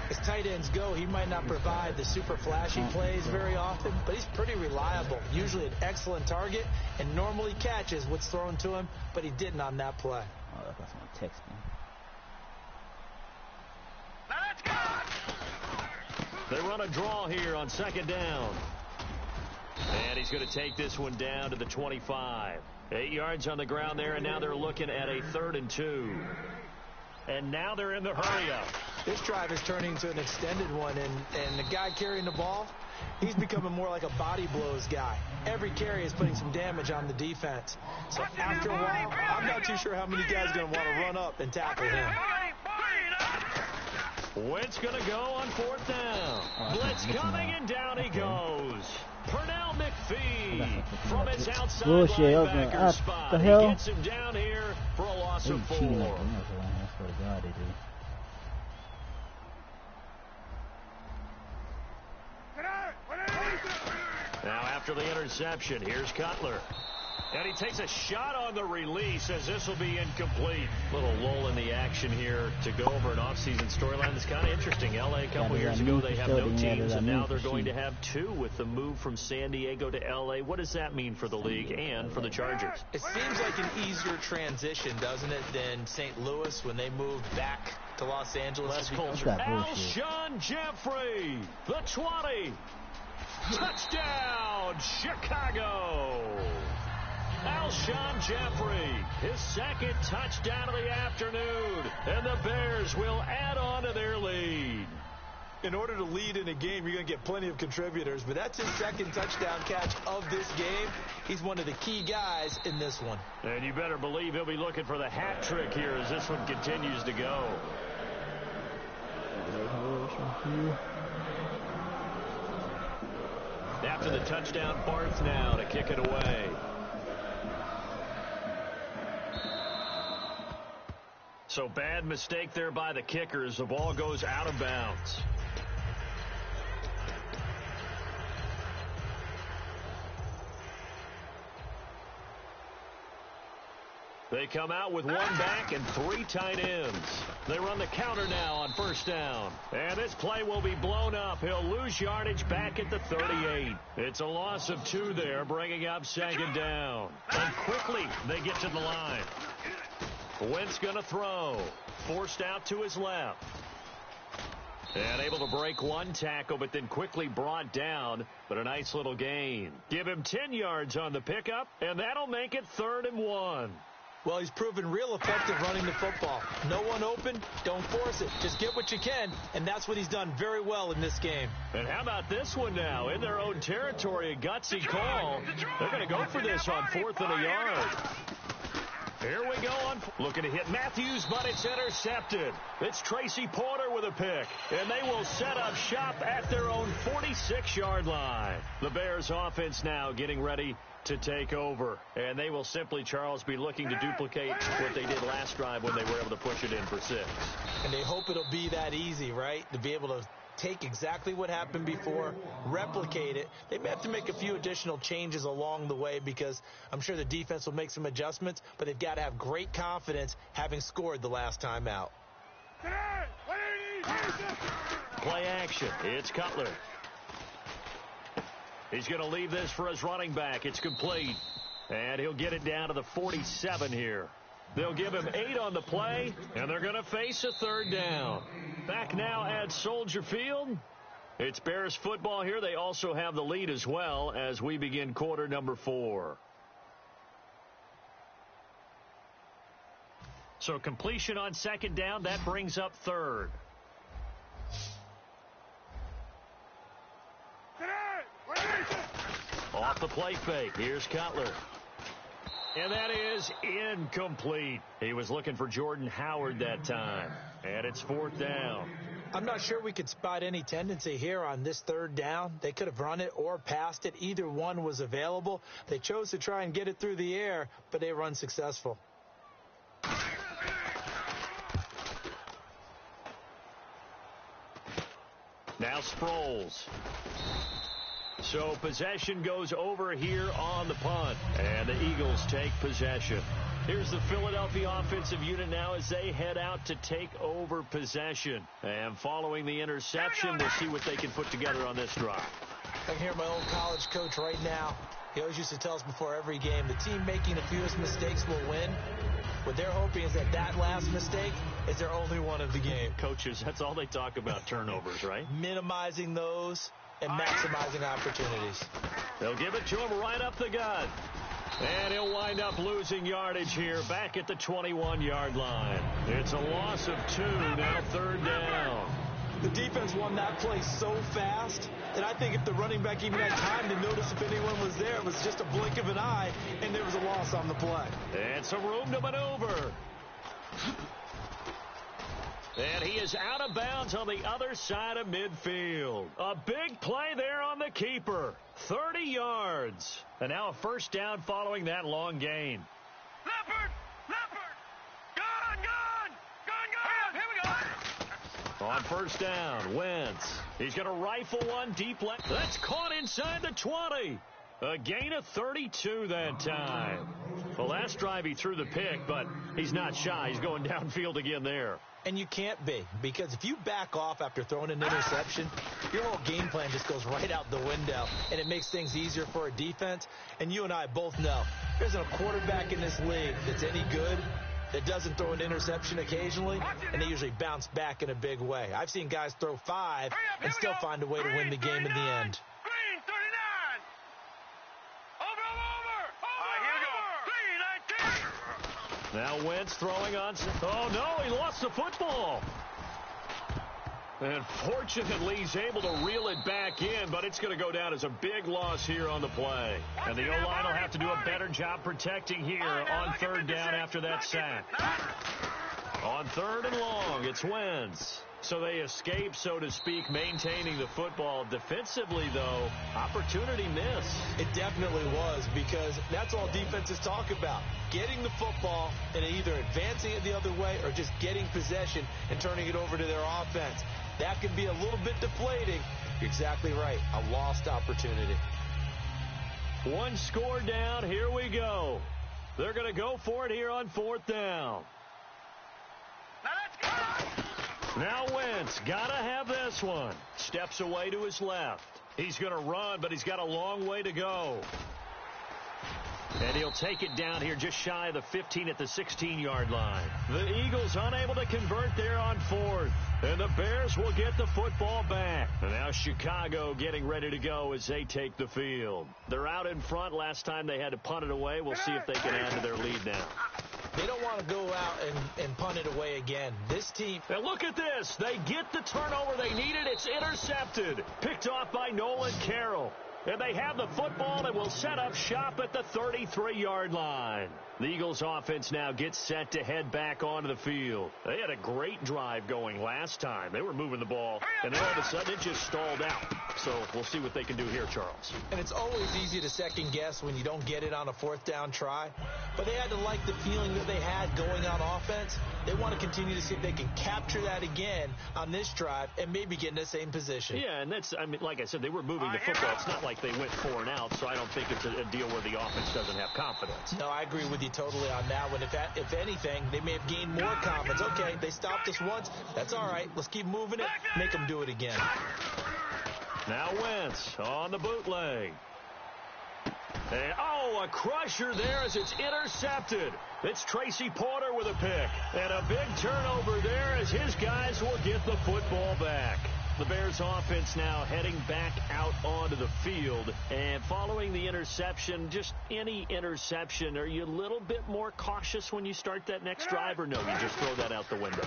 As tight ends go, he might not provide the super flashy plays very often, but he's pretty reliable. Usually an excellent target, and normally catches what's thrown to him, but he didn't on that play. Oh, that's someone text me. They run a draw here on 2nd down. And he's going to take this one down to the 25. 8 yards on the ground there, and now they're looking at a 3rd and 2. And now they're in the hurry-up. This drive is turning into an extended one, and the guy carrying the ball, he's becoming more like a body blows guy. Every carry is putting some damage on the defense. So after a while, I'm not too sure how many guys are going to want to run up and tackle him. Wentz going to go on 4th down. Blitz coming, and down he goes. Pernell McPhee from his outside linebacker spot. The hell? He gets him down here for a loss of 4. I swear to God, they do. Now after the interception, here's Cutler. And he takes a shot on the release as this will be incomplete. Little lull in the action here to go over an offseason storyline that's kind of interesting. L.A. a couple years ago, they have no teams, and now they're going to have 2 with the move from San Diego to L.A. What does that mean for the league and for the Chargers? It seems like an easier transition, doesn't it, than St. Louis when they moved back to Los Angeles? Less culture. Alshon Jeffrey, the 20. Touchdown, Chicago. Alshon Jeffrey, his 2nd touchdown of the afternoon, and the Bears will add on to their lead. In order to lead in a game, you're going to get plenty of contributors, but that's his 2nd touchdown catch of this game. He's one of the key guys in this one. And you better believe he'll be looking for the hat trick here as this one continues to go. After the touchdown, Barth now to kick it away. So bad mistake there by the kickers. The ball goes out of bounds. They come out with one back and 3 tight ends. They run the counter now on first down. And this play will be blown up. He'll lose yardage back at the 38. It's a loss of 2 there, bringing up second down. And quickly they get to the line. Wentz going to throw. Forced out to his left. And able to break 1 tackle, but then quickly brought down. But a nice little gain. Give him 10 yards on the pickup, and that'll make it 3rd and 1. Well, he's proven real effective running the football. No one open, don't force it. Just get what you can, and that's what he's done very well in this game. And how about this one now? In their own territory, a gutsy call. They're going to go for this on 4th and a yard. Here we go on. Looking to hit Matthews, but it's intercepted. It's Tracy Porter with a pick. And they will set up shop at their own 46-yard line. The Bears offense now getting ready to take over. And they will simply, Charles, be looking to duplicate what they did last drive when they were able to push it in for 6. And they hope it'll be that easy, right? To be able to take exactly what happened before, replicate it. They may have to make a few additional changes along the way because I'm sure the defense will make some adjustments, but they've got to have great confidence having scored the last time out. Play action. It's Cutler. He's going to leave this for his running back. It's complete. And he'll get it down to the 47 here. They'll give him 8 on the play, and they're going to face a 3rd down. Back now at Soldier Field. It's Bears football here. They also have the lead as well as we begin quarter number 4. So completion on 2nd down, that brings up 3rd. Off the play fake. Here's Cutler. And that is incomplete. He was looking for Jordan Howard that time. And it's 4th down. I'm not sure we could spot any tendency here on this 3rd down. They could have run it or passed it. Either one was available. They chose to try and get it through the air, but they were unsuccessful. Now Sproles. So possession goes over here on the punt, and the Eagles take possession. Here's the Philadelphia offensive unit now as they head out to take over possession. And following the interception, we'll see what they can put together on this drive. I can hear my old college coach right now. He always used to tell us before every game, the team making the fewest mistakes will win. What they're hoping is that last mistake is their only one of the game. Coaches, that's all they talk about, turnovers, right? Minimizing those and maximizing opportunities. They'll give it to him right up the gut. And he'll wind up losing yardage here back at the 21-yard line. It's a loss of 2, now 3rd down. The defense won that play so fast that I think if the running back even had time to notice if anyone was there, it was just a blink of an eye, and there was a loss on the play. And some room to maneuver. And he is out of bounds on the other side of midfield. A big play there on the keeper. 30 yards. And now a 1st down following that long gain. Leopard! Gone! Here we go! On 1st down, Wentz. He's going to rifle one deep left. That's caught inside the 20. A gain of 32 that time. The last drive he threw the pick, but he's not shy. He's going downfield again there. And you can't be, because if you back off after throwing an interception, your whole game plan just goes right out the window, and it makes things easier for a defense. And you and I both know there's a quarterback in this league that's any good that doesn't throw an interception occasionally, and they usually bounce back in a big way. I've seen guys throw 5 and still find a way to win the game in the end. Green 39! Over! Here we go! Green 19! Now Wentz throwing on. Oh, no, he lost the football. And fortunately, he's able to reel it back in, but it's going to go down as a big loss here on the play. And the O-line will have to do a better job protecting here on 3rd down after that sack. On 3rd and long, it's Wentz. So they escape, so to speak, maintaining the football. Defensively, though, opportunity miss. It definitely was, because that's all defenses talk about. Getting the football and either advancing it the other way or just getting possession and turning it over to their offense. That can be a little bit deflating. You're exactly right. A lost opportunity. One score down. Here we go. They're going to go for it here on 4th down. Now let's go! Now Wentz, got to have this one. Steps away to his left. He's going to run, but he's got a long way to go. And he'll take it down here just shy of the 15 at the 16-yard line. The Eagles unable to convert there on 4th. And the Bears will get the football back. And now Chicago getting ready to go as they take the field. They're out in front. Last time they had to punt it away. We'll see if they can add to their lead now. They don't want to go out and punt it away again. This team... And look at this. They get the turnover they needed. It's intercepted. Picked off by Nolan Carroll. And they have the football and will set up shop at the 33-yard line. The Eagles offense now gets set to head back onto the field. They had a great drive going last time. They were moving the ball, and then all of a sudden it just stalled out. So we'll see what they can do here, Charles. And it's always easy to second guess when you don't get it on a 4th down try. But they had to like the feeling that they had going on offense. They want to continue to see if they can capture that again on this drive and maybe get in the same position. Yeah, and that's, I mean, like I said, they were moving the football. It's not like they went 4 and out, so I don't think it's a deal where the offense doesn't have confidence. No, I agree with you totally on that one. If anything, they may have gained more confidence. Okay, they stopped us once. That's all right. Let's keep moving it. Make them do it again. Now Wentz on the bootleg. And, oh, a crusher there as it's intercepted. It's Tracy Porter with a pick. And a big turnover there as his guys will get the football back. The Bears offense now heading back out onto the field. And following the interception, just any interception, are you a little bit more cautious when you start that next drive, or no, you just throw that out the window?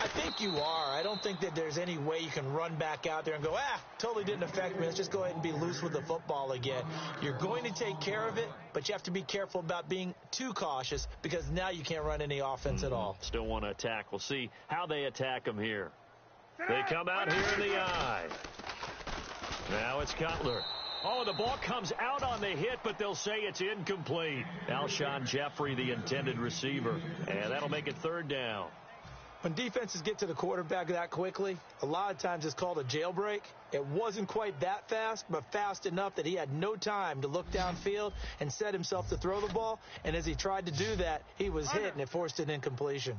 I think you are. I don't think that there's any way you can run back out there and go, totally didn't affect me. Let's just go ahead and be loose with the football again. You're going to take care of it, but you have to be careful about being too cautious because now you can't run any offense at all. Still want to attack. We'll see how they attack them here. They come out here in the eye. Now it's Cutler. Oh, the ball comes out on the hit, but they'll say it's incomplete. Alshon Jeffrey, the intended receiver. And that'll make it 3rd down. When defenses get to the quarterback that quickly, a lot of times it's called a jailbreak. It wasn't quite that fast, but fast enough that he had no time to look downfield and set himself to throw the ball. And as he tried to do that, he was hit, and it forced an incompletion.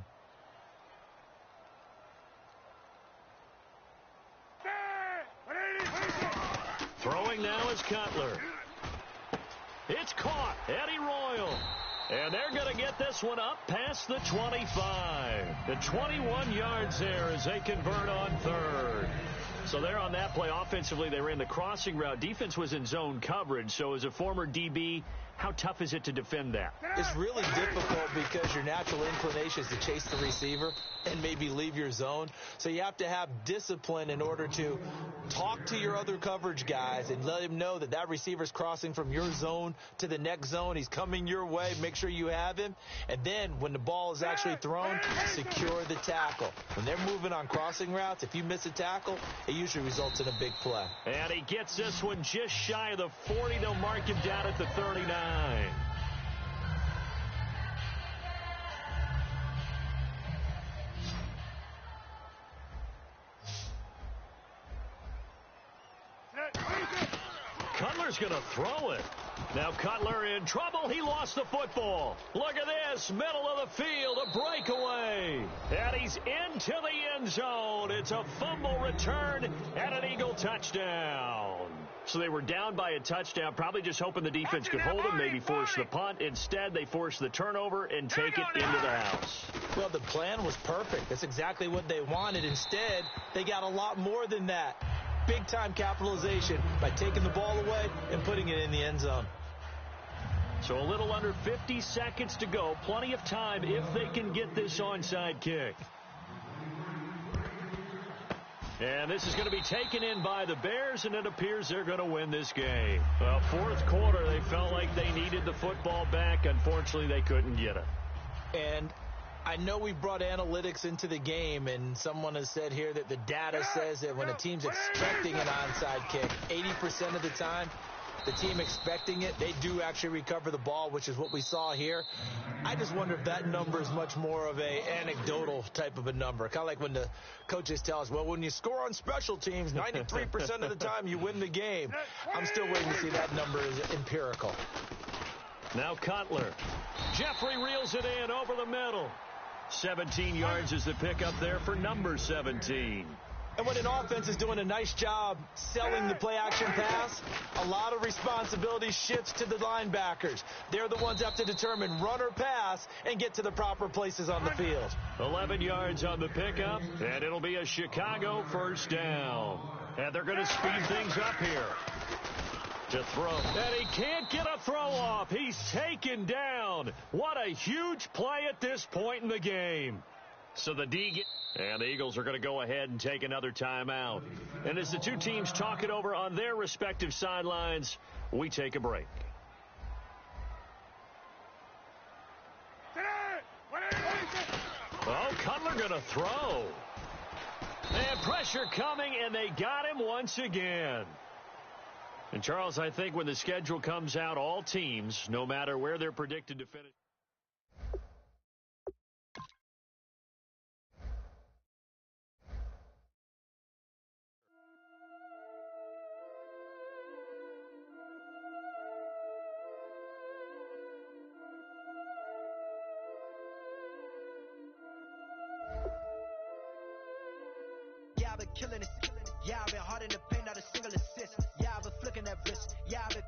Throwing now is Cutler. It's caught. Eddie Royal. And they're going to get this one up past the 25. The 21 yards there as they convert on 3rd. So there on that play, offensively, they ran the crossing route. Defense was in zone coverage. So as a former DB, how tough is it to defend that? It's really difficult because your natural inclination is to chase the receiver and maybe leave your zone. So you have to have discipline in order to talk to your other coverage guys and let them know that that receiver's crossing from your zone to the next zone. He's coming your way. Make sure you have him. And then when the ball is actually thrown, secure the tackle. When they're moving on crossing routes, if you miss a tackle, it usually results in a big play. And he gets this one just shy of the 40. They'll mark him down at the 39. Cutler's going to throw it. Now Cutler in trouble. He lost the football. Look at this. Middle of the field. A breakaway. And he's into the end zone. It's a fumble return and an Eagle touchdown. So they were down by a touchdown, probably just hoping the defense could hold them, maybe force the punt. Instead, they force the turnover and take it into the house. Well, the plan was perfect. That's exactly what they wanted. Instead, they got a lot more than that. Big-time capitalization by taking the ball away and putting it in the end zone. So a little under 50 seconds to go. Plenty of time if they can get this onside kick. And this is going to be taken in by the Bears, and it appears they're going to win this game. Well, 4th quarter, they felt like they needed the football back. Unfortunately, they couldn't get it. And I know we brought analytics into the game, and someone has said here that the data says that when a team's expecting an onside kick, 80% of the time, the team expecting it, they do actually recover the ball, which is what we saw here. I just wonder if that number is much more of a anecdotal type of a number. Kind of like when the coaches tell us, well, when you score on special teams, 93% of the time you win the game. I'm still waiting to see that number is empirical. Now Cutler. Jeffrey reels it in over the middle. 17 yards is the pickup there for number 17. And when an offense is doing a nice job selling the play-action pass, a lot of responsibility shifts to the linebackers. They're the ones that have to determine run or pass and get to the proper places on the field. 11 yards on the pickup, and it'll be a Chicago first down. And they're going to speed things up here. To throw. And he can't get a throw off. He's taken down. What a huge play at this point in the game. So the D... And the Eagles are going to go ahead and take another timeout. And as the two teams talk it over on their respective sidelines, we take a break. Oh, Cutler going to throw. And pressure coming, and they got him once again. And, Charles, I think when the schedule comes out, all teams, no matter where they're predicted to finish. Yeah, I've been killing it. Yeah, I've been hard in the paint, not a single assist. Yeah, I've been flicking that wrist. Yeah, I've been